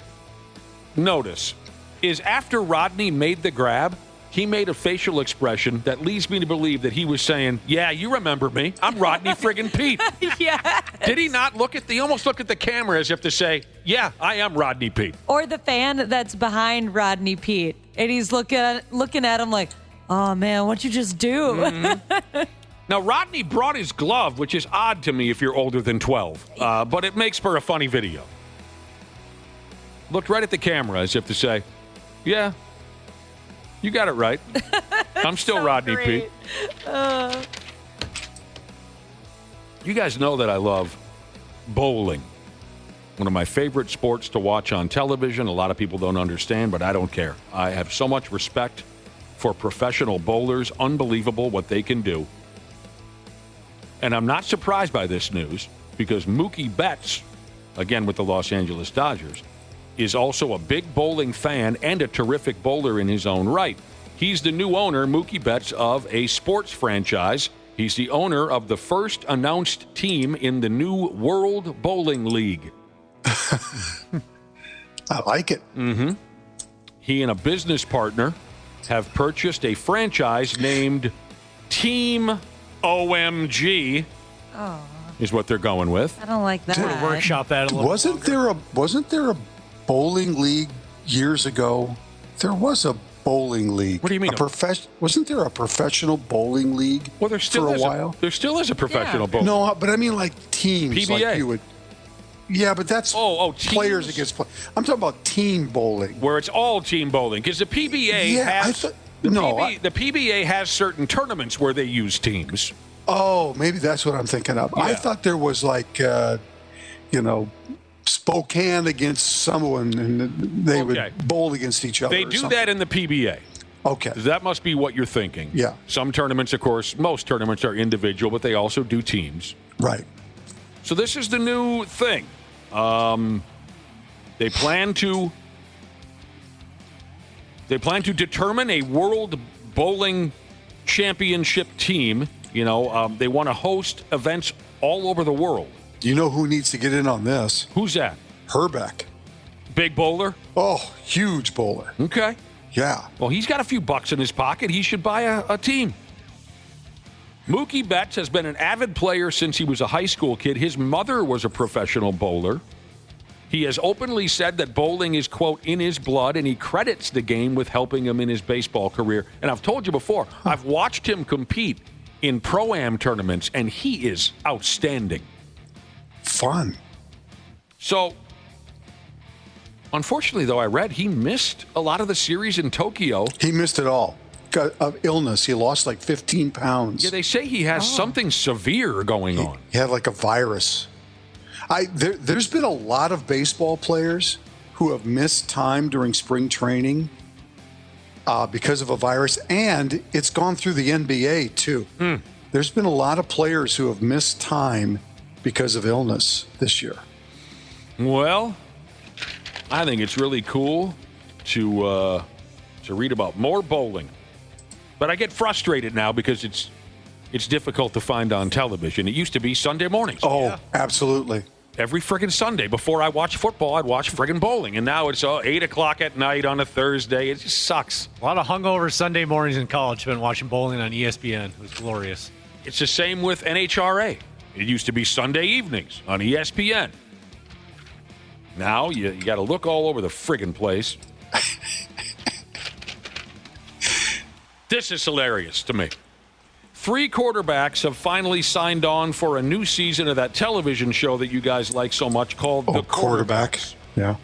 notice is after Rodney made the grab, he made a facial expression that leads me to believe that he was saying, yeah, you remember me. I'm Rodney friggin' Pete. Yeah. Did he not he almost looked at the camera as if to say, yeah, I am Rodney Pete. Or the fan that's behind Rodney Pete, and he's looking at him like, oh, man, what'd you just do? Mm-hmm. Now, Rodney brought his glove, which is odd to me if you're older than 12, but it makes for a funny video. Looked right at the camera as if to say, yeah, you got it right. I'm still Rodney Pete. You guys know that I love bowling. One of my favorite sports to watch on television. A lot of people don't understand, but I don't care. I have so much respect for professional bowlers. Unbelievable what they can do. And I'm not surprised by this news because Mookie Betts, again with the Los Angeles Dodgers, is also a big bowling fan and a terrific bowler in his own right. He's the new owner, Mookie Betts, of a sports franchise. He's the owner of the first announced team in the new World Bowling League. I like it. Mm-hmm. He and a business partner have purchased a franchise named Team OMG. Oh, is what they're going with. I don't like that. We'll workshop that a little. Wasn't there a bowling league years ago? There was a bowling league. What do you mean? Wasn't there a professional bowling league? Well, there still for is a while. There still is a professional bowling. No, but I mean like teams. PBA. Like you would. Yeah, but that's players against players. I'm talking about team bowling, where it's all team bowling because the PBA has the PBA has certain tournaments where they use teams. Oh, maybe that's what I'm thinking of. Yeah. I thought there was like, Spokane against someone, and they would bowl against each other. They do that in the PBA. Okay. That must be what you're thinking. Yeah. Some tournaments, of course, most tournaments are individual, but they also do teams. Right. So this is the new thing. They plan to determine a World Bowling Championship team. They want to host events all over the world. You know who needs to get in on this? Who's that? Herbeck. Big bowler? Oh, huge bowler. Okay. Yeah. Well, he's got a few bucks in his pocket. He should buy a team. Mookie Betts has been an avid player since he was a high school kid. His mother was a professional bowler. He has openly said that bowling is, quote, in his blood, and he credits the game with helping him in his baseball career. And I've told you before, I've watched him compete in Pro-Am tournaments, and he is outstanding. Fun. So, unfortunately, though, I read he missed a lot of the series in Tokyo. He missed it all. Got of illness. He lost like 15 pounds. Yeah, they say he has something severe going on. He had like a virus. There's been a lot of baseball players who have missed time during spring training because of a virus, and it's gone through the NBA too. There's been a lot of players who have missed time because of illness this year. Well, I think it's really cool to read about more bowling. But I get frustrated now because it's difficult to find on television. It used to be Sunday mornings. Oh, absolutely. Every friggin' Sunday before I watch football, I'd watch friggin' bowling. And now it's 8 o'clock at night on a Thursday. It just sucks. A lot of hungover Sunday mornings in college spent watching bowling on ESPN. It was glorious. It's the same with NHRA. It used to be Sunday evenings on ESPN. Now you got to look all over the friggin' place. This is hilarious to me. 3 quarterbacks have finally signed on for a new season of that television show that you guys like so much called The Quarterbacks. Yeah.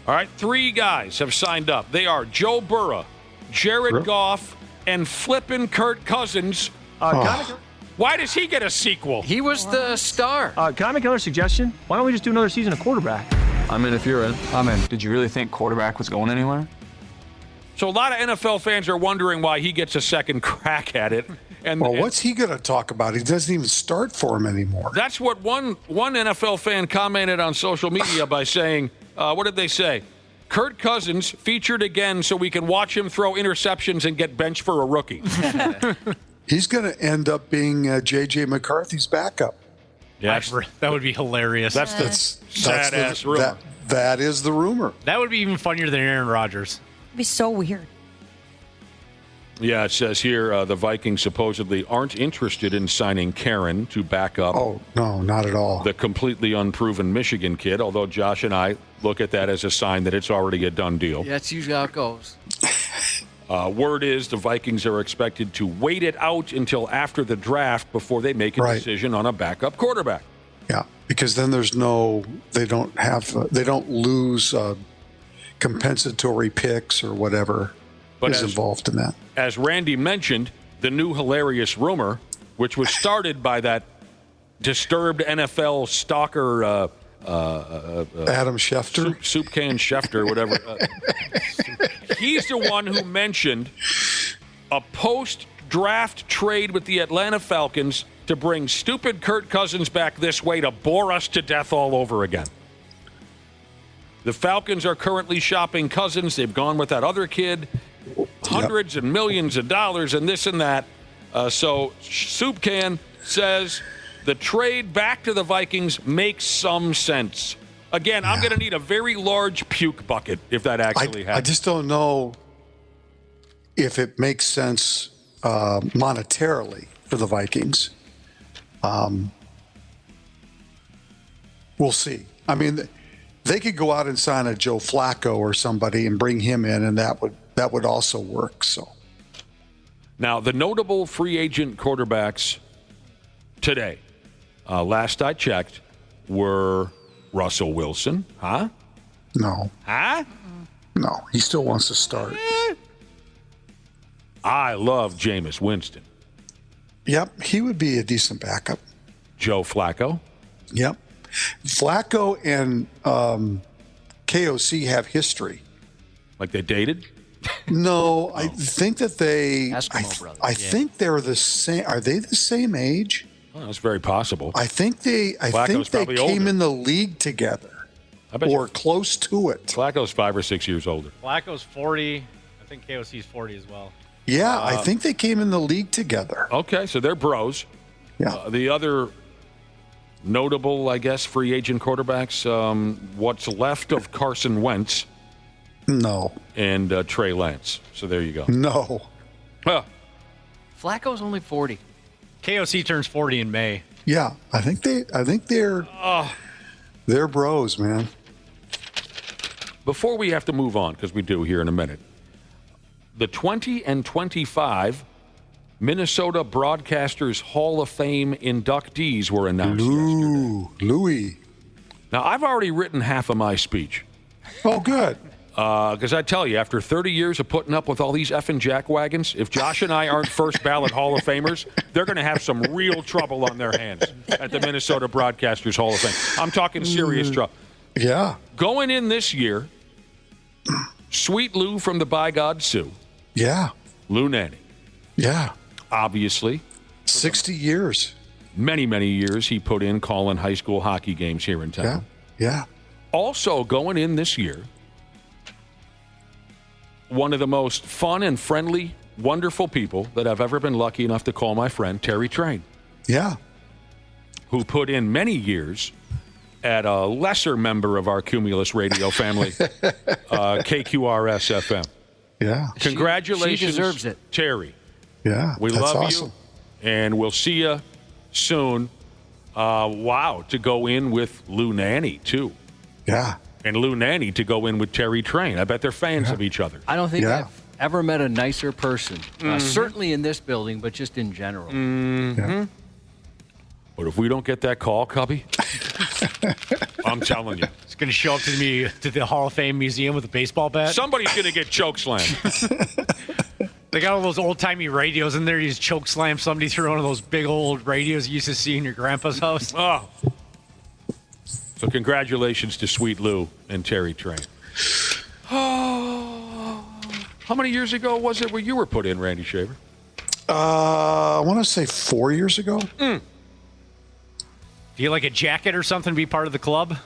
All right, 3 guys have signed up. They are Joe Burrow, Jared Goff, and flippin' Kirk Cousins. Why does he get a sequel? He was the star. Can I make another suggestion? Why don't we just do another season of quarterback? I'm in if you're in. I'm in. Did you really think quarterback was going anywhere? So a lot of NFL fans are wondering why he gets a second crack at it. Well, what's he going to talk about? He doesn't even start for him anymore. That's what one NFL fan commented on social media by saying, what did they say? Kirk Cousins featured again so we can watch him throw interceptions and get benched for a rookie. He's going to end up being J.J. McCarthy's backup. Yeah, that would be hilarious. That's the sad-ass rumor. That is the rumor. That would be even funnier than Aaron Rodgers. It'd be so weird. Yeah, it says here the Vikings supposedly aren't interested in signing Karen to back up. Oh, no, not at all. The completely unproven Michigan kid, although Josh and I look at that as a sign that it's already a done deal. Yeah, that's usually how it goes. Word is the Vikings are expected to wait it out until after the draft before they make a decision on a backup quarterback. Yeah, because then they don't lose compensatory picks or whatever is involved in that. As Randy mentioned, the new hilarious rumor, which was started by that disturbed NFL stalker Adam Schefter? Soup Can Schefter, whatever. He's the one who mentioned a post-draft trade with the Atlanta Falcons to bring stupid Kirk Cousins back this way to bore us to death all over again. The Falcons are currently shopping Cousins. They've gone with that other kid, hundreds and millions of dollars and this and that. So Soup Can says the trade back to the Vikings makes some sense. Again, I'm going to need a very large puke bucket if that actually happens. I just don't know if it makes sense monetarily for the Vikings. We'll see. I mean, they could go out and sign a Joe Flacco or somebody and bring him in, and that would also work. So now the notable free agent quarterbacks today, last I checked, were Russell Wilson. Huh? No. Huh? No, he still wants to start. I love Jameis Winston. Yep, he would be a decent backup. Joe Flacco. Yep. Flacco and KOC have history. Like they dated? No, I think that they. Eskimo brothers. I think they're the same. Are they the same age? Well, that's very possible. I think they came in the league together, or close to it. Flacco's 5 or 6 years older. Flacco's 40. I think KOC's 40 as well. Yeah, I think they came in the league together. Okay, so they're bros. Yeah. The other notable, I guess, free agent quarterbacks, what's left of Carson Wentz. No. And Trey Lance. So there you go. No. Well, Flacco's only 40. KOC turns 40 in May. Yeah, I think they're bros, man. Before we have to move on, because we do here in a minute, the 20 and 25 Minnesota Broadcasters Hall of Fame inductees were announced yesterday. Louis. Now, I've already written half of my speech. Oh, good. Because I tell you, after 30 years of putting up with all these effing jackwagons, if Josh and I aren't first ballot Hall of Famers, they're going to have some real trouble on their hands at the Minnesota Broadcasters Hall of Fame. I'm talking serious trouble. Yeah. Going in this year, Sweet Lou from the By God Sioux. Yeah. Lou Nanny. Yeah. Obviously. 60 years. Many, many years he put in calling high school hockey games here in town. Yeah. Also going in this year, one of the most fun and friendly, wonderful people that I've ever been lucky enough to call my friend, Terry Train. Yeah. Who put in many years at a lesser member of our Cumulus radio family, KQRS-FM. Yeah. Congratulations, she deserves it. Terry. Yeah, we that's love awesome. you, and we'll see you soon. Wow, to go in with Lou Nanny, too. Yeah. And Lou Nanny to go in with Terry Train. I bet they're fans of each other. I don't think I've ever met a nicer person. Certainly in this building, but just in general. Mm-hmm. Yeah. But if we don't get that call, Cubby, I'm telling you. It's going to show up to me to the Hall of Fame Museum with a baseball bat. Somebody's going to get chokeslammed. They got all those old-timey radios in there. You just choke slam somebody through one of those big old radios you used to see in your grandpa's house. Oh. So congratulations to Sweet Lou and Terry Train. How many years ago was it where you were put in, Randy Shaver? I want to say 4 years ago. Do you like a jacket or something to be part of the club?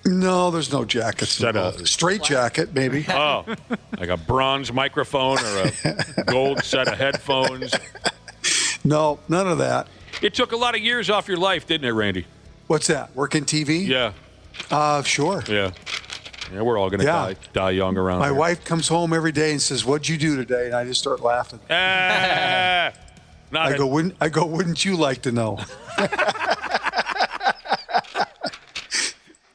No, there's no jackets. Straight jacket, maybe. Oh, like a bronze microphone or a gold set of headphones. No, none of that. It took a lot of years off your life, didn't it, Randy? What's that? Working TV? Yeah. Sure. Yeah. Yeah, we're all going to die young around My here. wife comes home every day and says, "What'd you do today?" And I just start laughing. I go, wouldn't you like to know?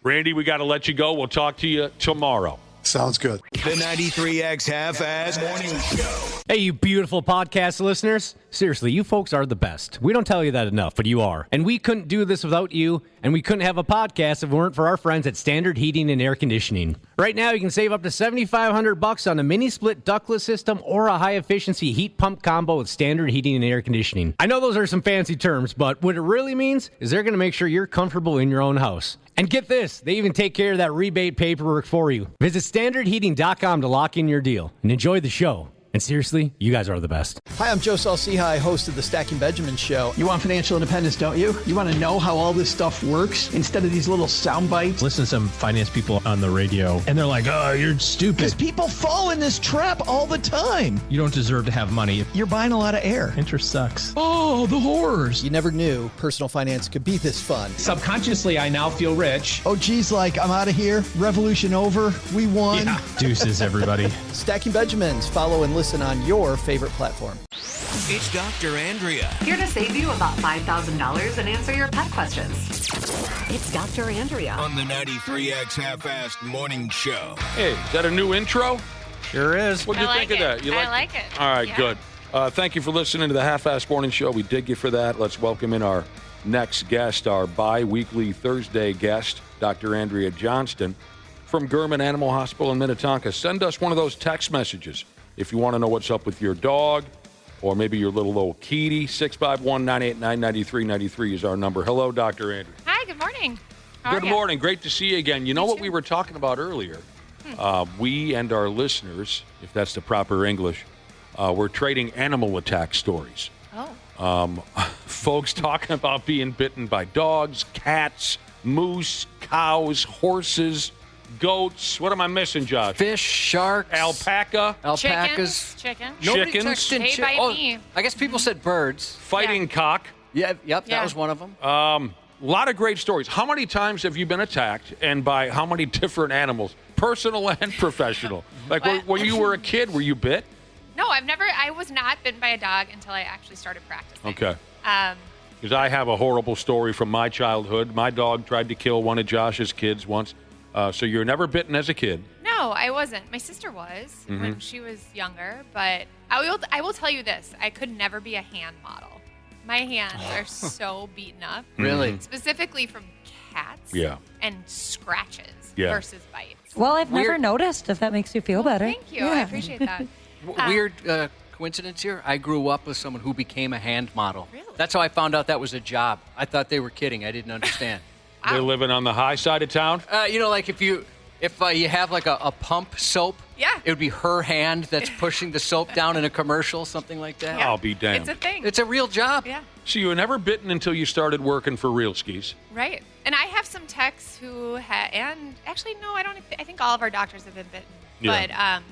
Randy, we got to let you go. We'll talk to you tomorrow. Sounds good. The 93X Half-Ass Morning Show. Hey, you beautiful podcast listeners. Seriously, you folks are the best. We don't tell you that enough, but you are. And we couldn't do this without you, and we couldn't have a podcast if it weren't for our friends at Standard Heating and Air Conditioning. Right now, you can save up to $7,500 on a mini-split ductless system or a high-efficiency heat pump combo with Standard Heating and Air Conditioning. I know those are some fancy terms, but what it really means is they're going to make sure you're comfortable in your own house. And get this, they even take care of that rebate paperwork for you. Visit standardheating.com to lock in your deal and enjoy the show. And seriously, you guys are the best. Hi, I'm Joe Salciha, host of the Stacking Benjamin Show. You want financial independence, don't you? You want to know how all this stuff works instead of these little sound bites? Listen to some finance people on the radio, and they're like, oh, you're stupid. Because people fall in this trap all the time. You don't deserve to have money. You're buying a lot of air. Interest sucks. Oh, the horrors. You never knew personal finance could be this fun. Subconsciously, I now feel rich. Oh, geez, like, I'm out of here. Revolution over. We won. Yeah. Deuces, everybody. Stacking Benjamins. Follow and listen on your favorite platform. It's Dr. Andrea. Here to save you about $5,000 and answer your pet questions. It's Dr. Andrea. On the 93X Half-Assed Morning Show. Hey, is that a new intro? Sure is. What do you think of that? I like it. All right, Yeah. good. Thank you for listening to the Half-Assed Morning Show. We dig you for that. Let's welcome in our next guest, our bi-weekly Thursday guest, Dr. Andrea Johnston from Gurman Animal Hospital in Minnetonka. Send us one of those text messages if you want to know what's up with your dog or maybe your little kitty. 651-989-9393 is our number. Hello, Dr. Andrea. Hi, good morning. How are Good you? morning. Great to see you again. You know what we were talking about earlier? We and our listeners, if that's the proper English, we're trading animal attack stories. Oh. Folks talking about being bitten by dogs, cats, moose, cows, horses, goats. What am I missing, Josh? Fish, sharks, alpacas, Chickens. Nobody Chickens. texted They bite me. I guess people said birds. Fighting cock. Yep, Yeah. that was one of them. A lot of great stories. How many times have you been attacked, and by how many different animals, personal and professional? Like when you were a kid, were you bit? No, I was not bitten by a dog until I actually started practicing. Okay. Because I have a horrible story from my childhood. My dog tried to kill one of Josh's kids once. So you're never bitten as a kid. No, I wasn't. My sister was when she was younger, but I will tell you this. I could never be a hand model. My hands are so beaten up. Really? Specifically from cats and scratches versus bites. Well, I've never noticed, if that makes you feel better. Thank you. I appreciate that. Weird coincidence here. I grew up with someone who became a hand model. Really? That's how I found out that was a job. I thought they were kidding. I didn't understand. They're living on the high side of town? Like if you have like a pump soap, it would be her hand that's pushing the soap down in a commercial, something like that. I'll be damned. It's a thing. It's a real job. Yeah. So you were never bitten until you started working for Real Skis. Right. And I have some techs who and actually, no, I don't. I think all of our doctors have been bitten. Yeah. But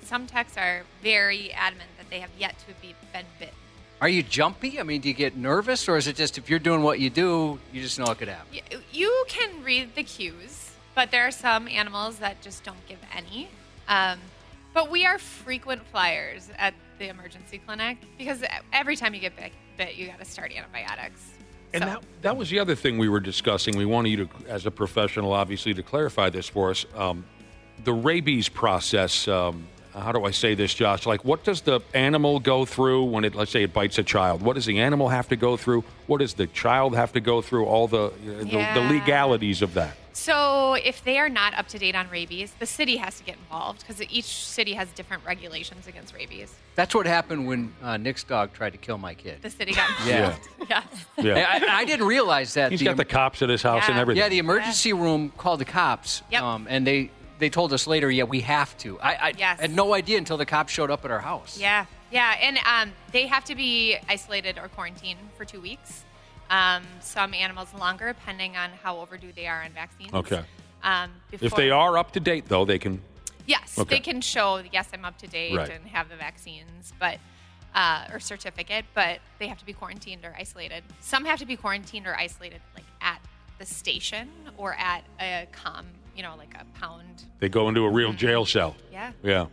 some techs are very adamant that they have yet to be been bitten. Are you jumpy? I mean, do you get nervous, or is it just if you're doing what you do, you just know it could happen? You can read the cues, but there are some animals that just don't give any. But we are frequent flyers at the emergency clinic because every time you get bit, you got to start antibiotics. And that was the other thing we were discussing. We wanted you to, as a professional, obviously, to clarify this for us. The rabies process, how do I say this, Josh? Like, what does the animal go through when let's say it bites a child? What does the animal have to go through? What does the child have to go through? All the legalities of that. So if they are not up to date on rabies, the city has to get involved because each city has different regulations against rabies. That's what happened when Nick's dog tried to kill my kid. The city got involved. Yeah. I didn't realize that. He's got the cops at his house and everything. Yeah, the emergency room called the cops. Yep. And they told us later, we have to. I had no idea until the cops showed up at our house. Yeah. And they have to be isolated or quarantined for 2 weeks. Some animals longer, depending on how overdue they are on vaccines. Okay. If they are up to date, though, they can... Yes, okay. They can show, yes, I'm up to date Right. and have the vaccines, but or certificate, but they have to be quarantined or isolated. Some have to be quarantined or isolated, like at the station or at a like a pound. They go into a real jail cell. Yeah.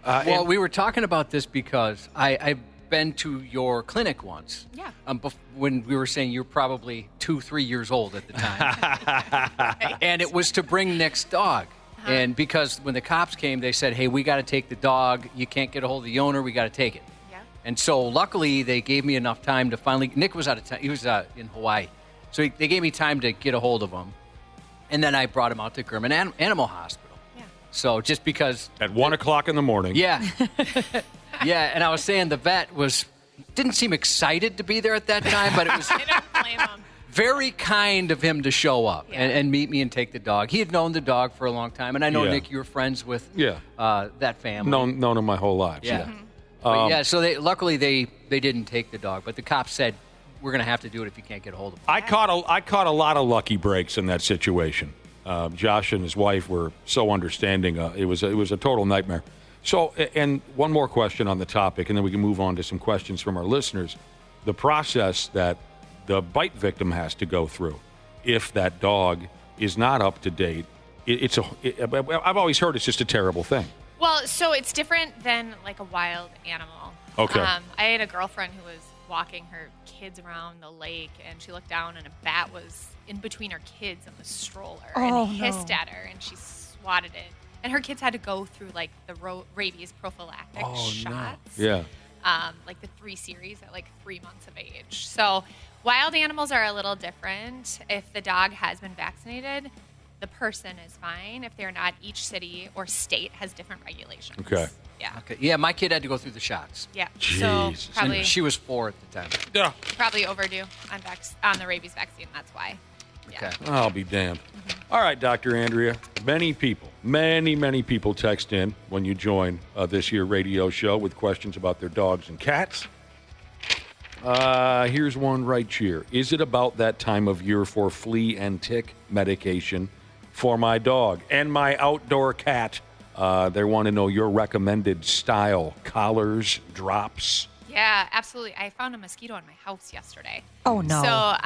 Well, we were talking about this because I've been to your clinic once. Yeah. When we were saying you're probably 2-3 years old at the time. And it was to bring Nick's dog. And because when the cops came, they said, hey, we got to take the dog. You can't get a hold of the owner. We got to take it. Yeah. And so luckily, they gave me enough time to finally. Nick was out of town. He was in Hawaii. So they gave me time to get a hold of him. And then I brought him out to German Animal Hospital. Yeah. So just because. At 1 o'clock in the morning. Yeah. Yeah. And I was saying the vet didn't seem excited to be there at that time, but it was. I don't blame him. Very kind of him to show up and meet me and take the dog. He had known the dog for a long time, and I know, Nick, you were friends with that family. Known him my whole life. Yeah. But so luckily they didn't take the dog, but the cops said, we're going to have to do it if you can't get a hold of him. I caught a lot of lucky breaks in that situation. Josh and his wife were so understanding. It was a total nightmare. So, and one more question on the topic, and then we can move on to some questions from our listeners. The process that the bite victim has to go through if that dog is not up to date. I've always heard it's just a terrible thing. Well, so it's different than like a wild animal. Okay. I had a girlfriend who was walking her kids around the lake, and she looked down, and a bat was in between her kids in the stroller and hissed at her, and she swatted it. And her kids had to go through like the rabies prophylactic shots. Yeah. Like the 3 series at like 3 months of age. So wild animals are a little different. If the dog has been vaccinated, the person is fine. If they're not, each city or state has different regulations. Okay. Yeah. Okay. Yeah, my kid had to go through the shots. Yeah. Jeez. So probably And she was 4 at the time. Yeah. probably overdue on the rabies vaccine. That's why. Yeah. Okay. I'll be damned. All right, Dr. Andrea. Many people text in when you join this here radio show with questions about their dogs and cats. Here's one right here. Is it about that time of year for flea and tick medication for my dog and my outdoor cat? They want to know your recommended style, collars, drops. Yeah, absolutely. I found a mosquito in my house yesterday. Oh, no. So,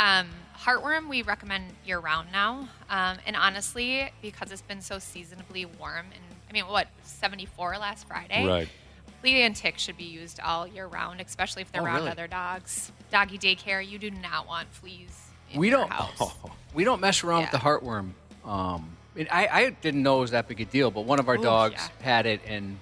heartworm we recommend year-round now. And honestly, because it's been so seasonably warm, and 74 last Friday? Right. Flea and tick should be used all year round, especially if they're around really? other dogs. Doggy daycare, you do not want fleas in We your don't. house. We don't mess around with the heartworm. I didn't know it was that big a deal, but one of our dogs had it and,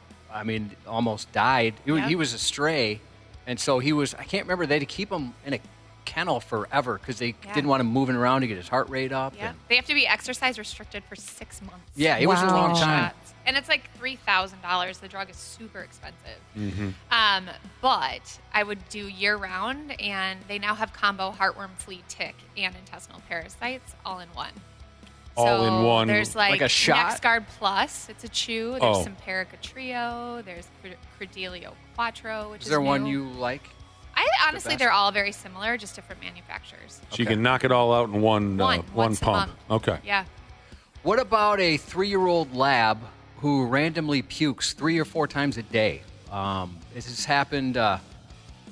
almost died. He was a stray, and so he was, I can't remember, they had to keep him in a kennel forever because they didn't want him moving around to get his heart rate up. Yeah. They have to be exercise restricted for 6 months. Yeah, it was a long time. And it's like $3,000. The drug is super expensive. Mm-hmm. But I would do year-round, and they now have combo heartworm, flea, tick, and intestinal parasites all in one. All in one. There's like a shot? NexGard Plus. It's a chew. There's Simparica Trio. There's Credelio Quattro, which is there new. one you like? Honestly, they're all very similar, just different manufacturers. So you can knock it all out in one once a pump. month. Okay. Yeah. What about a 3-year-old lab who randomly pukes 3 or 4 times a day? This has happened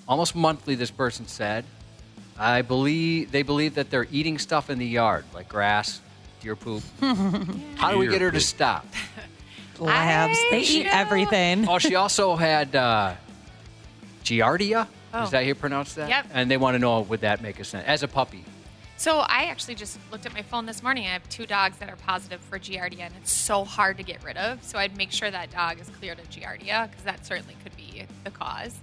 almost monthly, this person said. They believe that they're eating stuff in the yard, like grass, deer poop. How do we get her to stop? Labs. They eat everything. Oh, she also had Giardia. Oh. Is that how you pronounce that? Yep. And they want to know, would that make a sense? As a puppy. So I actually just looked at my phone this morning. I have 2 dogs that are positive for Giardia, and it's so hard to get rid of. So I'd make sure that dog is cleared of Giardia, because that certainly could be the cause.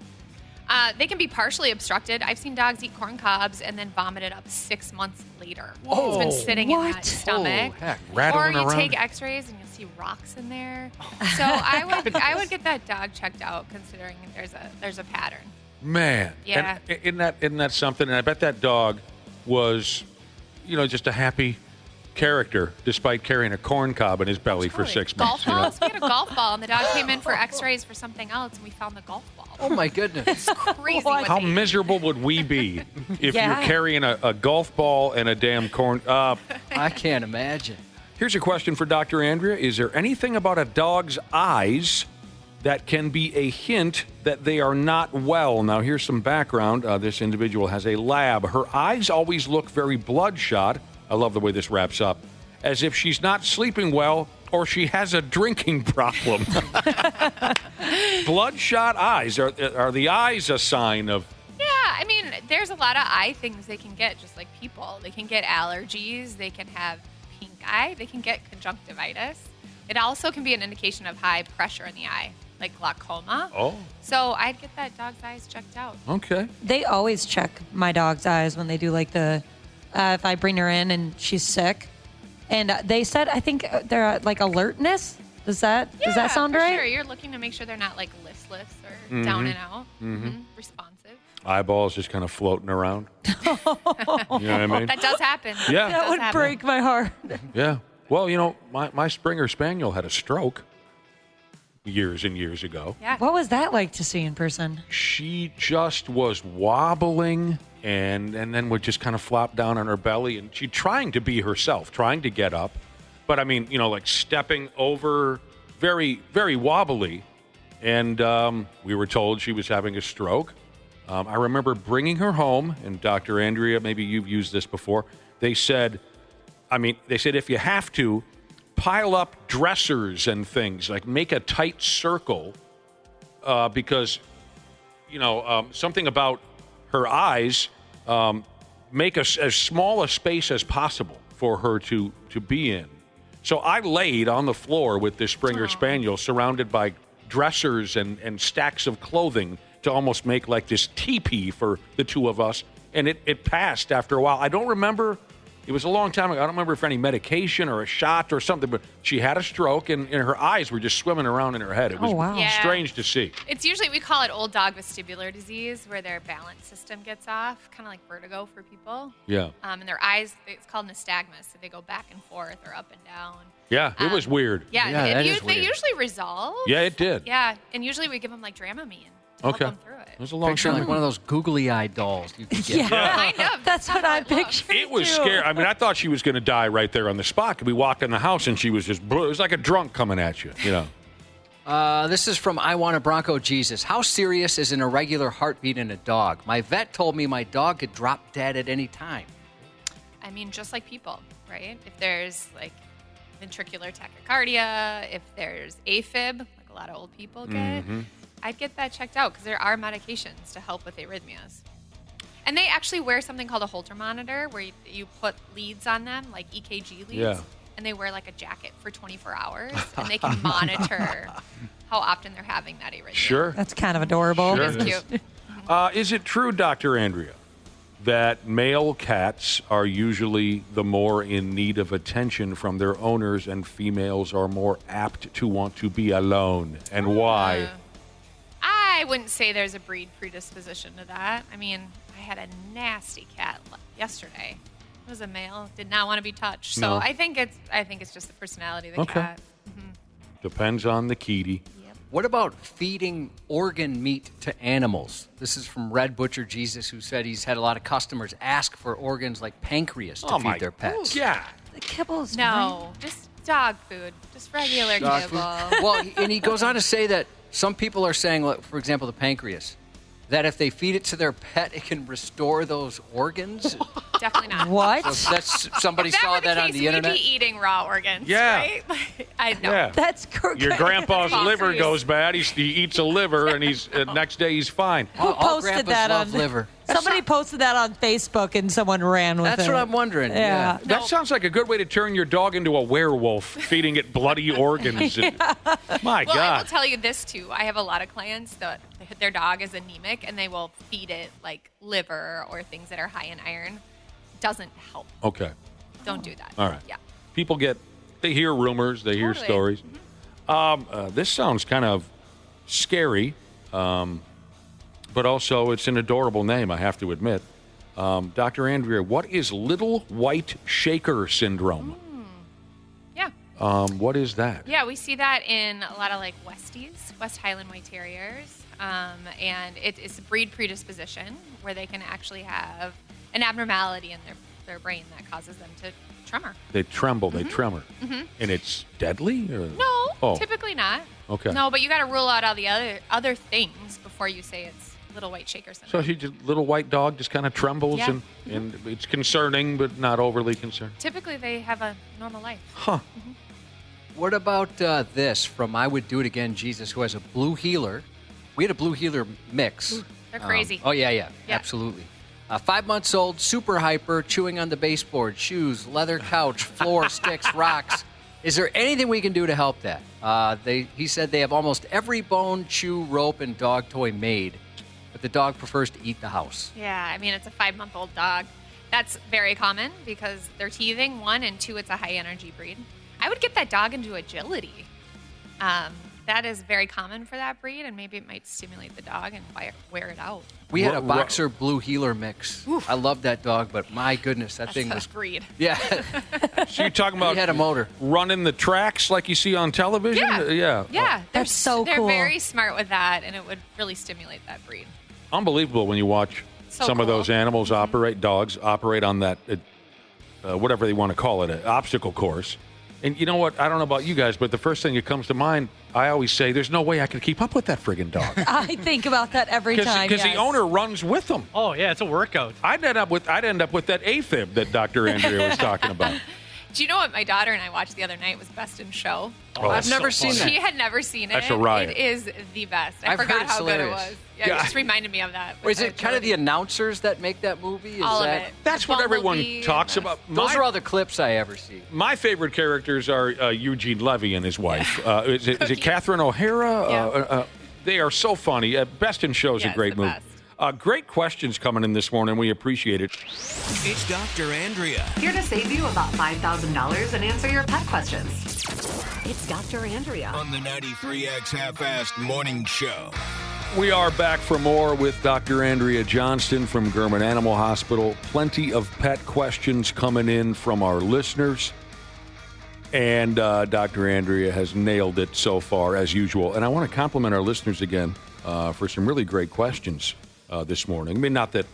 They can be partially obstructed. I've seen dogs eat corn cobs and then vomit it up 6 months later. Whoa. It's been sitting in that stomach. Oh, heck. Rattling Or you around. take x-rays and you'll see rocks in there. So I would get that dog checked out, considering there's a pattern. Man. Yeah. And isn't that something? And I bet that dog was, just a happy character despite carrying a corn cob in his belly for 6 months. Golf balls? We had a golf ball, and the dog came in for x-rays for something else, and we found the golf ball. Oh, my goodness. It's crazy. what How they eat. miserable would we be if you're carrying a golf ball and a damn corn? I can't imagine. Here's a question for Dr. Andrea. Is there anything about a dog's eyes that can be a hint that they are not well? Now, here's some background. This individual has a lab. Her eyes always look very bloodshot. I love the way this wraps up. As if she's not sleeping well or she has a drinking problem. Bloodshot eyes. Are the eyes a sign of... Yeah, there's a lot of eye things they can get, just like people. They can get allergies. They can have pink eye. They can get conjunctivitis. It also can be an indication of high pressure in the eye, like glaucoma. Oh. So I'd get that dog's eyes checked out. Okay. They always check my dog's eyes when they do like if I bring her in and she's sick. And they said, I think they're like alertness. Does that sound right? Sure. You're looking to make sure they're not like listless or down and out. Responsive. Eyeballs just kind of floating around. You know what I mean? That does happen. Yeah. That would break my heart. Yeah. Well, my Springer Spaniel had a stroke years and years ago. Yeah. What was that like to see in person? She just was wobbling and then would just kind of flop down on her belly, and she trying to be herself, trying to get up. But I mean, like stepping over, very, very wobbly. And we were told she was having a stroke. I remember bringing her home, and Dr. Andrea, maybe you've used this before. They said if you have to, pile up dressers and things, like make a tight circle, because, something about her eyes, make as small a space as possible for her to be in. So I laid on the floor with this Springer Spaniel surrounded by dressers and stacks of clothing to almost make like this teepee for the two of us. And it passed after a while. I don't remember. It was a long time ago. I don't remember if any medication or a shot or something, but she had a stroke and her eyes were just swimming around in her head. It was strange to see. It's usually, we call it old dog vestibular disease, where their balance system gets off, kind of like vertigo for people. Yeah. And their eyes, it's called nystagmus, so they go back and forth or up and down. Yeah, it was weird. Yeah, they usually resolve. Yeah, it did. Yeah, and usually we give them like Dramamine. Okay. Help them through it. It was a long Picture time like ago. one of those googly-eyed dolls you could get. Kind of. That's what I'm picturing. It was scary. I mean, I thought she was going to die right there on the spot. We walked in the house and she was just, it was like a drunk coming at you, This is from I Want a Bronco Jesus. How serious is an irregular heartbeat in a dog? My vet told me my dog could drop dead at any time. I mean, just like people, right? If there's like ventricular tachycardia, if there's AFib, like a lot of old people get, I'd get that checked out because there are medications to help with arrhythmias. And they actually wear something called a Holter monitor where you put leads on them, like EKG leads, and they wear like a jacket for 24 hours, and they can monitor how often they're having that arrhythmia. Sure. That's kind of adorable. Sure. It is cute. Is it true, Dr. Andrea, that male cats are usually the more in need of attention from their owners and females are more apt to want to be alone? And why? I wouldn't say there's a breed predisposition to that. I mean, I had a nasty cat yesterday. It was a male, did not want to be touched. So No. I think it's just the personality of the Okay. cat. Depends on the kitty. What about feeding organ meat to animals? This is from Red Butcher Jesus, who said he's had a lot of customers ask for organs like pancreas to feed their pets. Yeah. The kibble's No, just dog food, just regular Dog kibble. food. Well, and he goes on to say that some people are saying, like, for example, the pancreas, that if they feed it to their pet, it can restore those organs. Definitely not. What? So that's somebody If that saw were the that on case, the we'd internet. be eating raw organs, Yeah. right? I know. Yeah. That's correct. Your grandpa's False liver news. goes bad. He eats a liver, and he's next day he's fine. Who posted grandpas that love on liver. Somebody posted that on Facebook and someone ran with That's it. what I'm wondering. Yeah. That sounds like a good way to turn your dog into a werewolf, feeding it bloody organs. My Well, I will God. tell you this too. I have a lot of clients that their dog is anemic, and they will feed it like liver or things that are high in iron. Doesn't help. Okay. Don't do that. All right. Yeah. People they hear rumors, they hear stories. This sounds kind of scary, but also it's an adorable name, I have to admit. Dr. Andrea, what is little white shaker syndrome? Yeah. What is that? Yeah, we see that in a lot of like Westies, West Highland White Terriers, and it's a breed predisposition where they can actually have an abnormality in their brain that causes them to tremor. They tremble, they tremor. And it's deadly? Or? No, typically not. Okay. No, but you got to rule out all the other things before you say it's little white shaker syndrome. So little white dog just kind of trembles, Yeah. and it's concerning, but not overly concerned. Typically, they have a normal life. Huh. What about this from I Would Do It Again Jesus, who has a blue healer? We had a blue healer mix. Ooh, they're crazy. Yeah, absolutely. 5 months old, super hyper, chewing on the baseboard, shoes, leather couch, floor, sticks, rocks. Is there anything we can do to help that? He said they have almost every bone, chew, rope, and dog toy made, but the dog prefers to eat the house. Yeah, I mean, it's a 5-month-old dog. That's very common because they're teething, 1, and 2, it's a high-energy breed. I would get that dog into agility. That is very common for that breed, and maybe it might stimulate the dog and wear it out. We had a boxer blue heeler mix. Oof. I love that dog, but my goodness, that thing was breed. Yeah. So you're talking about he had a motor running the tracks like you see on television? Yeah. That's so They're cool. very smart with that, and it would really stimulate that breed. Unbelievable when you watch some of those animals operate, dogs operate on that, whatever they want to call it, an obstacle course. And you know what? I don't know about you guys, but the first thing that comes to mind, I always say, there's no way I could keep up with that friggin' dog. I think about that every time. Because the owner runs with them. Oh, yeah, it's a workout. I'd end up with that AFib that Dr. Andrea was talking about. Do you know what my daughter and I watched the other night was Best in Show? Oh, I've never seen that. She had never seen it. That's a riot. It is the best. I I've forgot heard it's how good it hilarious. was. Yeah, it just reminded me of that. Or is it kind of the announcers that make that movie? Is All that, of it. That's what everyone talks about. Those are all the clips I ever see. My favorite characters are Eugene Levy and his wife. Is it Catherine O'Hara? Yeah. They are so funny. Best in Show is a great movie. Great questions coming in this morning. We appreciate it. It's Dr. Andrea. Here to save you about $5,000 and answer your pet questions. It's Dr. Andrea on the 93X Half-Assed Morning Show. We are back for more with Dr. Andrea Johnston from German Animal Hospital. Plenty of pet questions coming in from our listeners. And Dr. Andrea has nailed it so far, as usual. And I want to compliment our listeners again for some really great questions this morning. I mean, not that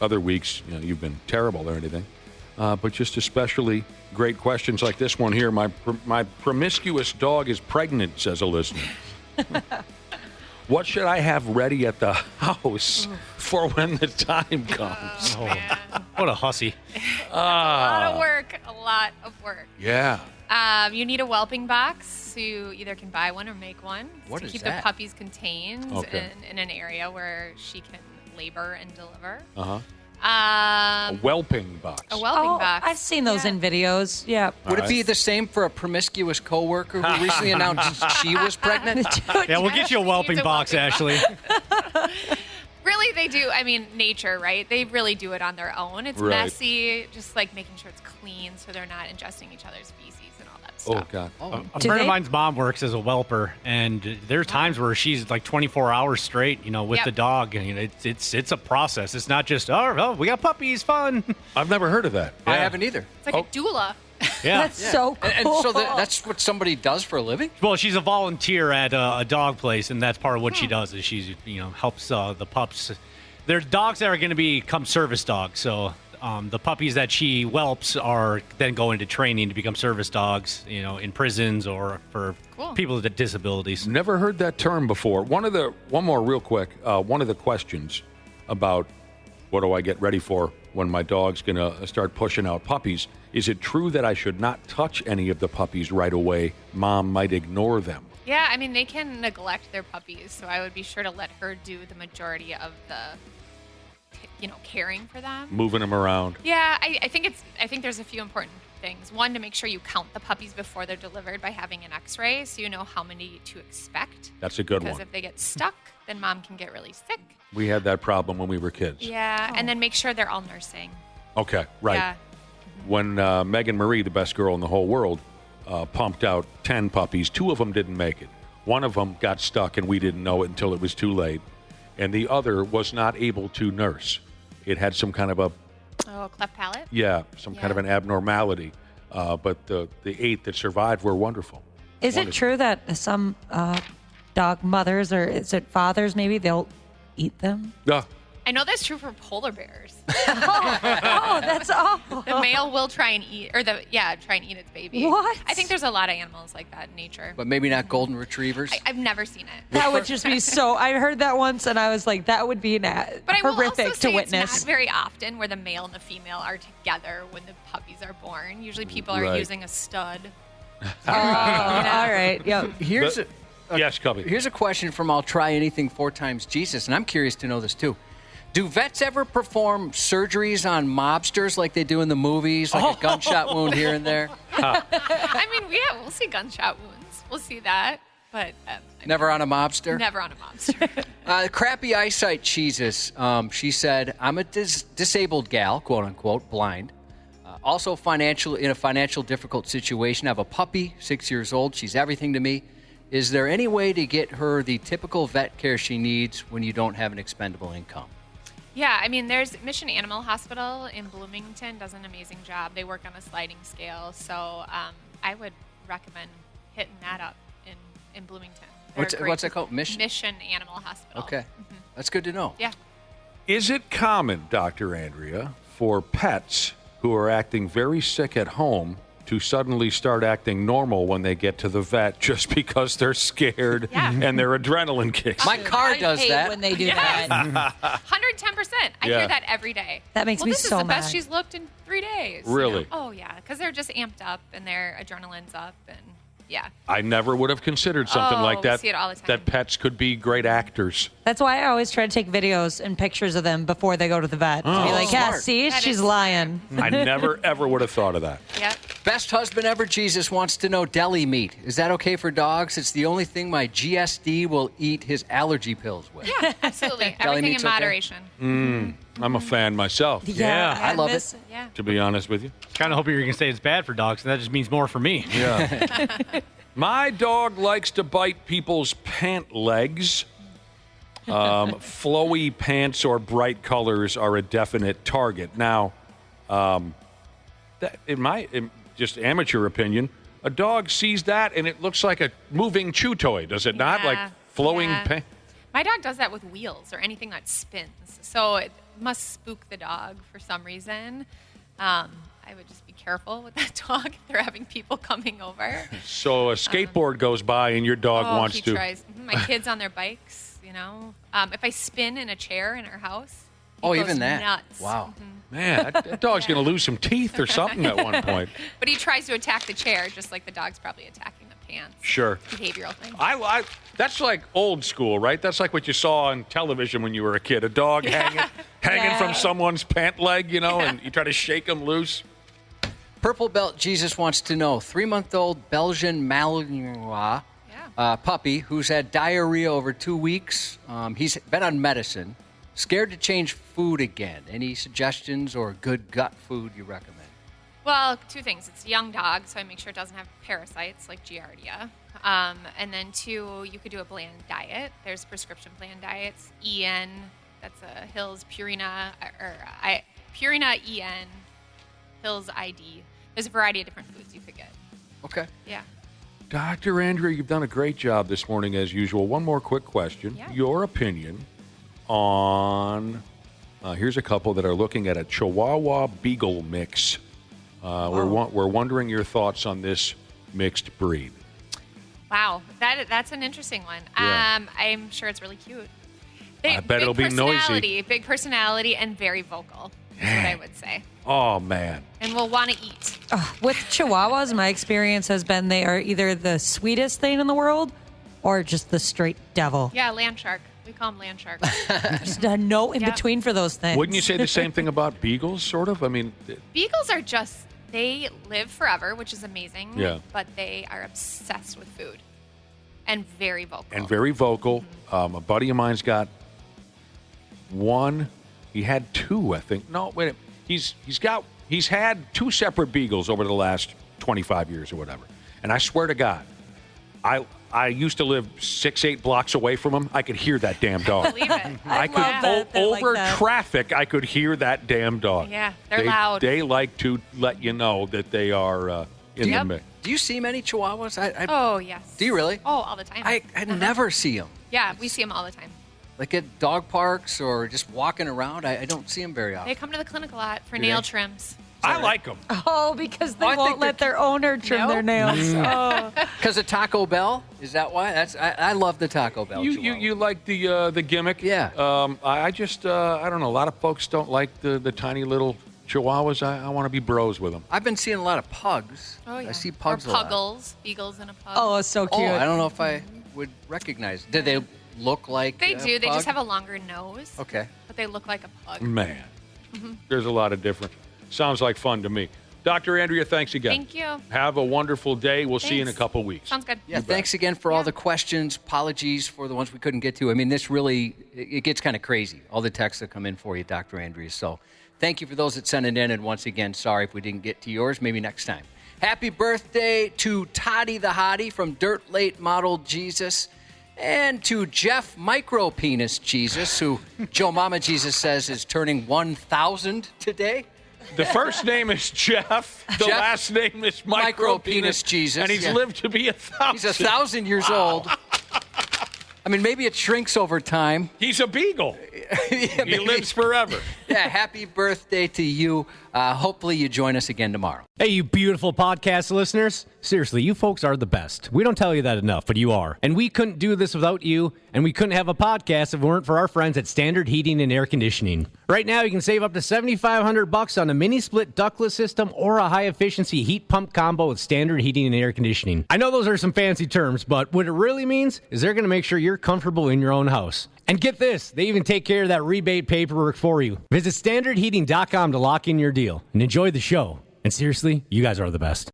other weeks you've been terrible or anything, but just especially great questions like this one here. My promiscuous dog is pregnant, says a listener. What should I have ready at the house for when the time comes? Oh, what a hussy. A lot of work. Yeah. You need a whelping box, so you either can buy one or make one What to is keep that? the puppies contained Okay. in an area where she can labor and deliver. A whelping box. A whelping box. I've seen those in videos. Yeah. Would it be the same for a promiscuous coworker who recently announced she was pregnant? Yeah, we'll get you a whelping box, actually. Really, they do. I mean, nature, right? They really do it on their own. It's Right. messy, just like making sure it's clean so they're not ingesting each other's feces and all that stuff. Oh, God. A friend of mine's mom works as a whelper, and there are times where she's like 24 hours straight, with Yep. the dog. And it's a process. It's not just, we got puppies, fun. I've never heard of that. I haven't either. It's like a doula. Yeah. That's so cool. And so that's what somebody does for a living? Well, she's a volunteer at a dog place, and that's part of what she does. Is she's helps the pups. There's dogs that are going to become service dogs. So the puppies that she whelps are then going to training to become service dogs. In prisons or for people with disabilities. Never heard that term before. One more real quick. One of the questions about what do I get ready for when my dog's going to start pushing out puppies. Is it true that I should not touch any of the puppies right away? Mom might ignore them. Yeah, I mean, they can neglect their puppies, so I would be sure to let her do the majority of the, caring for them. Moving them around. Yeah, I think there's a few important things. One, to make sure you count the puppies before they're delivered by having an X-ray, so you know how many to expect. That's a good Because one. if they get stuck, then mom can get really sick. We had that problem when we were kids. Yeah, and then make sure they're all nursing. Okay, right. Yeah. When Megan Marie, the best girl in the whole world, pumped out 10 puppies, 2 of them didn't make it. One of them got stuck, and we didn't know it until it was too late. And the other was not able to nurse. It had some kind of a... Oh, cleft palate? some kind of an abnormality. But the 8 that survived were wonderful. Is it true that some dog mothers, or is it fathers maybe, they'll eat them? Yeah. I know that's true for polar bears. Oh, that's awful. The male will try and eat its baby. What? I think there's a lot of animals like that in nature. But maybe not golden retrievers? I've never seen it. That would just be so. I heard that once, and I was like, that would be But I will horrific also say to witness. it's not very often where the male and the female are together when the puppies are born. Usually people are Right. using a stud. All right. Yep. Yes, Cubby. Here's a question from I'll Try Anything 4 Times Jesus, and I'm curious to know this too. Do vets ever perform surgeries on mobsters like they do in the movies, like a gunshot wound here and there? I mean, we'll see gunshot wounds. We'll see that, but Never on a mobster? never on a mobster. Crappy eyesight cheeses. She said, I'm a disabled gal, quote unquote, blind. Also in a financial difficult situation. I have a puppy, 6 years old. She's everything to me. Is there any way to get her the typical vet care she needs when you don't have an expendable income? Yeah, I mean, there's Mission Animal Hospital in Bloomington does an amazing job. They work on a sliding scale, so I would recommend hitting that up in Bloomington. What's that called? Mission Animal Hospital. Okay, that's good to know. Yeah. Is it common, Dr. Andrea, for pets who are acting very sick at home to suddenly start acting normal when they get to the vet just because they're scared and their adrenaline kicks? My car does that. When they do Yes. that. 110%. I Yeah. hear that every day. That makes me this so is the best mad. she's looked in 3 days. you Really? know? Oh, yeah, because they're just amped up and their adrenaline's up and yeah. I never would have considered something like we that. see it all the time. That pets could be great actors. That's why I always try to take videos and pictures of them before they go to the vet. To be Oh. like, yeah, Smart. see, That she's is lying. I never, ever would have thought of that. Yep. Best husband ever, Jesus wants to know deli meat. Is that okay for dogs? It's the only thing my GSD will eat his allergy pills with. Yeah, absolutely. Deli Everything meat's in okay? moderation. I'm a fan myself, I love it. Yeah. to be honest with you. Kind of hoping you're going to say it's bad for dogs, and that just means more for me. Yeah. My dog likes to bite people's pant legs. Flowy pants or bright colors are a definite target. Now, that in just amateur opinion, a dog sees that and it looks like a moving chew toy, does it not? Like flowing pants. My dog does that with wheels or anything that spins. So it must spook the dog for some reason. I would just be careful with that dog if they're having people coming over. So a skateboard goes by and your dog wants he to. tries. My kids on their bikes, you know. If I spin in a chair in our house, he Oh, goes even that. nuts. Wow. Man, that dog's going to lose some teeth or something at one point. But he tries to attack the chair just like the dog's probably attacking the pants. Sure. Behavioral thing. I that's like old school, right? That's like what you saw on television when you were a kid. A dog hanging from someone's pant leg, you know, and you try to shake him loose. Purple Belt Jesus wants to know 3-month-old Belgian Malinois puppy who's had diarrhea over 2 weeks. He's been on medicine. Scared to change food again. Any suggestions or good gut food you recommend? Well, two things. It's a young dog, so I make sure it doesn't have parasites like Giardia. And then two, you could do a bland diet. There's prescription bland diets. EN, that's a Hills Purina, Purina EN, Hills ID. There's a variety of different foods you could get. Okay. Yeah. Dr. Andrea, you've done a great job this morning as usual. One more quick question. Yeah. Your opinion on, here's a couple that are looking at a Chihuahua Beagle mix. We're wondering your thoughts on this mixed breed. Wow, that's an interesting one. Yeah. I'm sure it's really cute. I bet it'll be noisy. Big personality and very vocal is what I would say. Oh, man. And will want to eat. With Chihuahuas, my experience has been they are either the sweetest thing in the world or just the straight devil. Yeah, land shark. We call them land shark. Just no in between for those things. Wouldn't you say the same thing about beagles, sort of? I mean, Beagles are just, they live forever, which is amazing. Yeah. But they are obsessed with food and very vocal. A buddy of mine's got one. He had two, I think. No, wait. He's had two separate beagles over the last 25 years or whatever. And I swear to God, I used to live 6-8 blocks away from him. I could hear that damn dog. Believe it. I could over traffic. I could hear that damn dog. Yeah, they're loud. They like to let you know that they are in the mix. Do you see many Chihuahuas? Oh, yes. Do you really? Oh, all the time. I never see them. Yeah, we see them all the time. Like at dog parks or just walking around, I don't see them very often. They come to the clinic a lot for Do nail they? trims. I like them. Oh, because they I think won't let their owner trim their nails. Oh. Because of Taco Bell? Is that why? I love the Taco Bell. You like the gimmick? Yeah. I just I don't know. A lot of folks don't like the tiny little Chihuahuas. I want to be bros with them. I've been seeing a lot of pugs. Oh, yeah. I see pugs or a lot. puggles, beagles and a pug. Oh, it's so cute. Oh, I don't know if I would recognize. Did they look like They do. They pug? just have a longer nose. Okay. But they look like a pug. Man, Mhm. there's a lot of different. Sounds like fun to me. Dr. Andrea, thanks again. Thank you. Have a wonderful day. We'll see you in a Thanks. couple weeks. Sounds good. Yeah, thanks again for all the questions. Apologies for the ones we couldn't get to. I mean, this really, it gets kind of crazy, all the texts that come in for you, Dr. Andrea. So thank you for those that sent it in. And once again, sorry if we didn't get to yours. Maybe next time. Happy birthday to Toddy the Hottie from Dirt Late Model Jesus. And to Jeff Micro Penis Jesus, who Joe Mama Jesus says is turning 1,000 today. The first name is Jeff. The last name is Micro Penis Jesus. And he's lived to be 1,000. He's 1,000 years old. I mean, maybe it shrinks over time. He's a beagle. He lives forever. Yeah, happy birthday to you. Hopefully you join us again tomorrow. Hey, you beautiful podcast listeners. Seriously, you folks are the best. We don't tell you that enough, but you are. And we couldn't do this without you, and we couldn't have a podcast if it weren't for our friends at Standard Heating and Air Conditioning. Right now, you can save up to $7,500 on a mini-split ductless system or a high-efficiency heat pump combo with Standard Heating and Air Conditioning. I know those are some fancy terms, but what it really means is they're going to make sure you're comfortable in your own house. And get this, they even take care of that rebate paperwork for you. Visit standardheating.com to lock in your deal and enjoy the show. And seriously, you guys are the best.